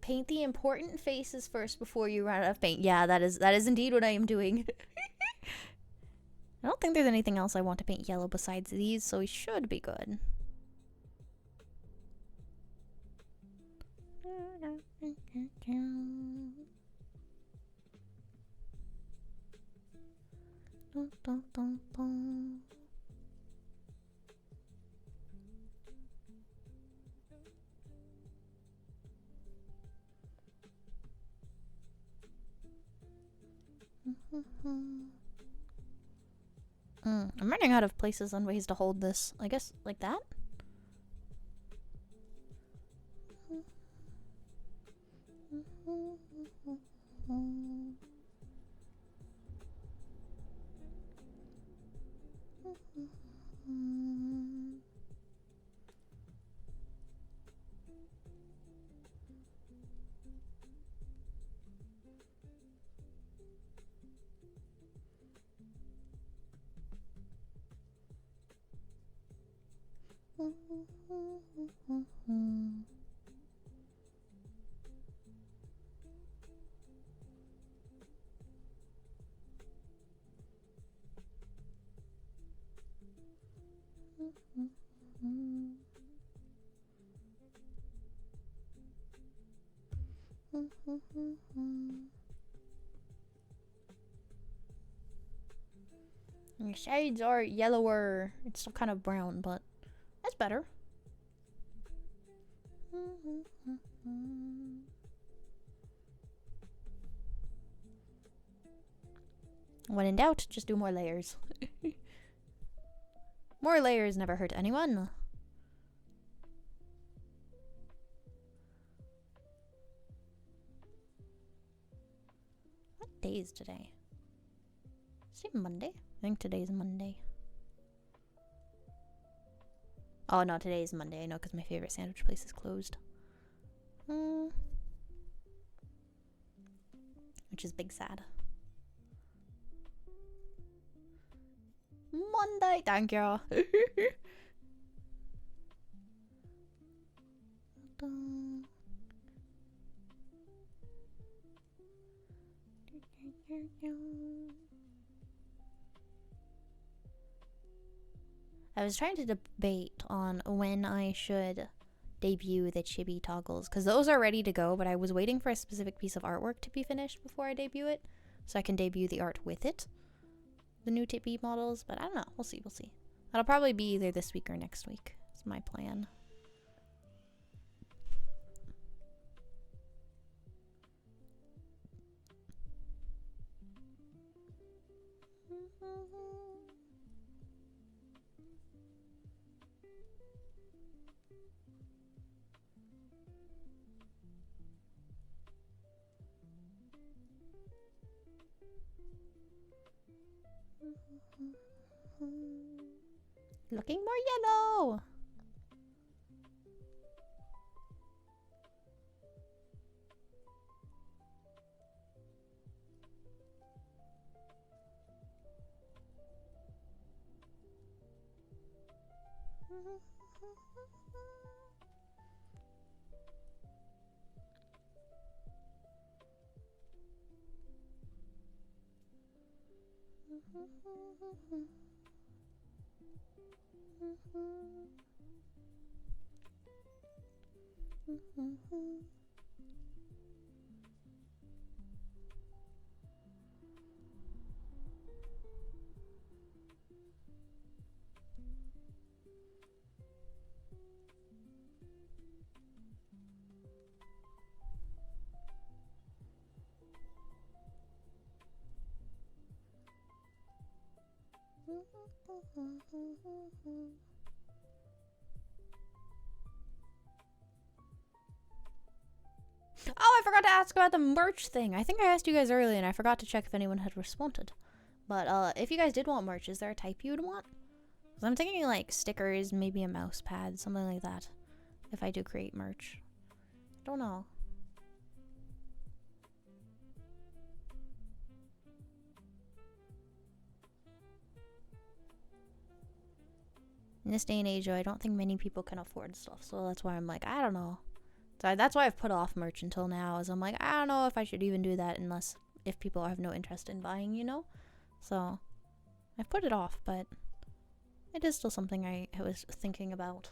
Paint the important faces first before you run out of paint. Yeah, that is indeed what I am doing. I don't think there's anything else I want to paint yellow besides these, so we should be good. I'm running out of places and ways to hold this. I guess like that? Your shades are yellower. It's still kind of brown, but that's better. When in doubt, just do more layers. More layers never hurt anyone. What day is today? Is it Monday? I think today's Monday. Oh no, today is Monday. I know because my favorite sandwich place is closed. Which is big sad. Monday, thank you. I was trying to debate on when I should debut the chibi toggles, because those are ready to go, but I was waiting for a specific piece of artwork to be finished before I debut it, so I can debut the art with it. The new chibi models, but I don't know. We'll see, we'll see. That'll probably be either this week or next week. It's my plan. Looking more yellow. Oh, I forgot to ask about the merch thing. I think I asked you guys earlier and I forgot to check if anyone had responded. But if you guys did want merch, is there a type you would want? 'Cause I'm thinking like stickers, maybe a mouse pad, something like that. If I do create merch. Don't know. In this day and age, though, I don't think many people can afford stuff. So that's why I'm like, I don't know. So that's why I've put off merch until now. Is I'm like, I don't know if I should even do that unless if people have no interest in buying, you know? So I've put it off, but it is still something I was thinking about.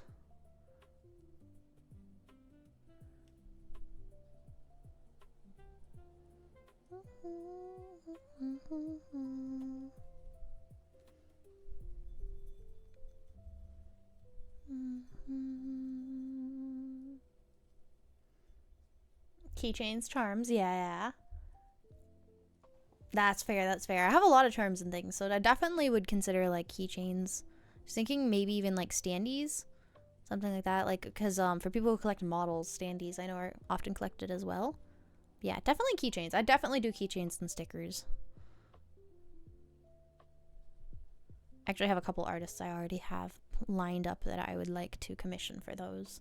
Keychains, charms, yeah. That's fair, that's fair. I have a lot of charms and things, so I definitely would consider like keychains. Just thinking maybe even like standees, something like that. Like, because for people who collect models, standees I know are often collected as well. Yeah, definitely keychains. I definitely do keychains and stickers. Actually, I have a couple artists I already have lined up that I would like to commission for those.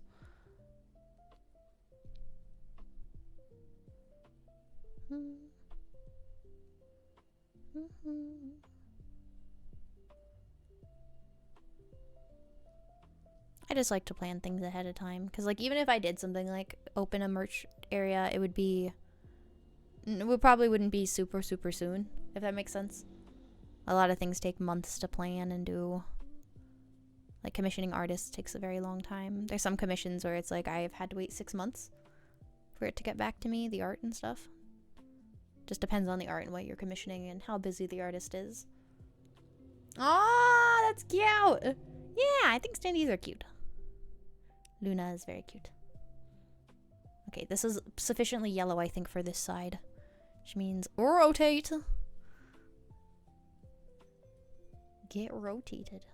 I just like to plan things ahead of time. Because, like, even if I did something like open a merch area, it probably wouldn't be super, super soon, if that makes sense. A lot of things take months to plan and do. Like, commissioning artists takes a very long time. There's some commissions where it's like I've had to wait 6 months for it to get back to me, the art and stuff. Just depends on the art and what you're commissioning and how busy the artist is. Oh, that's cute! Yeah, I think standees are cute. Luna is very cute. Okay, this is sufficiently yellow, I think, for this side. Which means rotate. Get rotated.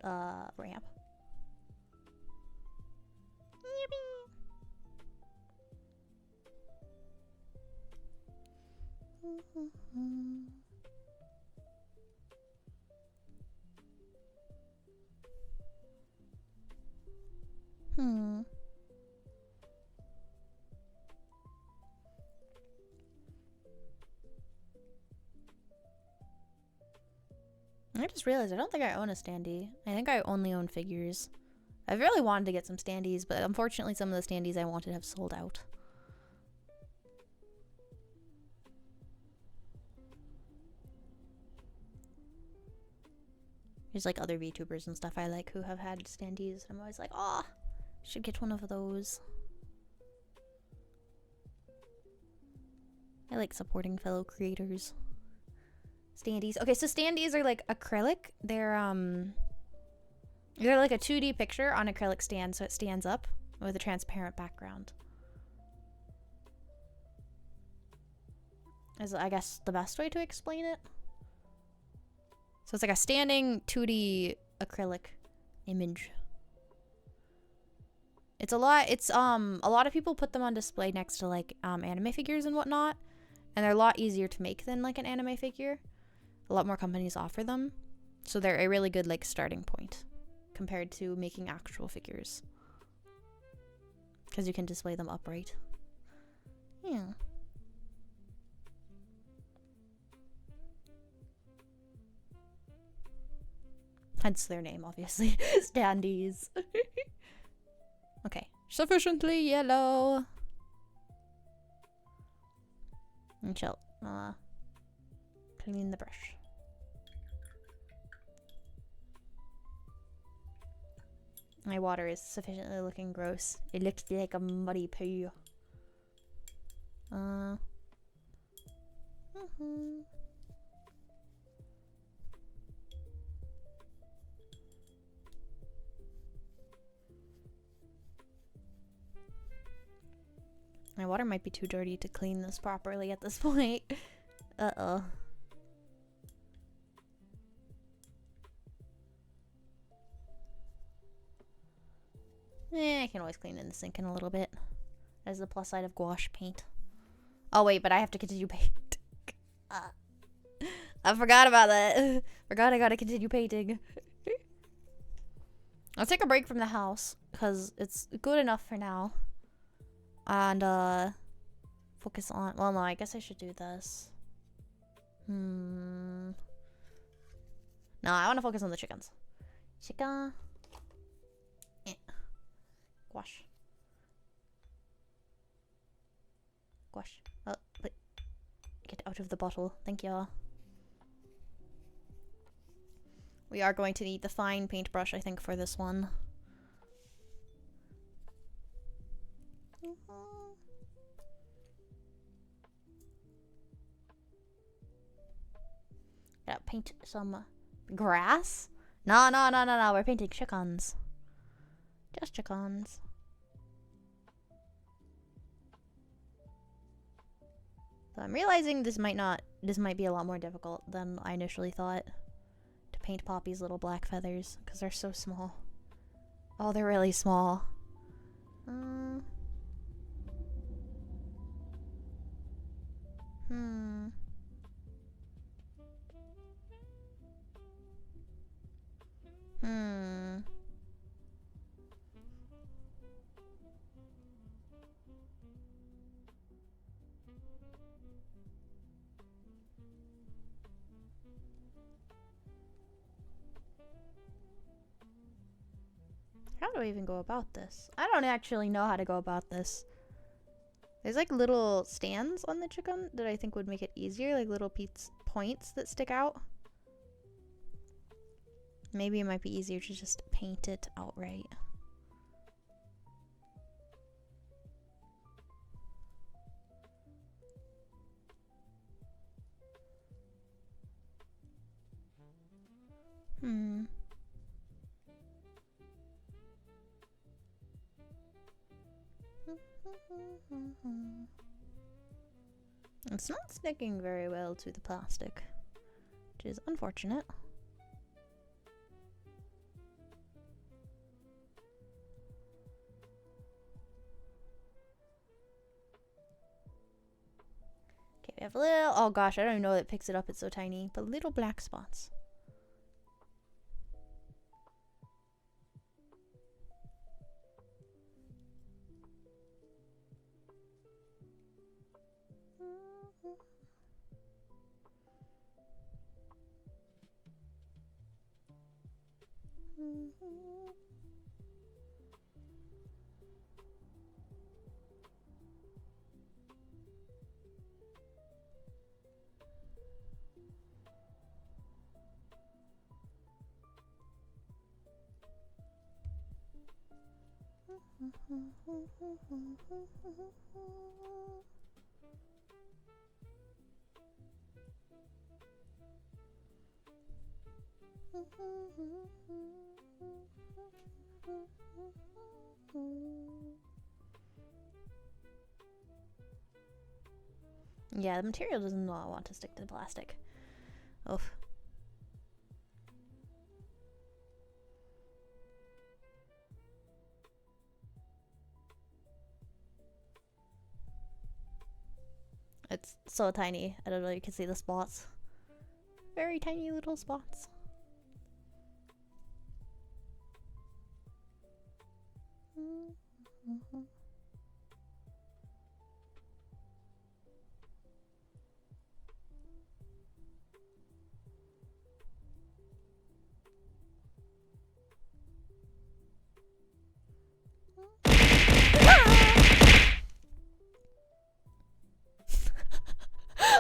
Ramp. I just realized I don't think I own a standee. I think I only own figures. I've really wanted to get some standees, but unfortunately some of the standees I wanted have sold out. There's like other VTubers and stuff I like who have had standees. I'm always like, oh, I should get one of those. I like supporting fellow creators. Standees. Okay, so standees are like acrylic. They're like a 2D picture on acrylic stand, so it stands up with a transparent background. Is, I guess, the best way to explain it. So it's like a standing 2D acrylic image. It's a lot of people put them on display next to like anime figures and whatnot, and they're a lot easier to make than like an anime figure. A lot more companies offer them, so they're a really good like starting point compared to making actual figures, because you can display them upright. Yeah. Hence their name, obviously. Standees. Okay. Sufficiently yellow. And chill. Clean the brush. My water is sufficiently looking gross. It looks like a muddy poo. My water might be too dirty to clean this properly at this point. Uh-oh. I can always clean in the sink in a little bit. That's the plus side of gouache paint. Oh wait, but I have to continue painting. I forgot about that. Forgot I gotta continue painting. I'll take a break from the house, because it's good enough for now. And, focus on... Well, no, I guess I should do this. No, I want to focus on the chickens. Chicken. Gouache. Gouache. Oh, wait. Get out of the bottle. Thank you. We are going to need the fine paintbrush, I think, for this one. Gotta paint some grass? No. We're painting chickens. Just chickens. So I'm realizing this might be a lot more difficult than I initially thought to paint Poppy's little black feathers, because they're so small. Oh, they're really small. How do I even go about this? I don't actually know how to go about this. There's like little stands on the chicken that I think would make it easier, like little points that stick out. Maybe it might be easier to just paint it outright. It's not sticking very well to the plastic, which is unfortunate. Okay, we have a little, oh gosh, I don't even know that it picks it up, it's so tiny, but little black spots. Yeah, the material does not want to stick to the plastic. Oof. It's so tiny. I don't know if you can see the spots. Very tiny little spots.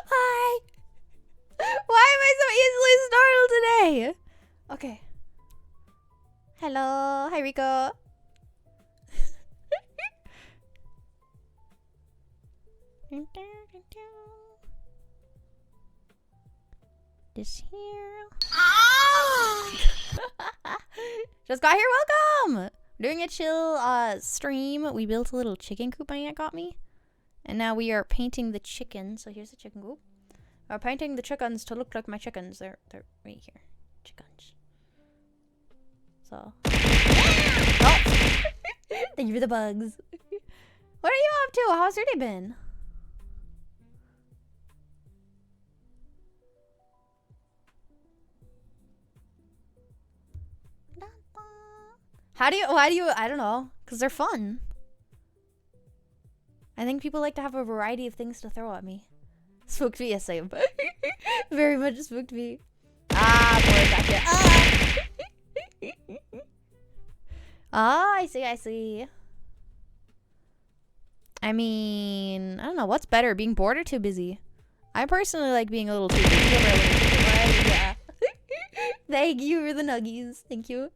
Hi! Why am I so easily startled today? Okay. Hello. Hi, Rico. This here. Just got here. Welcome. Doing a chill stream. We built a little chicken coop my aunt got me. And now we are painting the chicken. So here's the chicken coop. We're painting the chickens to look like my chickens. They're right here. Chickens. So. Oh! Thank you for the bugs. What are you up to? How's your day been? Why do you, I don't know. Because they're fun. I think people like to have a variety of things to throw at me. Spooked me, yes, same. Very much spooked me. Ah, boy, gotcha. Ah, I see. I mean, I don't know. What's better, being bored or too busy? I personally like being a little too busy. Yeah. Thank you for the nuggies. Thank you.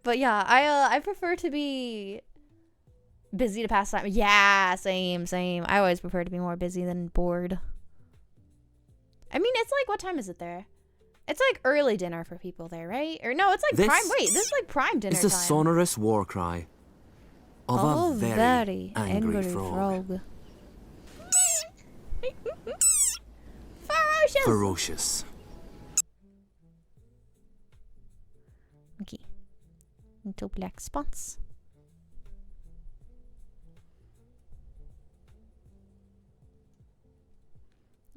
But yeah, I prefer to be busy to pass time. Yeah, same. I always prefer to be more busy than bored. I mean, it's like, what time is it there? It's like early dinner for people there, right? Or no, it's like prime. Wait, this is like prime dinner time.
It's the sonorous war cry of a very angry frog. Ferocious.
Okay. Little black spots.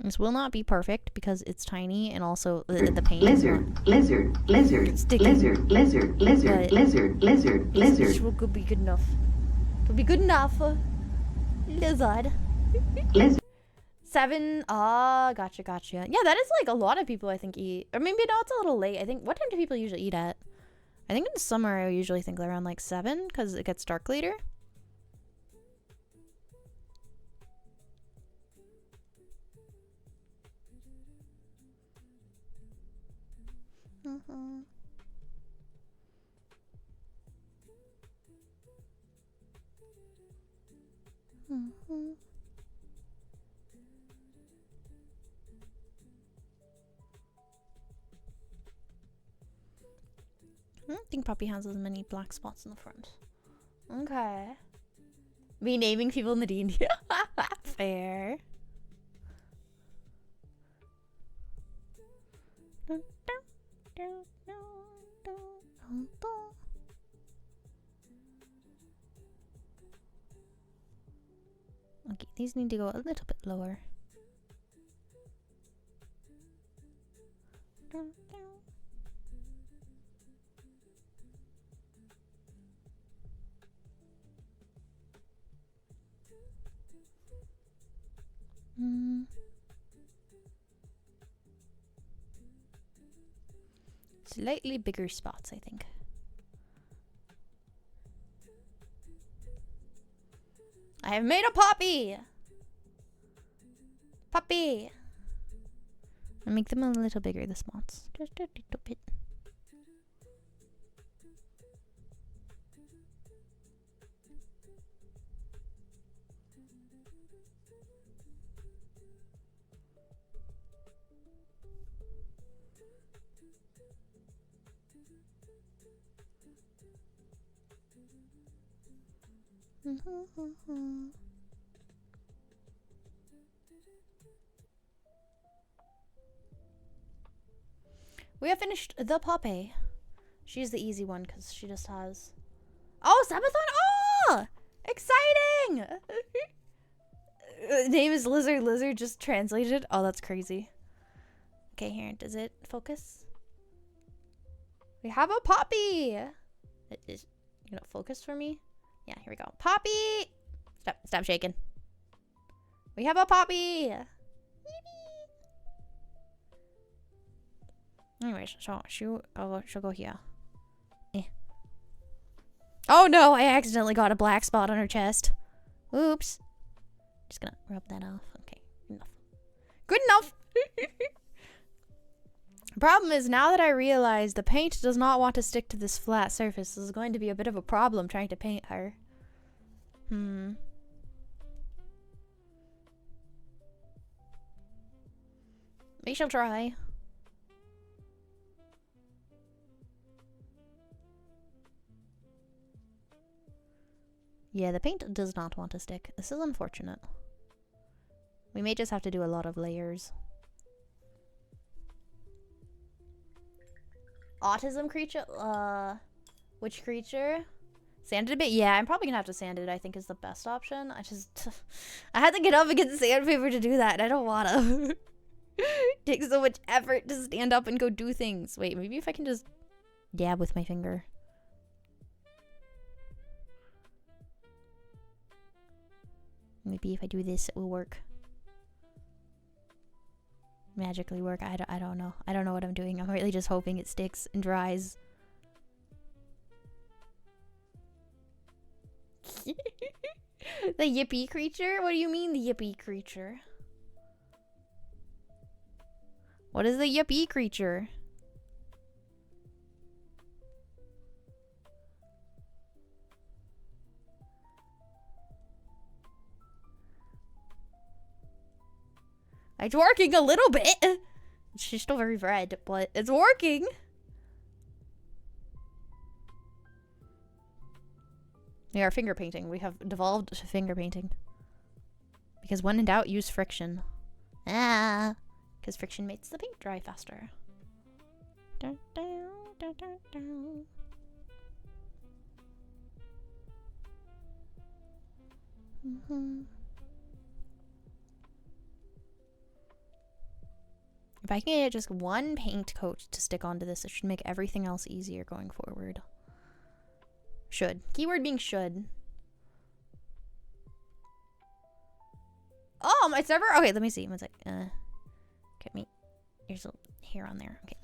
This will not be perfect because it's tiny and also the paint.
Lizard.
This will be good enough. It'll be good enough. Lizard. 7. Ah, gotcha. Yeah, that is like a lot of people I think eat. Or maybe no, it's a little late. I think, what time do people usually eat at? I think in the summer I usually think around like 7 because it gets dark later. I don't think Puppy has as many black spots in the front. Okay. Renaming people in the D&D. Fair. Okay, these need to go a little bit lower. Slightly bigger spots, I think. I have made a poppy! Puppy! I'll make them a little bigger, the spots. Just a little bit. We have finished the Poppy. She's the easy one because she just has... Oh, Sabathon! Oh! Exciting! Name is Lizard Lizard, just translated. Oh, that's crazy. Okay, here. Does it focus? We have a Poppy! Is you gonna focus for me? Yeah, here we go. Poppy! Stop shaking. We have a Poppy! Anyways, so she'll go here. Oh no, I accidentally got a black spot on her chest. Oops. Just gonna rub that off. Okay, enough. Good enough! Problem is, now that I realize the paint does not want to stick to this flat surface, this is going to be a bit of a problem trying to paint her. We shall try. Yeah, the paint does not want to stick. This is unfortunate. We may just have to do a lot of layers. Autism creature? Which creature? Sand it a bit? Yeah, I'm probably gonna have to sand it, I think is the best option. I had to get up and get sandpaper to do that, and I don't wanna. It takes so much effort to stand up and go do things. Wait, maybe if I can just dab with my finger. Maybe if I do this, it will work. Magically work. I don't know. I don't know what I'm doing. I'm really just hoping it sticks and dries. The yippee creature? What do you mean the yippee creature? What is the yippee creature? It's working a little bit. She's still very red, but it's working. We are finger painting. We have devolved to finger painting. Because when in doubt, use friction. Ah. Because friction makes the paint dry faster. Dun, dun, dun, dun, dun. If I can get just one paint coat to stick onto this, it should make everything else easier going forward. Should. Keyword being should. Oh, my server? Okay, let me see. One sec. Get me. Here's a hair on there. Okay.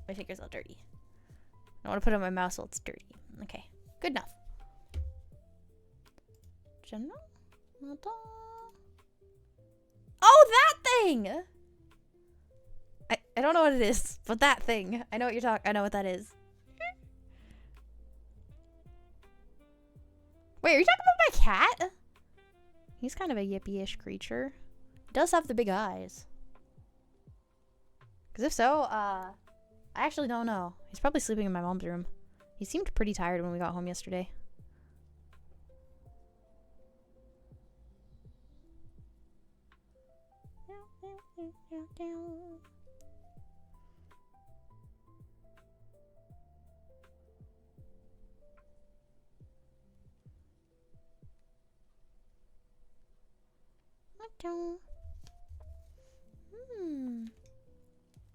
My finger's all dirty. I don't want to put it on my mouth so it's dirty. Okay, good enough. General? Oh, that thing! I don't know what it is, but that thing. I know what you're talking. I know what that is. Wait, are you talking about my cat? He's kind of a yippee-ish creature. He does have the big eyes. Because if so, I actually don't know. He's probably sleeping in my mom's room. He seemed pretty tired when we got home yesterday.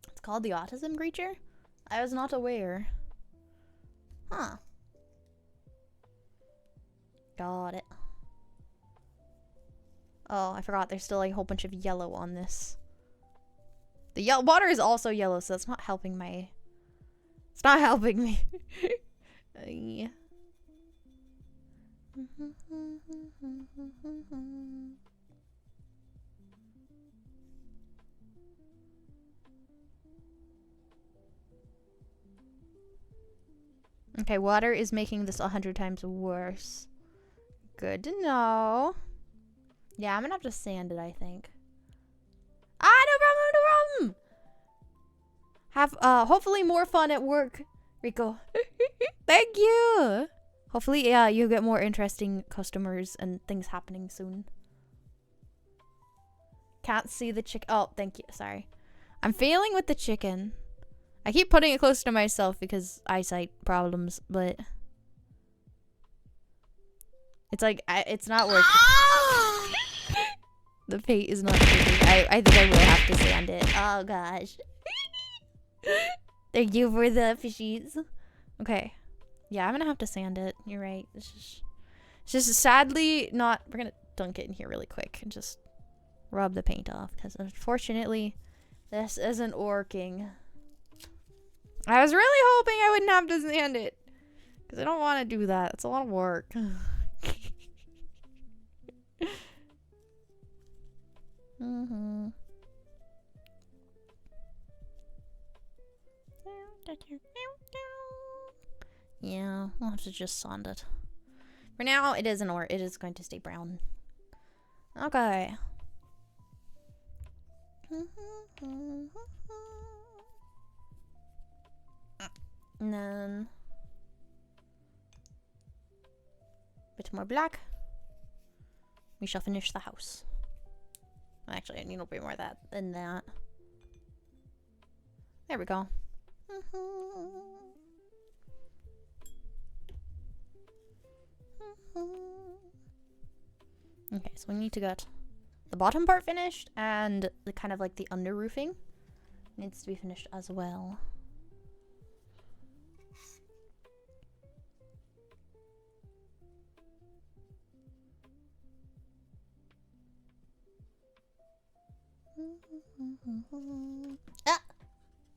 It's called the autism creature? I was not aware. Huh. Got it. Oh, I forgot. There's still like a whole bunch of yellow on this. The water is also yellow, so that's not helping my... It's not helping me. Yeah. Okay, water is making this 100 times worse. Good to know. Yeah, I'm gonna have to sand it, I think. Ah, no problem, no problem! Have, hopefully more fun at work, Rico. Thank you! Hopefully, yeah, you get more interesting customers and things happening soon. Can't see the chicken. Oh, thank you, sorry. I'm failing with the chicken. I keep putting it close to myself because eyesight problems, but it's like it's not working. The paint is not working. I think I will have to sand it. Oh gosh. Thank you for the fishies. Okay. Yeah, I'm gonna have to sand it. You're right. It's just sadly not. We're gonna dunk it in here really quick and just rub the paint off because unfortunately this isn't working. I was really hoping I wouldn't have to sand it. Because I don't want to do that. It's a lot of work. Yeah, I'll have to just sand it. For now, it isn't or it is going to stay brown. Okay. And then a bit more black. We shall finish the house. Actually, I need a bit more of that than that. There we go. Okay, so we need to get the bottom part finished and the kind of like the under roofing needs to be finished as well. Ah!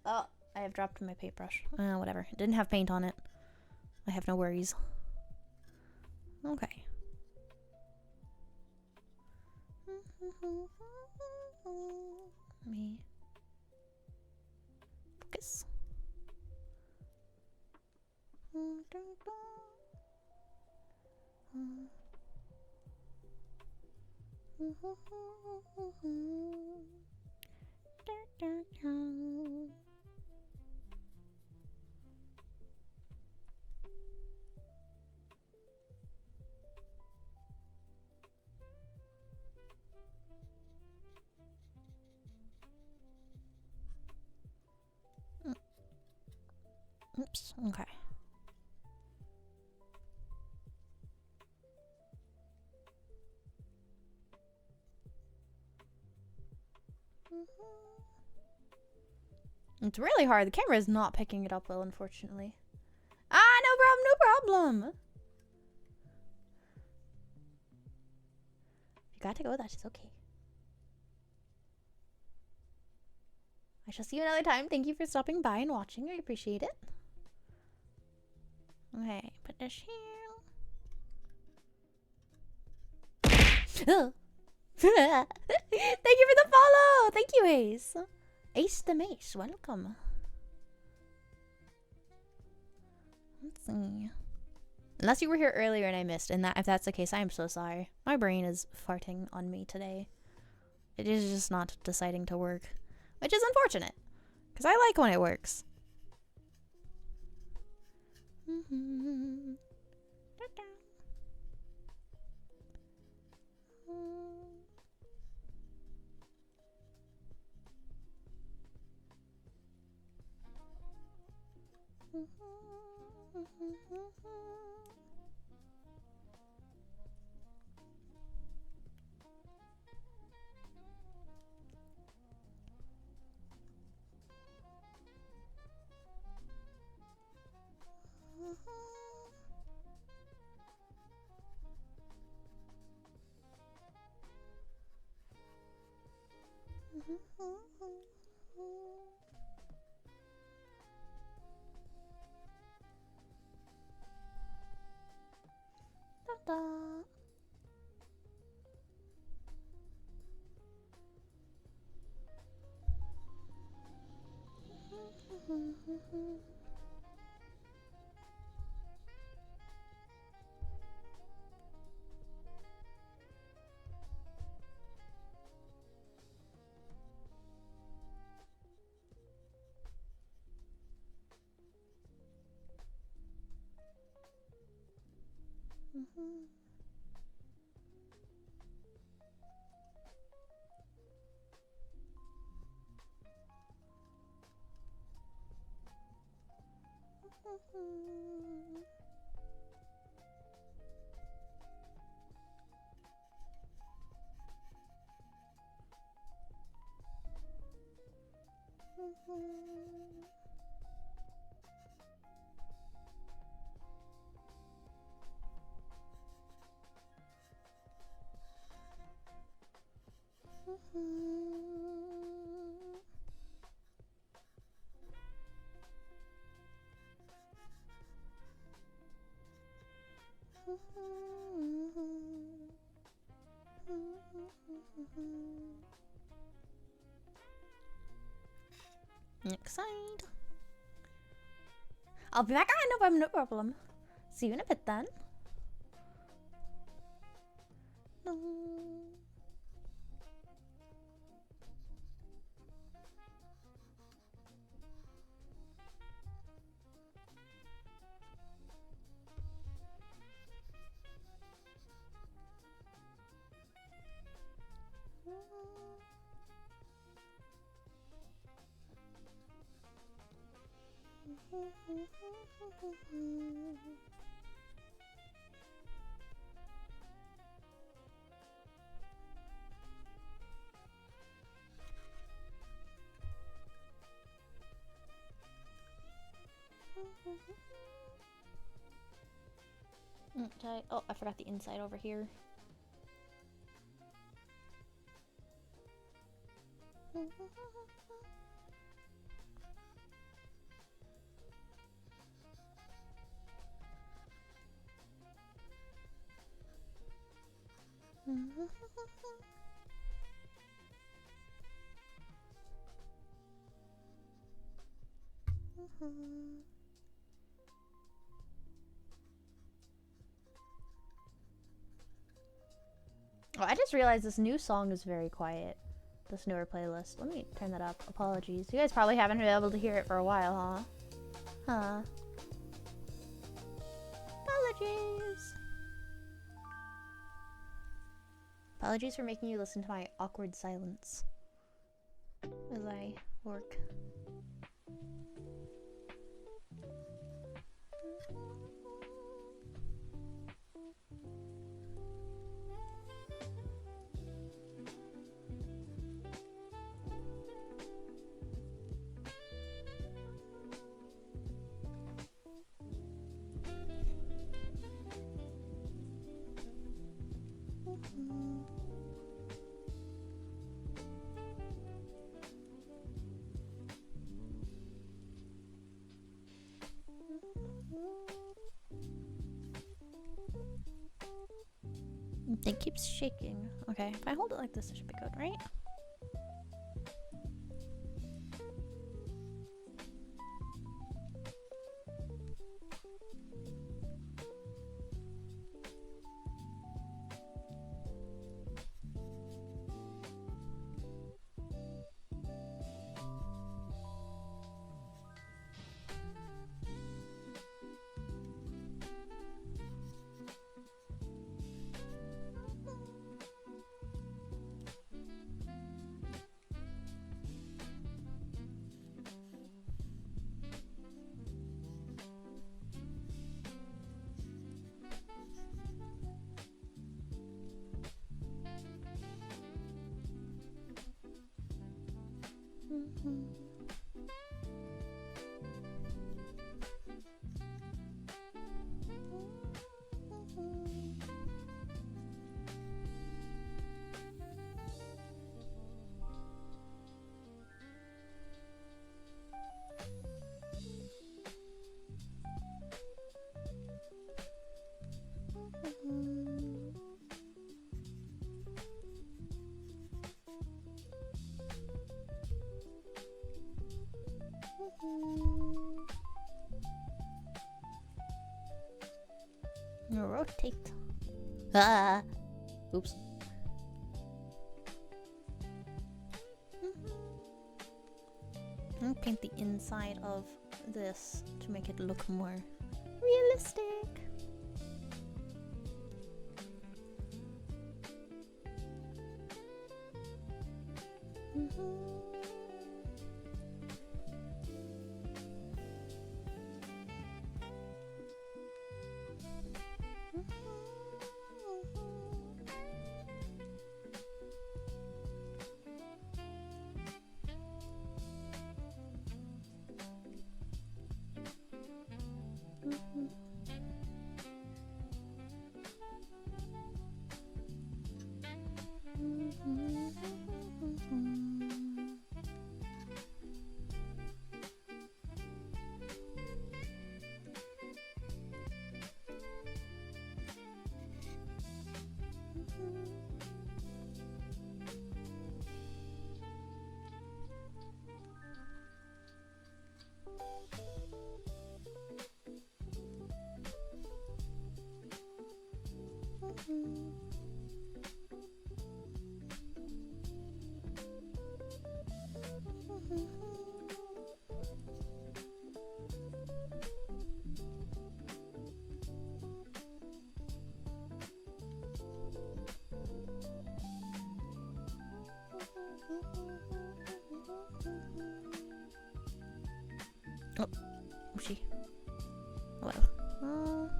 Oh, I have dropped my paintbrush. Whatever. It didn't have paint on it. I have no worries. Okay. Let me focus. Oops, okay. It's really hard. The camera is not picking it up well, unfortunately. Ah, no problem, no problem. You got to go, that is okay. I shall see you another time. Thank you for stopping by and watching. I appreciate it. Okay, put this here. Oh. Thank you for the follow! Thank you, Ace. Ace the Mace, welcome. Let's see. Unless you were here earlier and I missed, and if that's the case, I am so sorry. My brain is farting on me today. It is just not deciding to work, which is unfortunate, because I like when it works. Ta-da. Next side. I'll be back. No problem, no problem. See you in a bit then. No. Okay. Oh, I forgot the inside over here. Oh, I just realized this new song is very quiet. This newer playlist. Let me turn that up. Apologies. You guys probably haven't been able to hear it for a while, huh? Huh. Apologies. Apologies for making you listen to my awkward silence as I work. It keeps shaking. Okay, if I hold it like this, it should be good, right? Rotate. Ah. Oops. I'll paint the inside of this to make it look more realistic. Oh, oopsie. Oh well.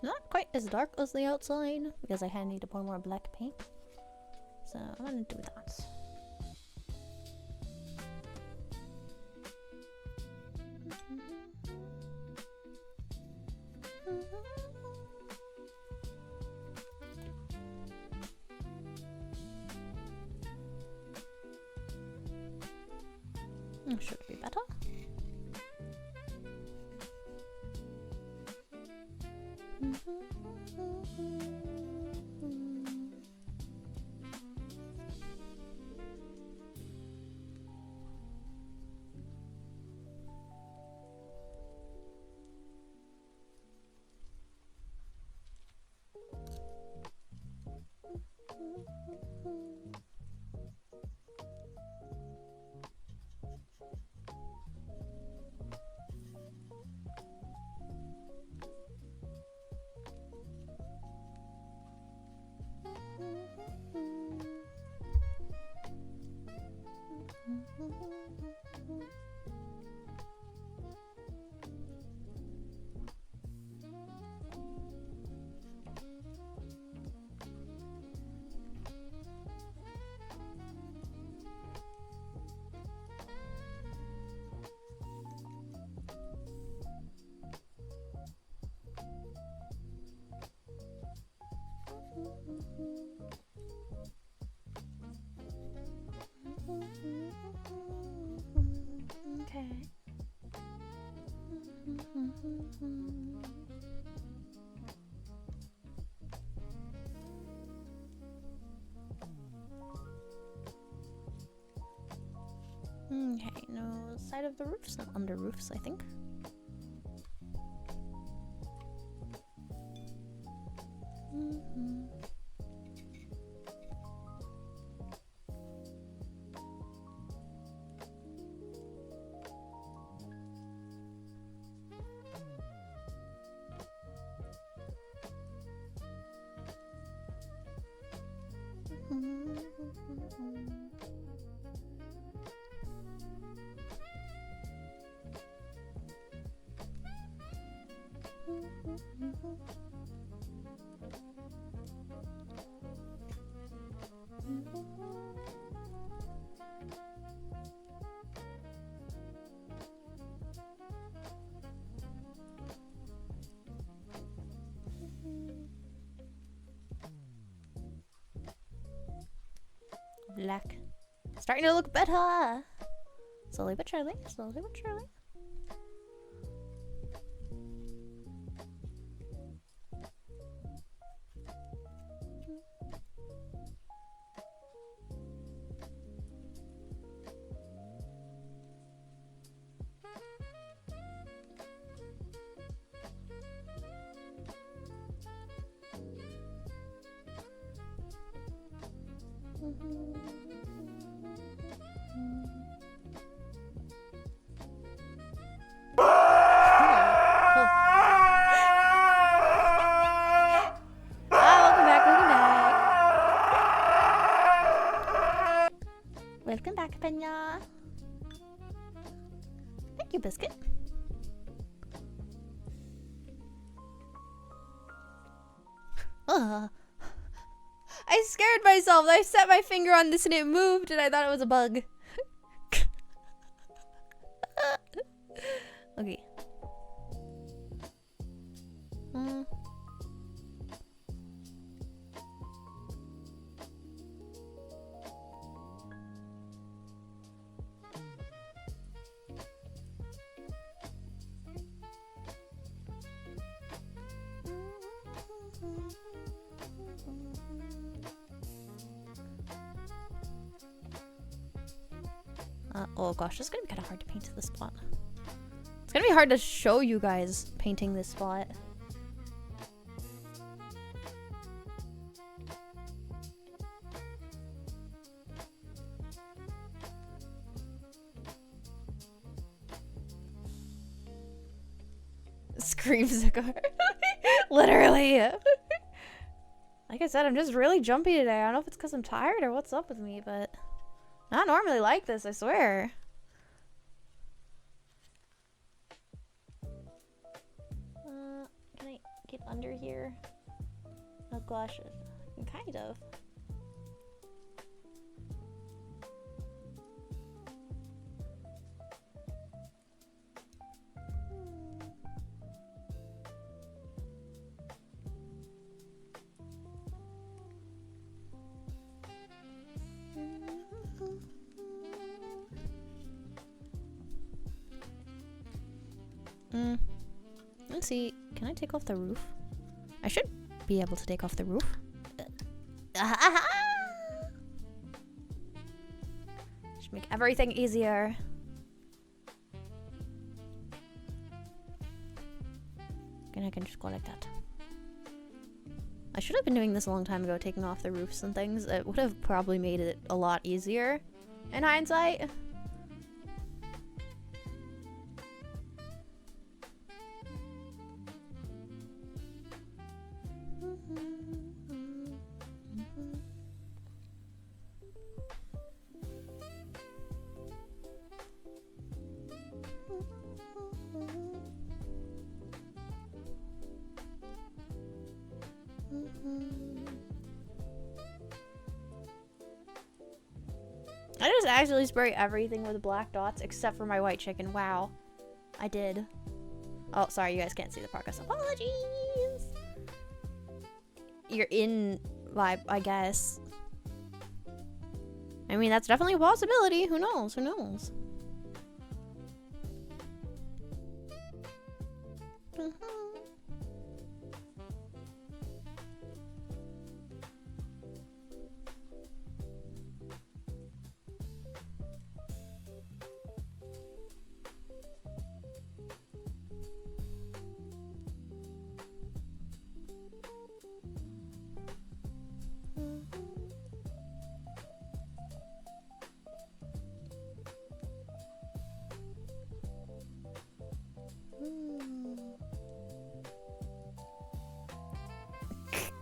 Not quite as dark as the outside because I need to pour more black paint. So I'm gonna do that. Should be better. Okay, no side of the roofs, no under roofs, I think. Black. Starting to look better. Slowly but surely. Slowly but surely. Welcome back, Penya. Thank you, Biscuit. I scared myself. I set my finger on this and it moved and I thought it was a bug. Okay. Oh gosh, it's gonna be kind of hard to paint this spot. It's gonna be hard to show you guys painting this spot. Screams the car. Literally. Like I said, I'm just really jumpy today. I don't know if it's because I'm tired or what's up with me, but not normally like this, I swear. Can I get under here? Oh gosh, kind of. Let's see. Can I take off the roof? I should be able to take off the roof. Should make everything easier. And I can just go like that. I should have been doing this a long time ago, taking off the roofs and things. It would have probably made it a lot easier in hindsight. I just actually spray everything with black dots except for my white chicken. Wow. I did. Oh, sorry, you guys can't see the progress. Apologies! You're in vibe, I guess. I mean, that's definitely a possibility. Who knows? Who knows?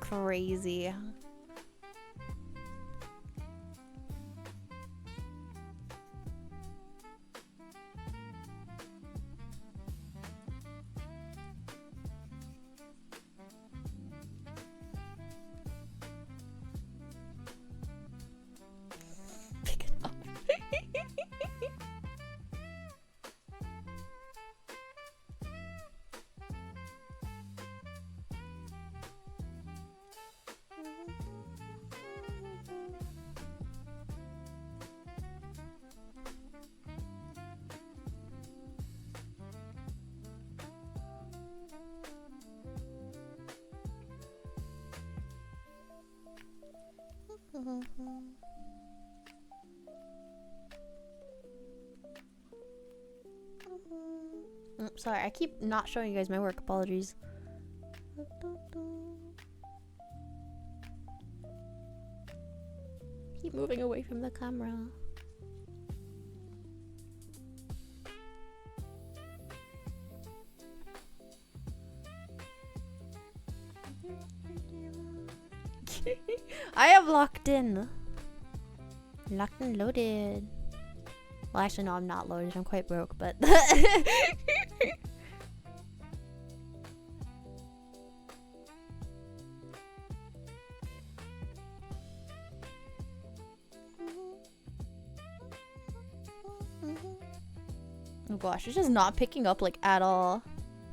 Crazy. Pick it up. Sorry, I keep not showing you guys my work. Apologies. Keep moving away from the camera. I have locked in. Locked and loaded. Well, actually, no, I'm not loaded. I'm quite broke, but... Oh gosh, it's just not picking up, like, at all.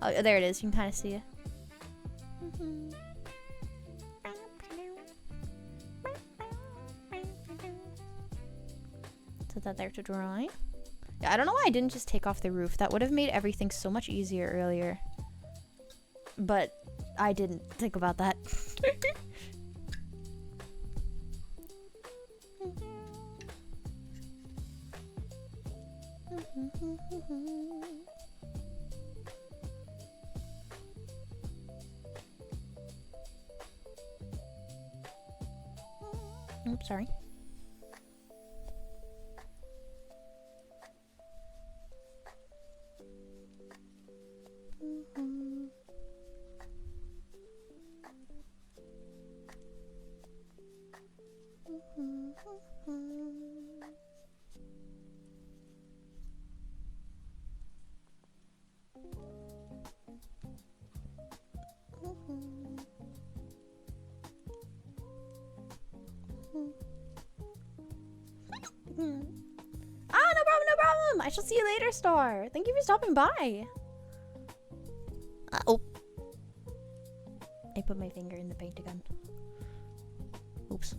Oh, there it is. You can kind of see it. Set that there to dry. Yeah, I don't know why I didn't just take off the roof. That would have made everything so much easier earlier. But I didn't think about that. Oops, sorry. No problem. I shall see you later, Star. Thank you for stopping by. Oh. I put my finger in the paint again. Oops.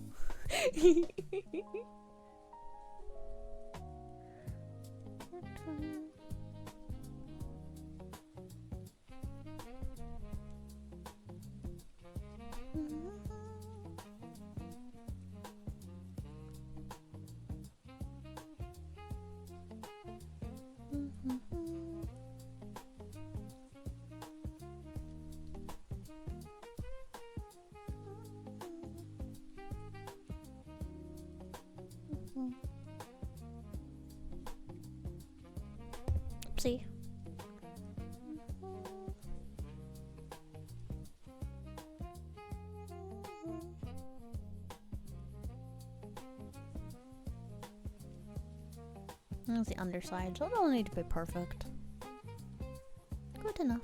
Oopsie. That's the underside, so it don't need to be perfect. Good enough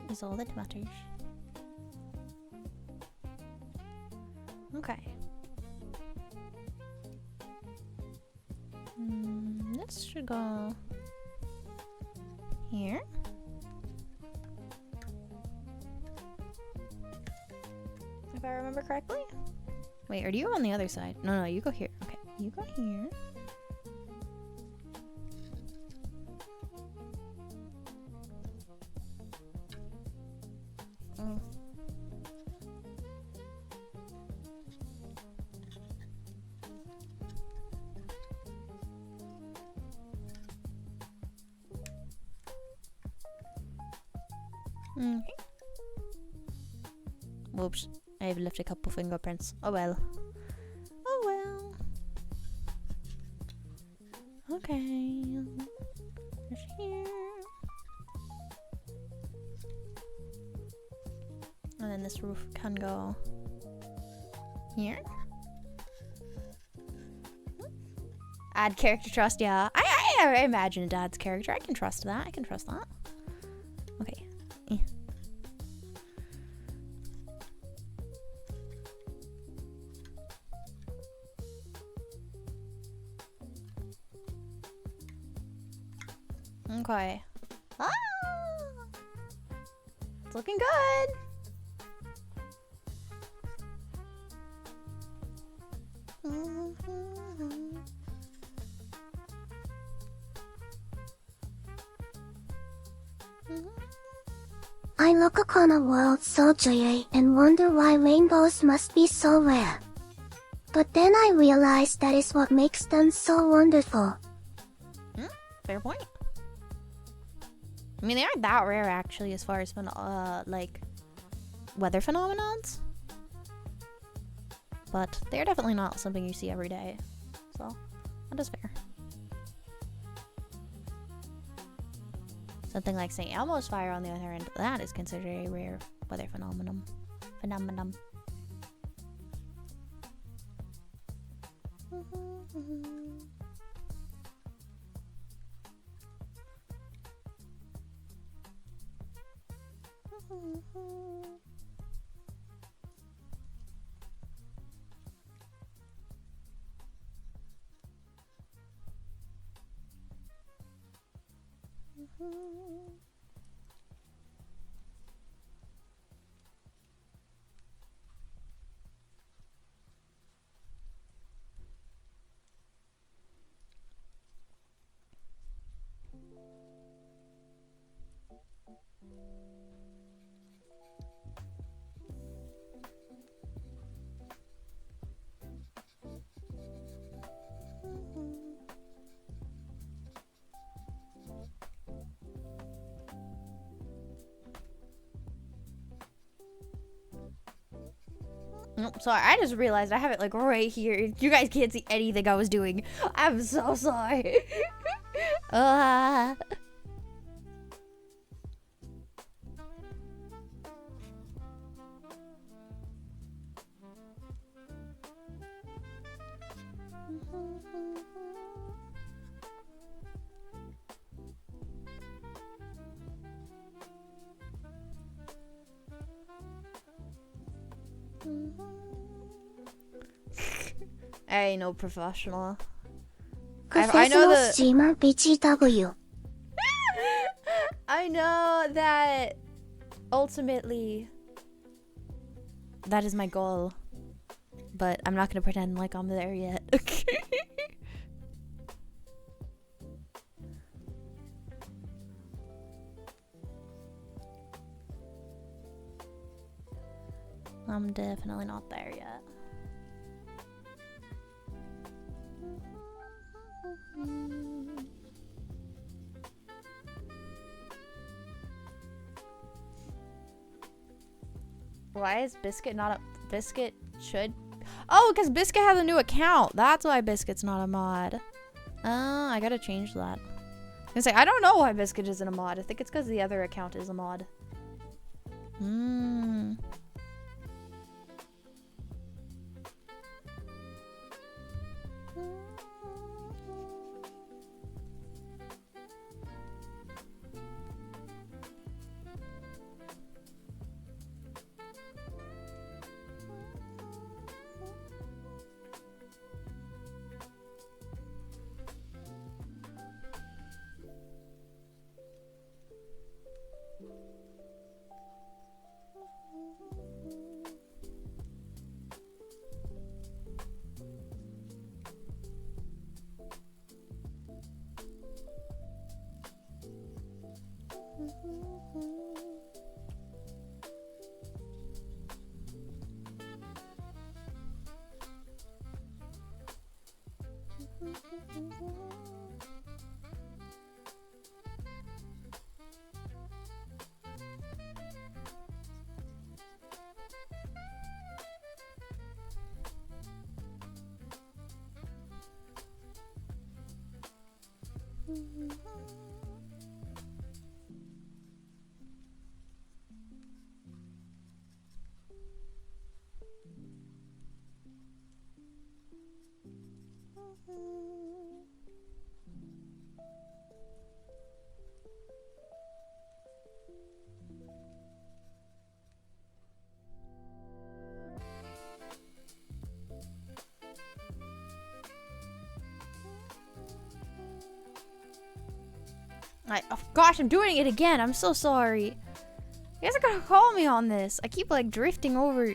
is all that matters. Okay. This should go here. If I remember correctly. Wait, or do you go on the other side? No, you go here. Okay, you go here. Whoops. I've left a couple fingerprints. Oh well. Oh well. Okay. There's here. And then this roof can go here. Add character trust, yeah. I imagine it adds character. I can trust that. I can trust that. Okay. Okay. Ah! It's looking good.
I look upon a world so joyous and wonder why rainbows must be so rare. But then I realize that is what makes them so wonderful.
Fair point. I mean, they aren't that rare actually, as far as like weather phenomenons. But they're definitely not something you see every day. So that is fair. Something like St. Elmo's fire, on the other hand, that is considered a rare weather phenomenon. Nope, sorry, I just realized I have it like right here. You guys can't see anything I was doing. I'm so sorry. I ain't no professional. I know the
Steamer BGW.
I know that ultimately that is my goal, but I'm not gonna pretend like I'm there yet. I'm definitely not there yet. Why is Biscuit not a... Biscuit should... Oh, because Biscuit has a new account. That's why Biscuit's not a mod. I gotta change that. I was gonna say, I don't know why Biscuit isn't a mod. I think it's because the other account is a mod. Oh gosh, I'm doing it again. I'm so sorry. You guys are gonna call me on this. I keep like drifting over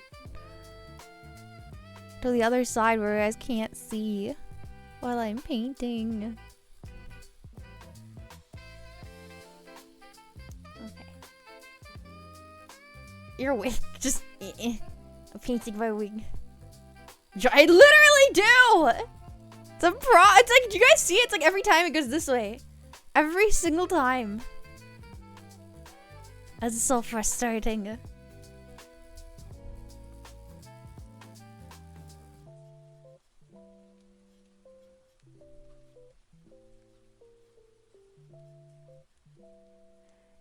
to the other side where you guys can't see while I'm painting. Okay. Your wig. Just I'm painting my wig. I literally do! It's a It's like, do you guys see it? It's like every time it goes this way. Every single time. That's so frustrating.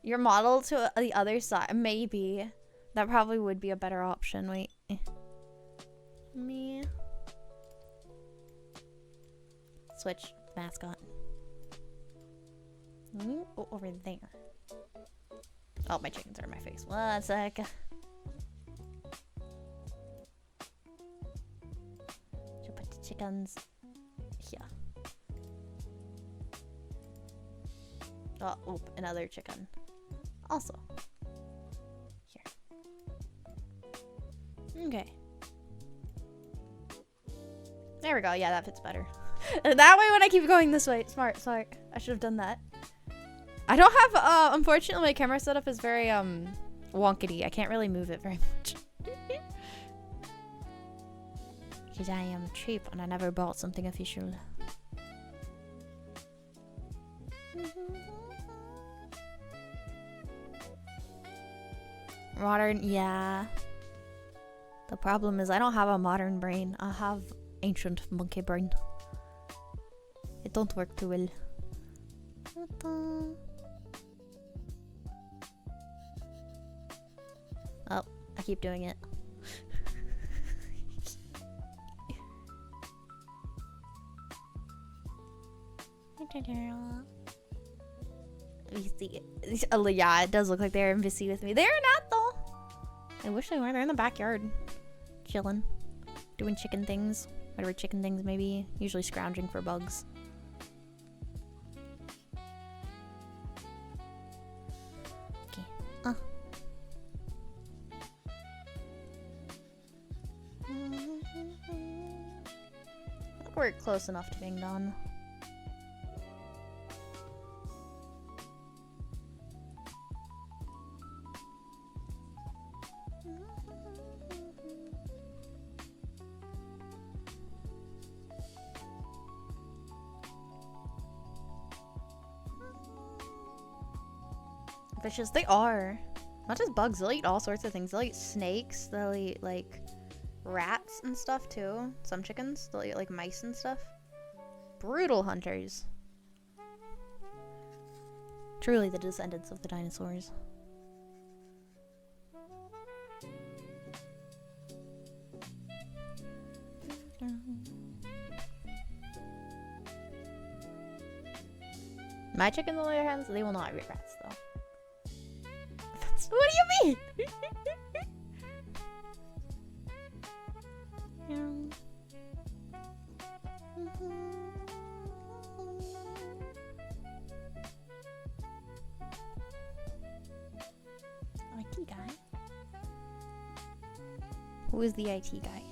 Your model to the other side. Maybe. That probably would be a better option. Wait. Me. Switch mascot. Oh, over there. Oh, my chickens are in my face. 1 sec. Should put the chickens here. Oh, another chicken. Also. Here. Okay. There we go. Yeah, that fits better. That way when I keep going this way. Smart. I should have done that. I don't have, unfortunately my camera setup is very, wonkety. I can't really move it very much. Because I am cheap and I never bought something official. Modern, yeah. The problem is I don't have a modern brain. I have ancient monkey brain. It don't work too well. Oh, I keep doing it. You see, yeah, it does look like they're busy with me. They're not though. I wish they were. They're in the backyard, chilling, doing chicken things, whatever chicken things maybe. Usually scrounging for bugs. Okay. I think we're close enough to being done. Fishes, they are. Not just bugs, they'll eat all sorts of things. They'll eat snakes, they'll eat like rats and stuff too. Some chickens, they'll eat like mice and stuff. Brutal hunters. Truly the descendants of the dinosaurs. My chickens, on the other hand, they will not eat rats though. What do you mean? IT guy? Who is the IT guy?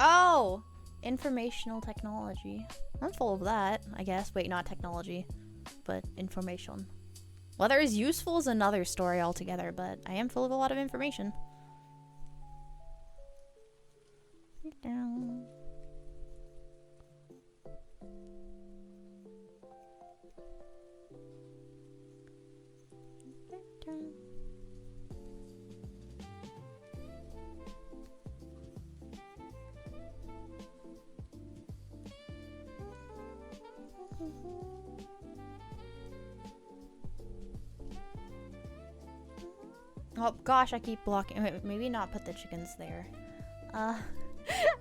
Oh! Informational technology. I'm full of that, I guess. Wait, not technology, but information. Whether it's useful is another story altogether, but I am full of a lot of information. Oh gosh, I keep blocking. Wait, maybe not put the chickens there. I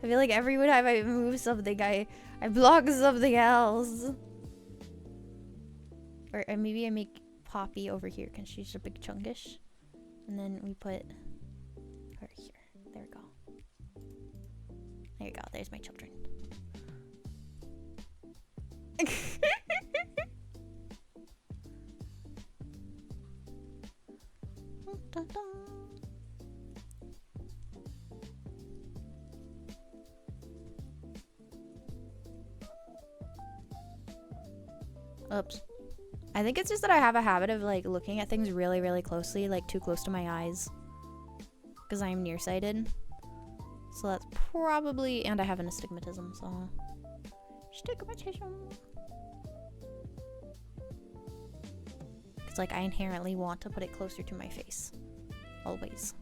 feel like every time I move something, I block something else. Or maybe I make Poppy over here because she's a big chunkish. And then we put her here. There we go. There you go. There's my children. Oops. I think it's just that I have a habit of like looking at things really, really closely, like too close to my eyes. Because I'm nearsighted. So that's probably, and I have an astigmatism, so. Astigmatism. It's like I inherently want to put it closer to my face. Always.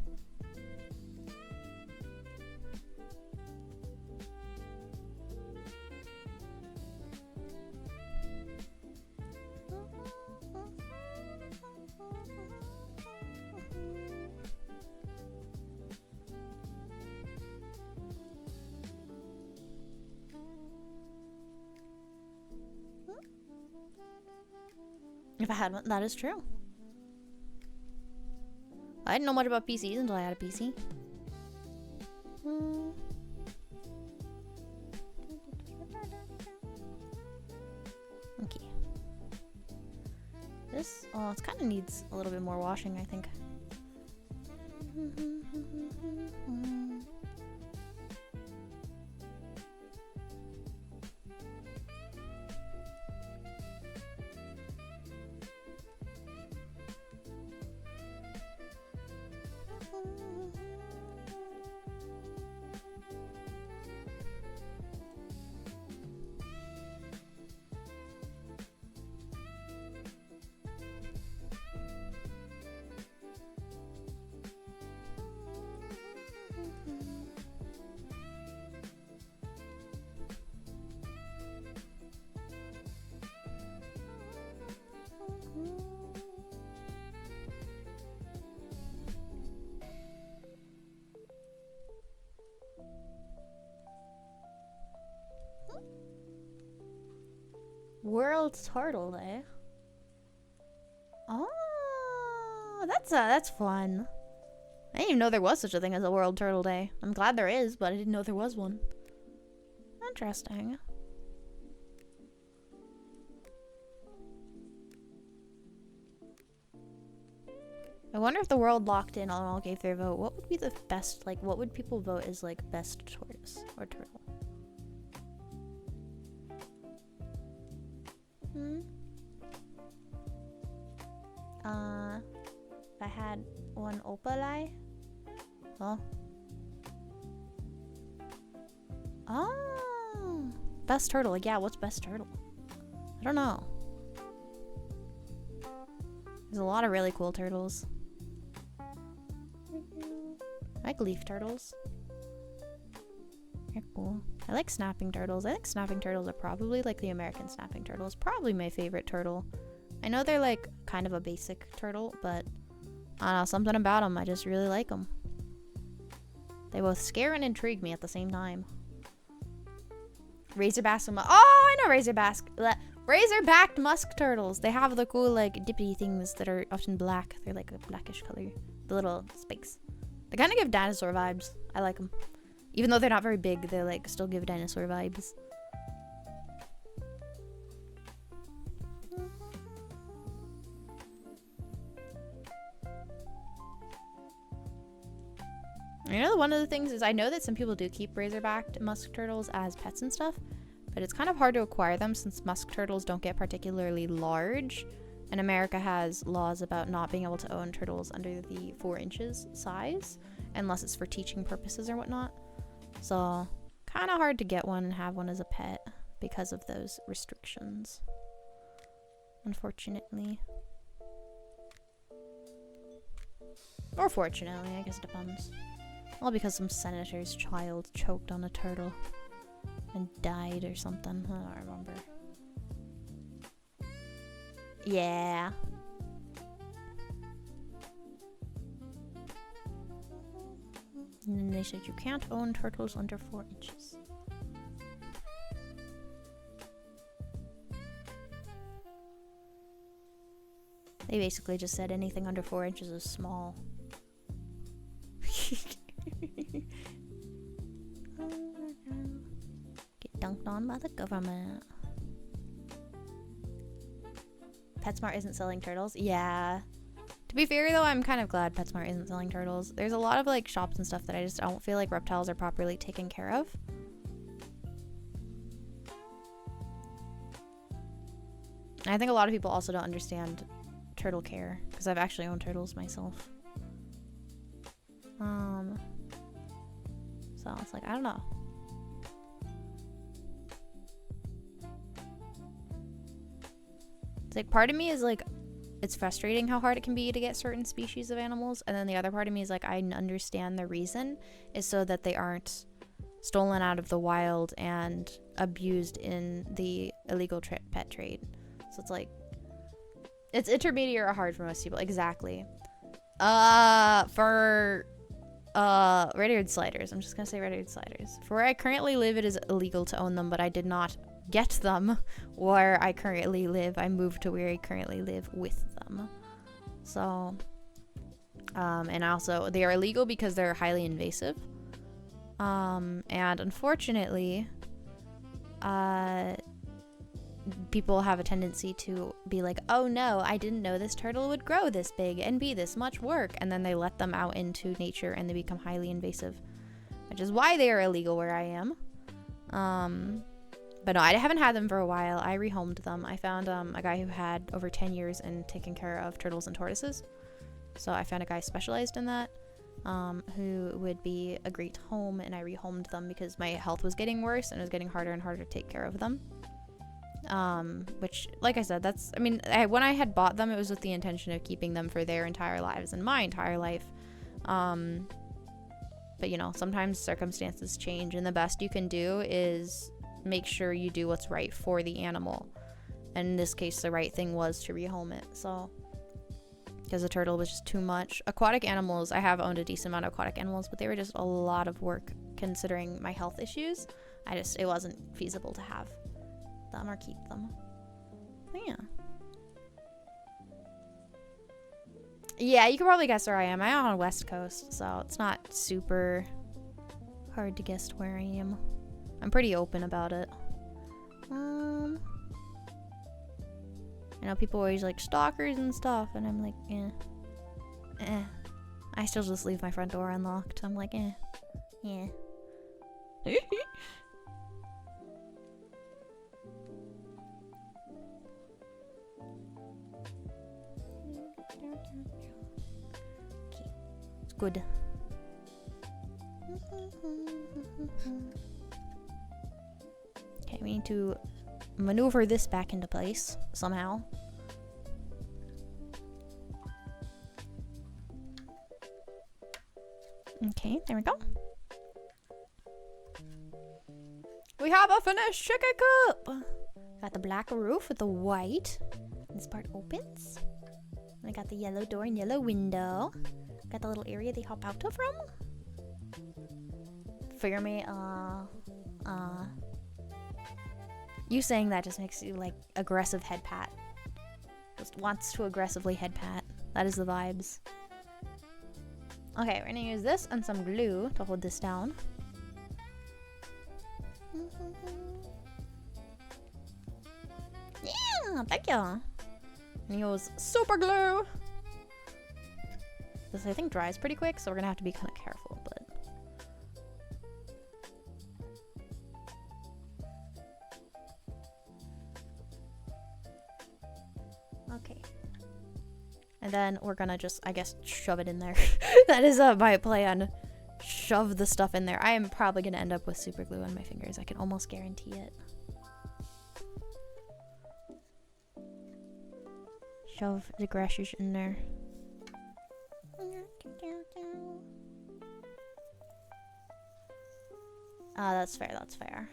If I had one, that is true. I didn't know much about PCs until I had a PC. Okay. This, oh, it kind of needs a little bit more washing, I think. World Turtle Day. Oh, that's fun. I didn't even know there was such a thing as a World Turtle Day. I'm glad there is, but I didn't know there was one. Interesting. I wonder if the world locked in all gave their vote. What would be the best, like, what would people vote as, like, best tortoise or turtle? If I had one opalai. Oh. Oh. Best turtle. Like, yeah, what's best turtle? I don't know. There's a lot of really cool turtles. I like leaf turtles. They're cool. I like snapping turtles. I think snapping turtles are probably like the American snapping turtle. It's probably my favorite turtle. I know they're like kind of a basic turtle, but I don't know, something about them. I just really like them. They both scare and intrigue me at the same time. Razorback. Oh, I know razorbacked musk turtles. They have the cool like dippy things that are often black. They're like a blackish color. The little spikes. They kind of give dinosaur vibes. I like them. Even though they're not very big, they like still give dinosaur vibes. You know, one of the things is I know that some people do keep razorbacked musk turtles as pets and stuff, but it's kind of hard to acquire them since musk turtles don't get particularly large, and America has laws about not being able to own turtles under the 4 inches size unless it's for teaching purposes or whatnot. So kind of hard to get one and have one as a pet because of those restrictions, unfortunately. Or fortunately, I guess it depends. All because some senator's child choked on a turtle and died or something. I don't remember. Yeah. And then they said you can't own turtles under 4 inches. They basically just said anything under 4 inches is small. Get dunked on by the government. PetSmart isn't selling turtles? Yeah. To be fair though, I'm kind of glad PetSmart isn't selling turtles. There's a lot of like shops and stuff that I just don't feel like reptiles are properly taken care of. And I think a lot of people also don't understand turtle care because I've actually owned turtles myself. So it's like, I don't know. It's like part of me is like, it's frustrating how hard it can be to get certain species of animals, and then the other part of me is like, I understand the reason is so that they aren't stolen out of the wild and abused in the illegal pet trade. So it's like, it's intermediate or hard for most people. Exactly. For red-eared sliders, I'm just gonna say red-eared sliders. For where I currently live, it is illegal to own them, but I did not get them where I currently live. I moved to where I currently live with them. So, and also they are illegal because they're highly invasive. And unfortunately, people have a tendency to be like, oh no, I didn't know this turtle would grow this big and be this much work, and then they let them out into nature and they become highly invasive, which is why they are illegal where I am. But no, I haven't had them for a while. I rehomed them. I found a guy who had over 10 years in taking care of turtles and tortoises, so I found a guy specialized in that, who would be a great home, and I rehomed them because my health was getting worse and it was getting harder and harder to take care of them. Which, like I said, that's, I mean, when I had bought them, it was with the intention of keeping them for their entire lives and my entire life. But you know, sometimes circumstances change, and the best you can do is make sure you do what's right for the animal. And in this case, the right thing was to rehome it. So, because the turtle was just too much. Aquatic animals, I have owned a decent amount of aquatic animals, but they were just a lot of work considering my health issues. It wasn't feasible to have them or keep them. But yeah. Yeah, you can probably guess where I am. I'm on the West Coast, so it's not super hard to guess where I am. I'm pretty open about it. I know people always like stalkers and stuff, and I'm like, I still just leave my front door unlocked. I'm like, yeah. It's good. Okay, we need to maneuver this back into place somehow. Okay, there we go. We have a finished chicken coop! Got the black roof with the white. This part opens. I got the yellow door and yellow window. Got the little area they hop out of from. Figure me, you saying that just makes you like aggressive head pat. Just wants to aggressively head pat. That is the vibes. Okay, we're gonna use this and some glue to hold this down. Yeah, thank you. And use super glue. This I think dries pretty quick, so we're gonna have to be kind of careful, but. Okay. And then we're gonna just, I guess, shove it in there. That is my plan. Shove the stuff in there. I am probably gonna end up with super glue on my fingers. I can almost guarantee it. Shove the grasses in there. Okay. Ah, that's fair, that's fair.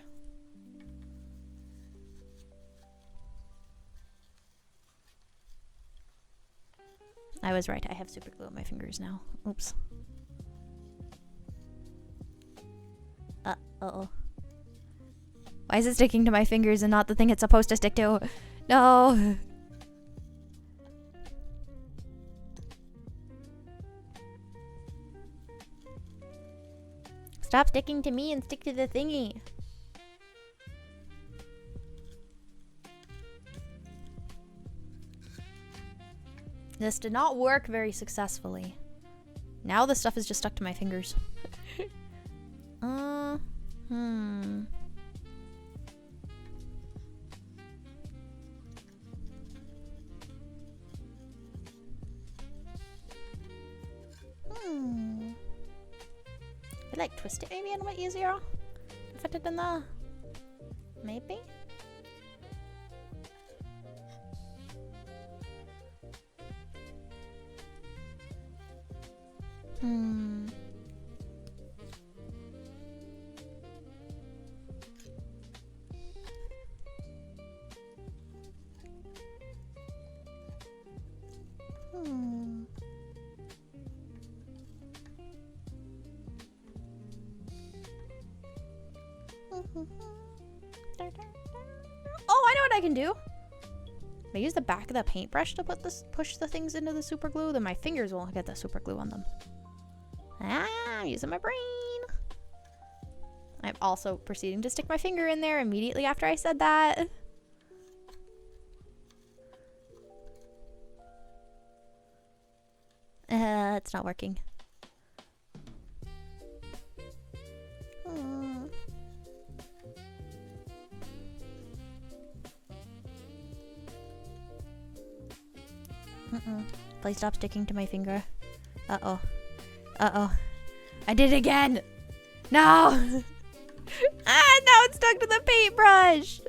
I was right, I have super glue on my fingers now. Oops. Uh-oh. Why is it sticking to my fingers and not the thing it's supposed to stick to? No! Stop sticking to me and stick to the thingy. This did not work very successfully. Now the stuff is just stuck to my fingers. Hmm. I'd like twist it maybe a little bit easier. Fit it in the... Maybe? Hmm. Hmm. Oh, I know what I can do. If I use the back of the paintbrush to push the things into the super glue, then my fingers won't get the super glue on them. Ah, I'm using my brain. I'm also proceeding to stick my finger in there immediately after I said that. It's not working. Please stop sticking to my finger. Uh-oh. Uh-oh. I did it again! No! Ah, now it's stuck to the paintbrush!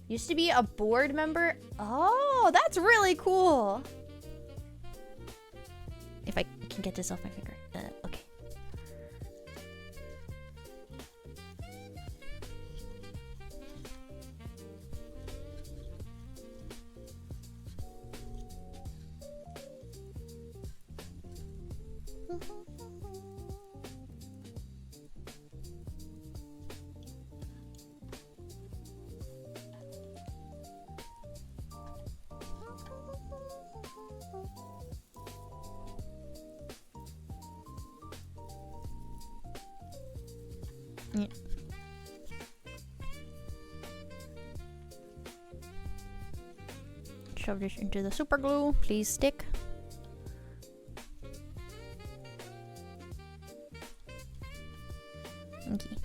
Used to be a board member. Oh, that's really cool! If I can get this off my finger. Okay. Yeah. Shove this into the super glue. Please stick. Okay.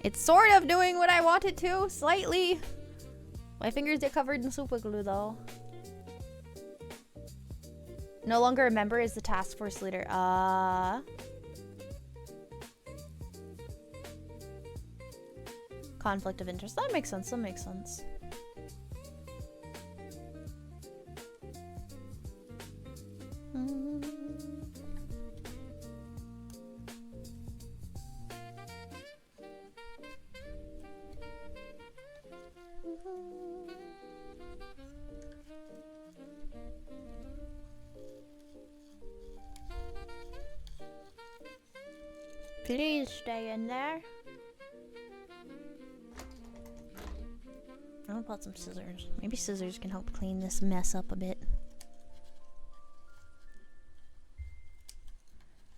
It's sort of doing what I want it to, slightly. My fingers get covered in super glue though. No longer a member is the task force leader. Conflict of interest. That makes sense. That makes sense. Please stay in there. I'm gonna put some scissors. Maybe scissors can help clean this mess up a bit.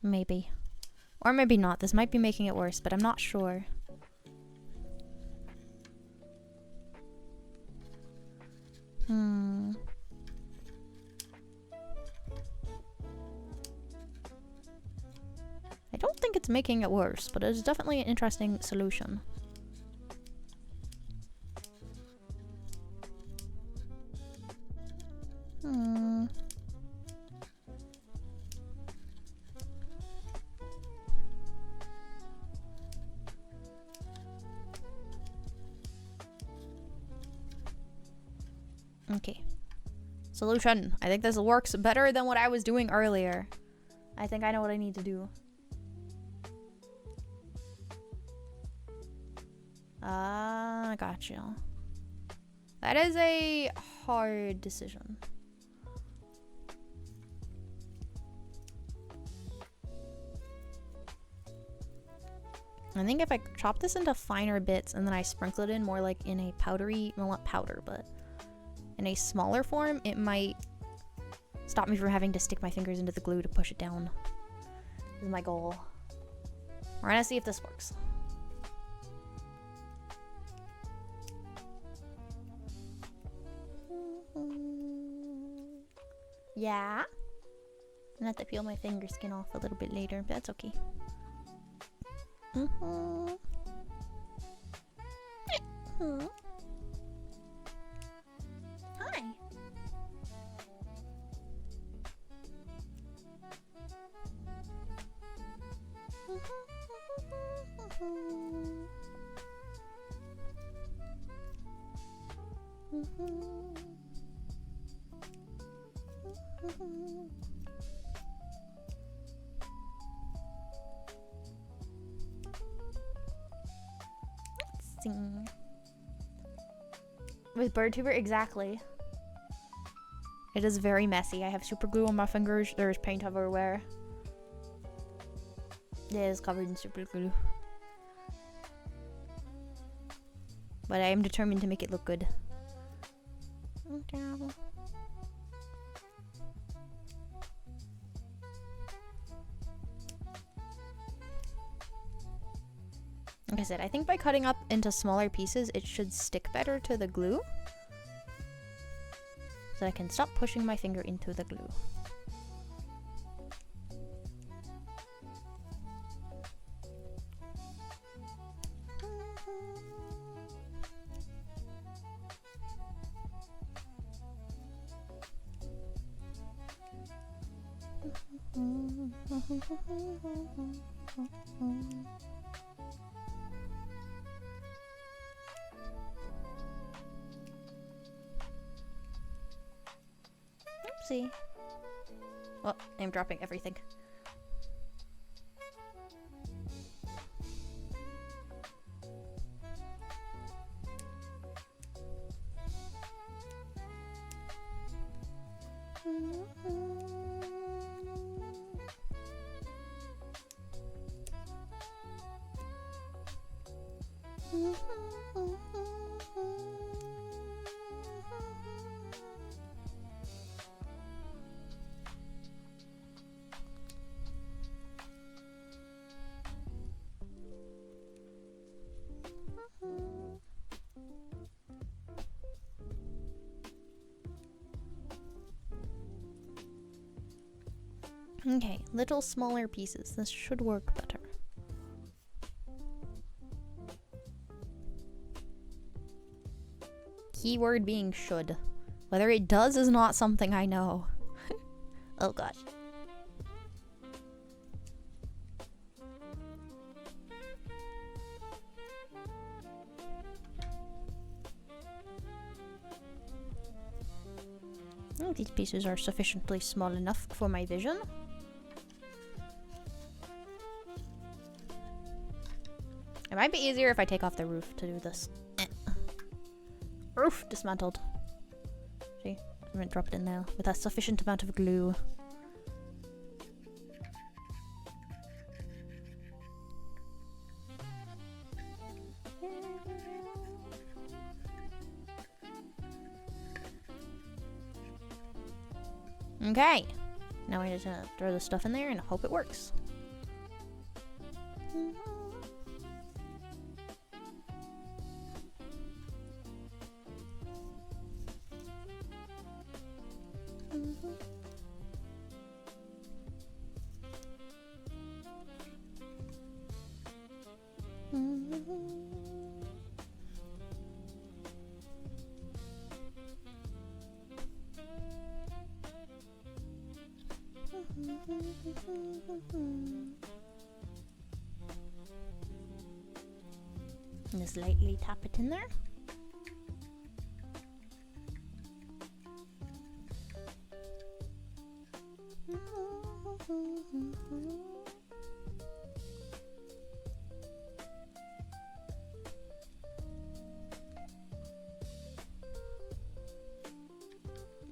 Maybe. Or maybe not. This might be making it worse, but I'm not sure. I don't think it's making it worse, but it's definitely an interesting solution. Okay. Solution. I think this works better than what I was doing earlier. I think I know what I need to do. I got you. That is a hard decision. I think if I chop this into finer bits and then I sprinkle it in more like in a powdery, well, not powder, but in a smaller form, it might stop me from having to stick my fingers into the glue to push it down. This is my goal. We're gonna see if this works. Yeah. I'm gonna have to peel my finger skin off a little bit later, but that's okay. Hi. Let's see. With BirdTuber, exactly. It is very messy. I have super glue on my fingers. There's paint everywhere. It is covered in super glue. But I am determined to make it look good. Like I said, I think by cutting up into smaller pieces, it should stick better to the glue. So I can stop pushing my finger into the glue. Oopsie. Well, I'm dropping everything. Okay, little smaller pieces. This should work better. Keyword being should. Whether it does is not something I know. Oh gosh. I think these pieces are sufficiently small enough for my vision. It might be easier if I take off the roof to do this. Roof dismantled. See? I'm gonna drop it in there with a sufficient amount of glue. Okay. Now I just throw the stuff in there and hope it works. Just lightly tap it in there.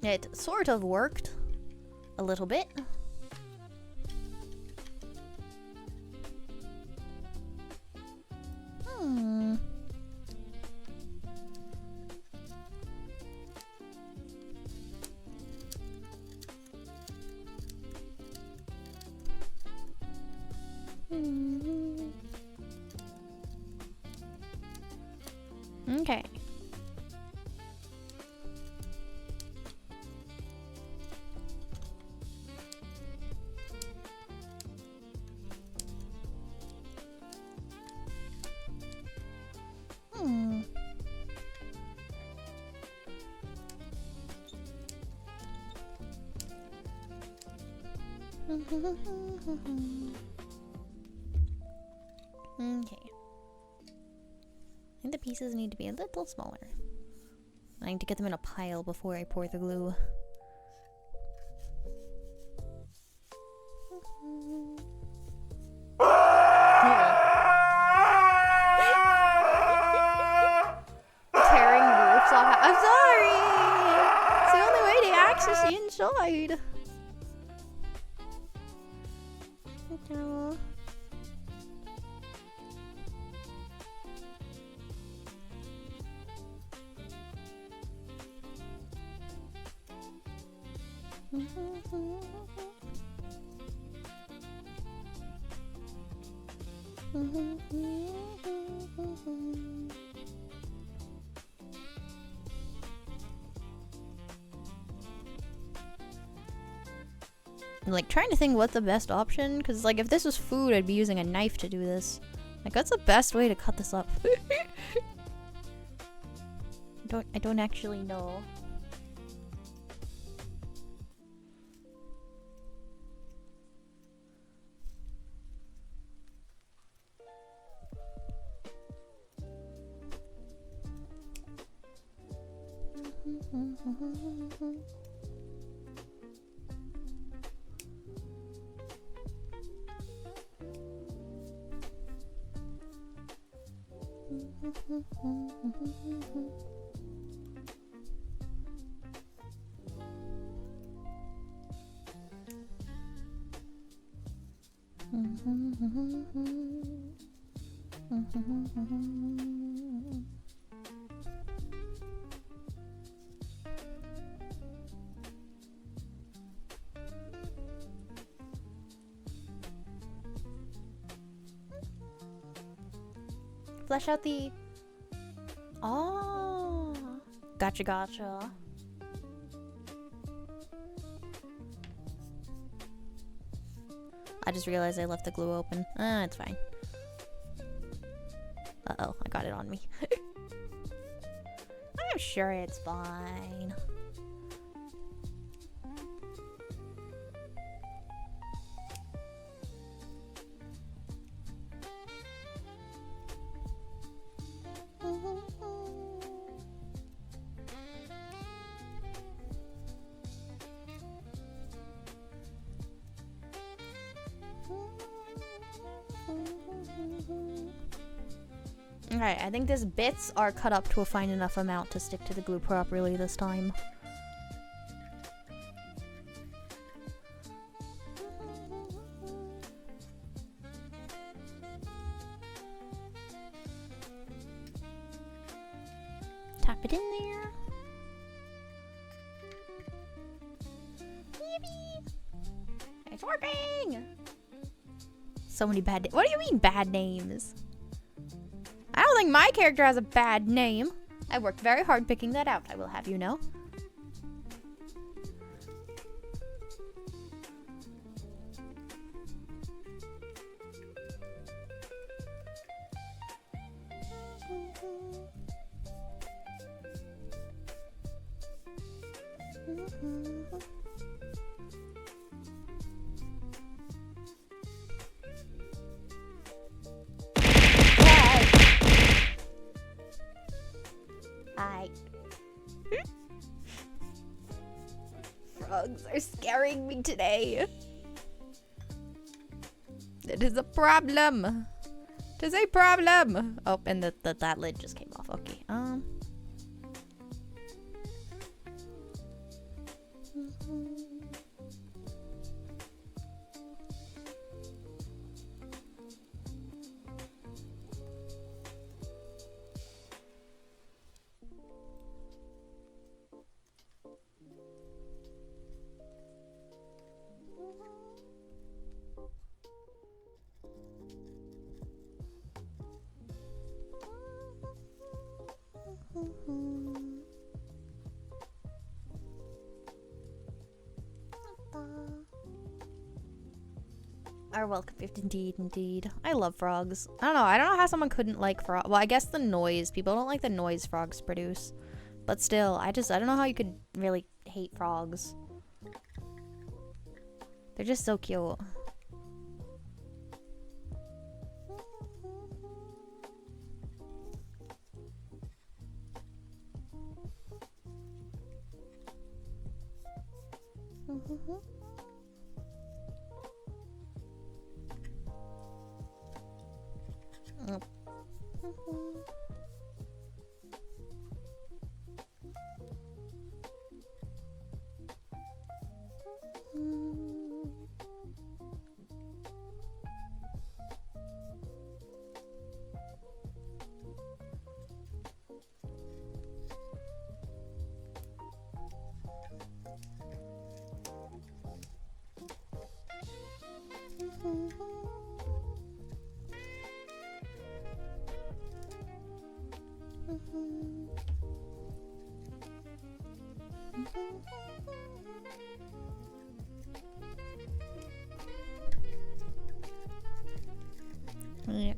It sort of worked. A little bit. Hmm. Okay. Hmm. Okay. I think the pieces need to be a little smaller. I need to get them in a pile before I pour the glue. Tearing roofs off. I'm sorry! It's the only way to access the inside. I'm like trying to think what the best option, because like if this was food, I'd be using a knife to do this. Like what's the best way to cut this up? I don't actually know. Flesh out the... Oh. Gotcha, gotcha. I just realized I left the glue open. It's fine. Uh-oh, I got it on me. I'm sure it's fine. Alright, I think these bits are cut up to a fine enough amount to stick to the glue properly this time. Tap it in there. Yippee! It's working! So many bad what do you mean bad names? I don't think my character has a bad name. I worked very hard picking that out, I will have you know. Frogs are scaring me today. It is a problem. It is a problem. Oh, and that lid just came off. Okay. Are welcome gift, indeed, indeed. I love frogs. I don't know how someone couldn't like frog. Well, I guess the noise. People don't like the noise frogs produce. But still, I don't know how you could really hate frogs. They're just so cute.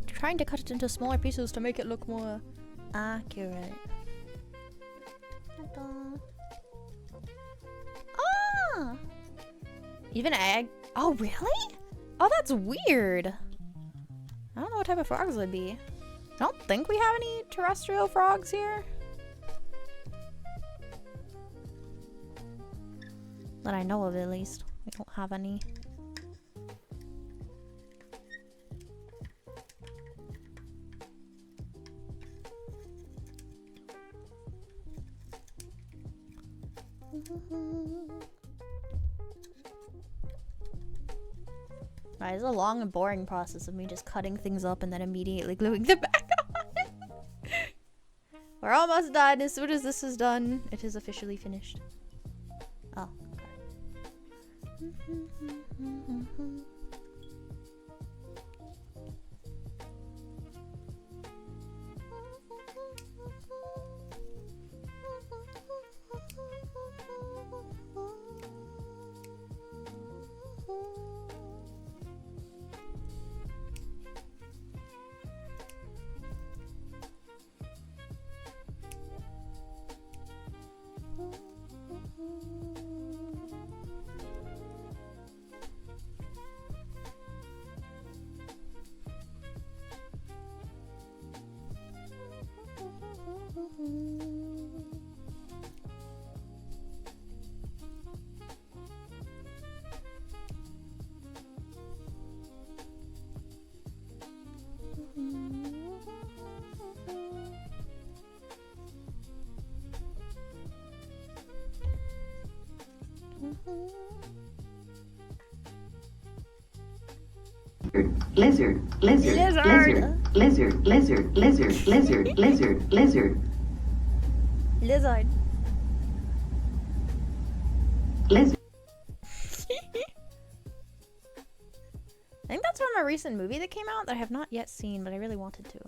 Trying to cut it into smaller pieces to make it look more accurate. Ah! Even egg? Oh, really? Oh, that's weird. I don't know what type of frogs it would be. I don't think we have any terrestrial frogs here. That I know of, at least. We don't have any. Right, it's a long and boring process of me just cutting things up and then immediately gluing them back on. We're almost done. As soon as this is done, it is officially finished. Oh, okay.
Lizard, lizard, lizard, lizard, lizard, lizard, lizard, lizard, lizard.
Lizard.
Lizard.
I think that's from a recent movie that came out that I have not yet seen, but I really wanted to.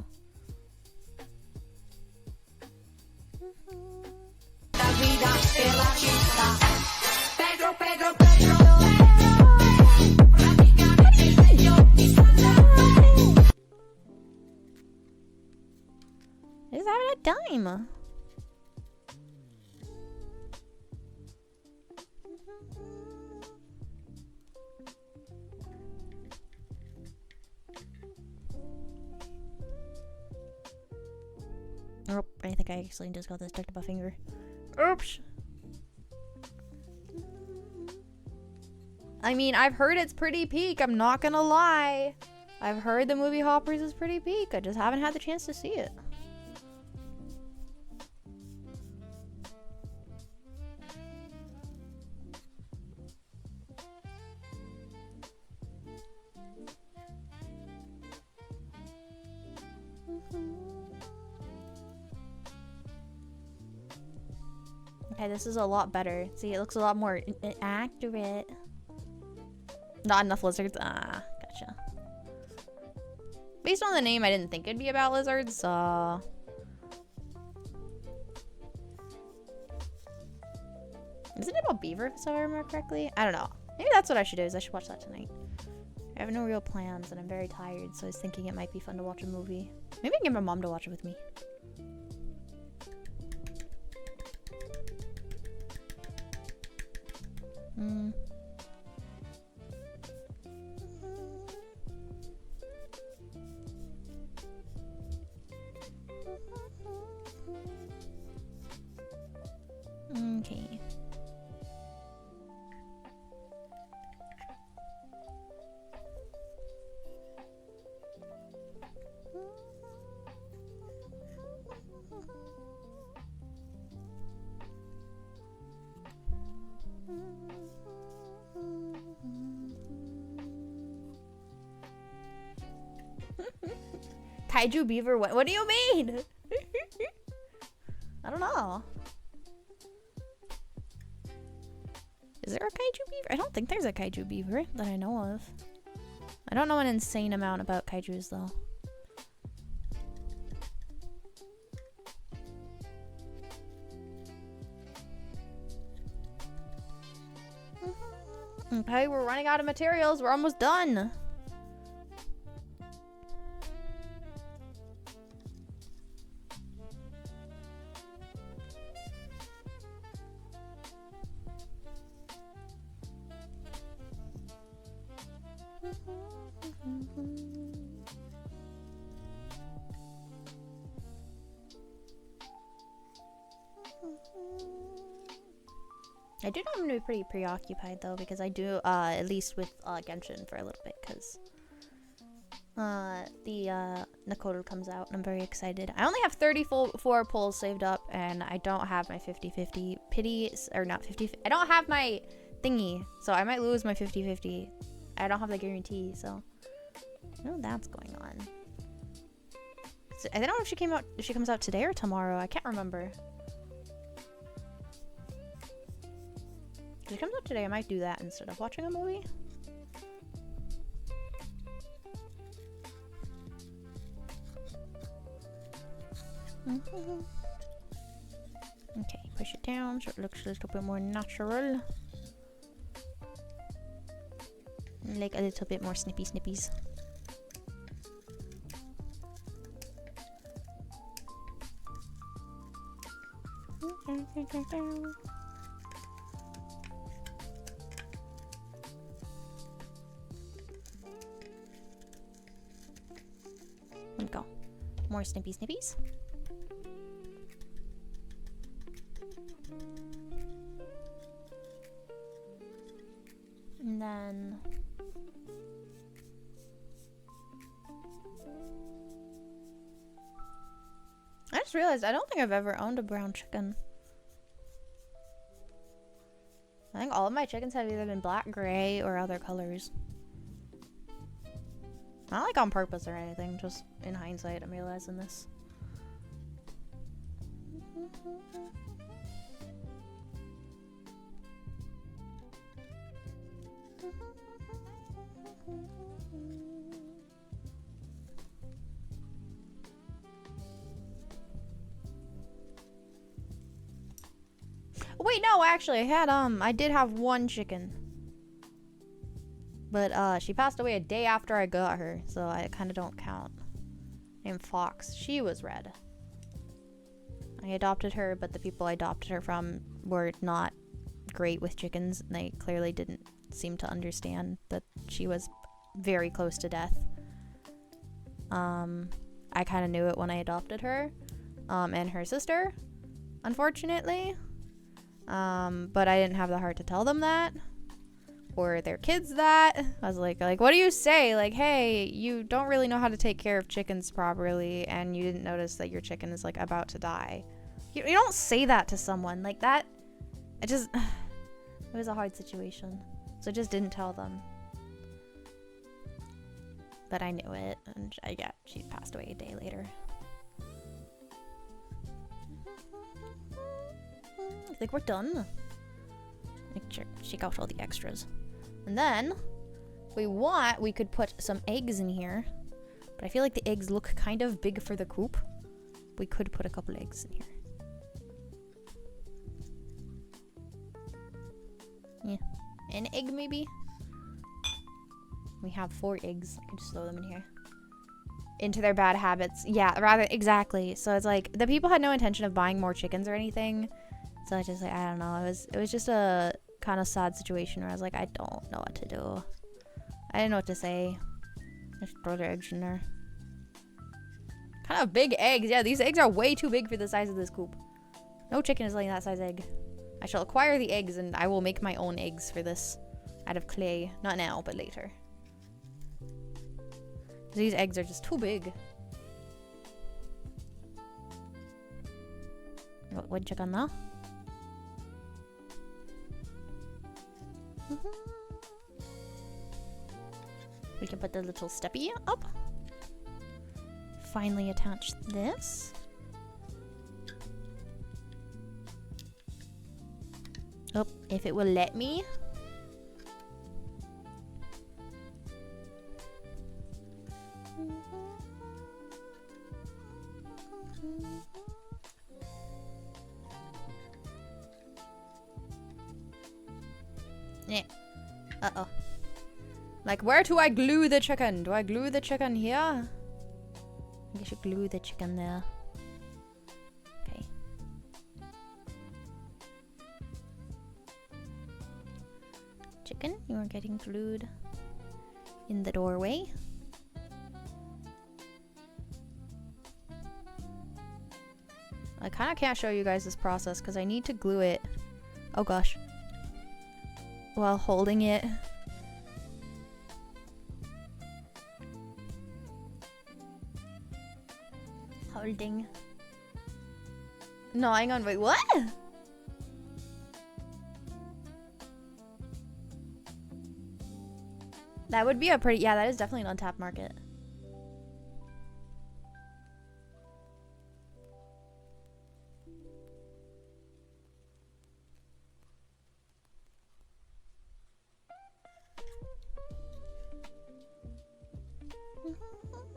He's having a dime. Oh, I think I actually just got this stuck to my finger. Oops. I mean, I've heard it's pretty peak. I'm not gonna lie. I've heard the movie Hoppers is pretty peak. I just haven't had the chance to see it. Okay, this is a lot better. See, it looks a lot more accurate. Not enough lizards. Ah, gotcha. Based on the name, I didn't think it'd be about lizards. Is it about beaver, if I remember correctly? I don't know. Maybe that's what I should do, is I should watch that tonight. I have no real plans, and I'm very tired, so I was thinking it might be fun to watch a movie. Maybe I can get my mom to watch it with me. Okay. Kaiju beaver? What do you mean? I don't know. Is there a kaiju beaver? I don't think there's a kaiju beaver that I know of. I don't know an insane amount about kaijus though. Okay, we're running out of materials. We're almost done. I do know I'm gonna be pretty preoccupied though, because I do at least with Genshin for a little bit, because the Nakoto comes out and I'm very excited. I only have 34 pulls saved up and I don't have my 50-50 pity, or not 50, I don't have my thingy, so I might lose my 50-50. I don't have the guarantee, so I know that's going on. So, I don't know if she comes out today or tomorrow. I can't remember. If it comes out today, I might do that instead of watching a movie. Okay, push it down so it looks a little bit more natural. Like a little bit more snippies. There we go. More snippies. And then I just realized I don't think I've ever owned a brown chicken. I think all of my chickens have either been black, gray, or other colors. Not like on purpose or anything, just in hindsight I'm realizing this. Wait, no, actually, I did have one chicken. But, she passed away a day after I got her, so I kind of don't count. Named Fox. She was red. I adopted her, but the people I adopted her from were not great with chickens. And they clearly didn't seem to understand that she was very close to death. I kind of knew it when I adopted her. And her sister, unfortunately. But I didn't have the heart to tell them that. Or their kids that. I was like, what do you say? Like, hey, you don't really know how to take care of chickens properly, and you didn't notice that your chicken is, like, about to die. You don't say that to someone. Like, that, it was a hard situation. So I just didn't tell them. But I knew it, and yeah, she passed away a day later. I think we're done. Shake out all the extras. And then, if we want, we could put some eggs in here. But I feel like the eggs look kind of big for the coop. We could put a couple eggs in here. Yeah. An egg, maybe? We have 4 eggs. I can just throw them in here. Into their bad habits. Yeah, rather, exactly. So it's like, the people had no intention of buying more chickens or anything. So I just like, I don't know. It was just a kind of sad situation where I was like, I don't know what to do. I didn't know what to say. Just throw their eggs in there. Kind of big eggs. Yeah, these eggs are way too big for the size of this coop. No chicken is laying that size egg. I shall acquire the eggs and I will make my own eggs for this. Out of clay. Not now, but later. These eggs are just too big. What chicken now? We can put the little steppy up. Finally attach this. Oh, if it will let me. Yeah. Uh-oh. Like, where do I glue the chicken? Do I glue the chicken here? I think I should glue the chicken there. Okay. Chicken, you are getting glued in the doorway. I kind of can't show you guys this process because I need to glue it. Oh gosh. While holding it. Holding. No, hang on, wait, what? That would be a pretty, yeah, that is definitely an untapped market.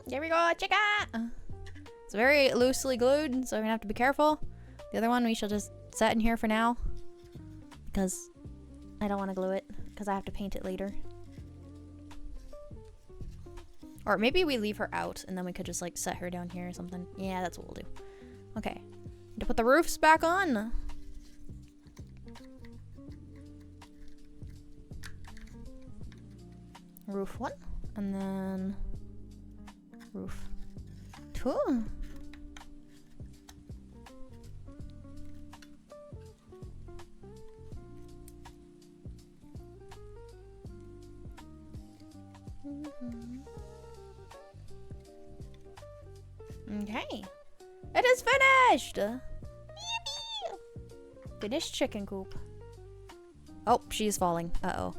There we go, chicken! It's very loosely glued, so we're gonna have to be careful. The other one we shall just set in here for now. Because I don't want to glue it, because I have to paint it later. Or maybe we leave her out, and then we could just like set her down here or something. Yeah, that's what we'll do. Okay. Need to put the roofs back on. Roof 1, and then roof 2. Okay. It is finished! Yippee! Finished chicken coop. Oh, she's falling. Uh-oh.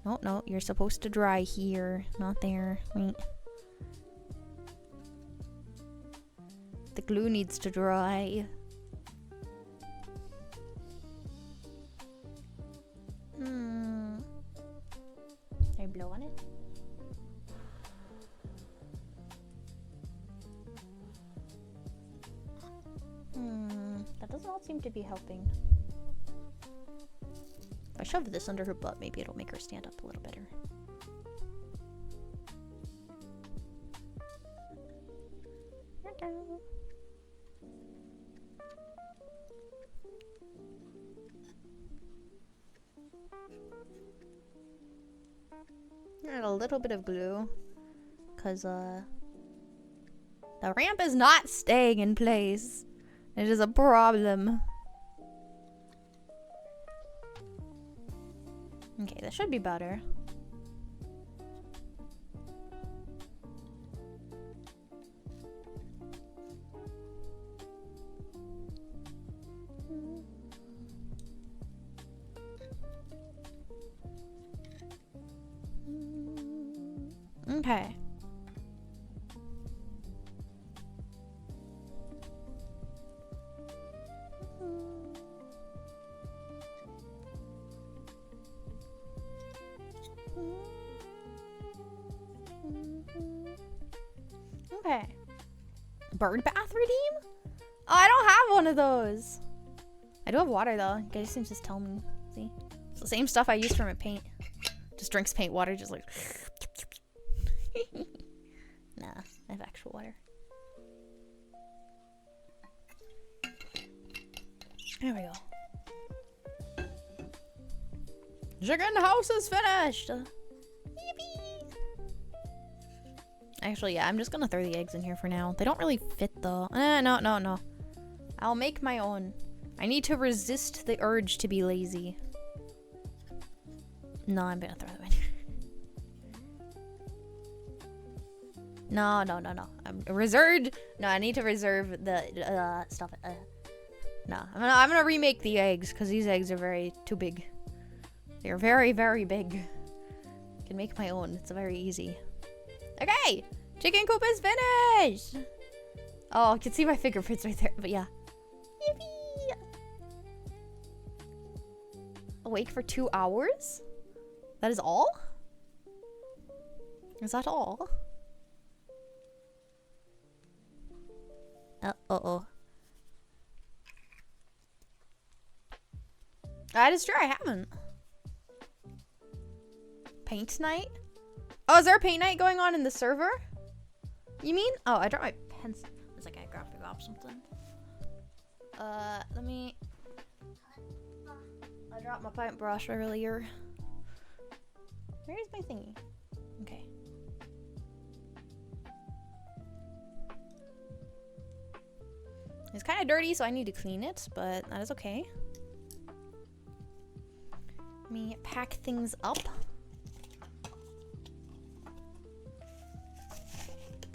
Oh, no, you're supposed to dry here, not there. Wait. The glue needs to dry. Can I blow on it? That does not seem to be helping. If I shove this under her butt, maybe it'll make her stand up a little better. Add a little bit of glue, because the ramp is not staying in place. It is a problem. Okay, that should be better. Okay. Okay. Bird bath redeem? Oh, I don't have one of those. I do have water though. You guys can just tell me. See? It's the same stuff I use for my paint. Just drinks paint water, just like. Nah, I have actual water. There we go. Chicken house is finished! Yippee! Actually, yeah, I'm just gonna throw the eggs in here for now. They don't really fit though. No. I'll make my own. I need to resist the urge to be lazy. No, I'm gonna throw them in here. No. I'm reserved. No, I need to reserve the stuff. No, I'm gonna remake the eggs because these eggs are too big. They're very, very big. I can make my own. It's very easy. Okay, chicken coop is finished. Oh, I can see my fingerprints right there. But yeah. Yippee! Awake for 2 hours? That is all? Is that all? Uh-oh. That is true, I haven't. Paint night? Oh, is there a paint night going on in the server? You mean? Oh, I dropped my pencil. I was like, I grabbed something. Let me... I dropped my paintbrush earlier. Where's my thingy? Okay. It's kind of dirty, so I need to clean it, but that is okay. Let me pack things up.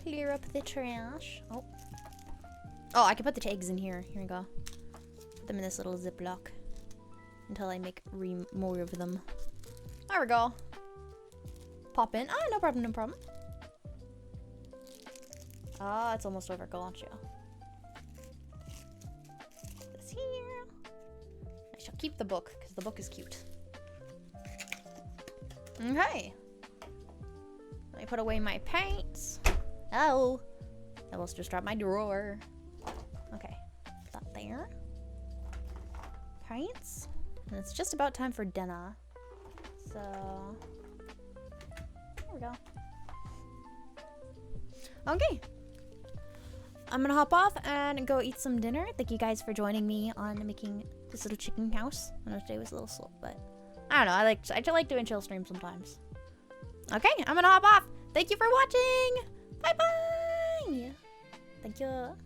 Clear up the trash. Oh, I can put the eggs in here. Here we go. Put them in this little Ziploc until I make more of them. There we go. Pop in. Ah, no problem. Ah, it's almost over. Gotcha. This here. I shall keep the book because the book is cute. Okay. Let me put away my paints. Oh, I almost just dropped my drawer. Okay, put that there. Paints. And it's just about time for dinner. So, there we go. Okay. I'm gonna hop off and go eat some dinner. Thank you guys for joining me on making this little chicken house. I know today was a little slow, but I don't know. I like doing chill streams sometimes. Okay, I'm gonna hop off. Thank you for watching. Bye bye. Thank you.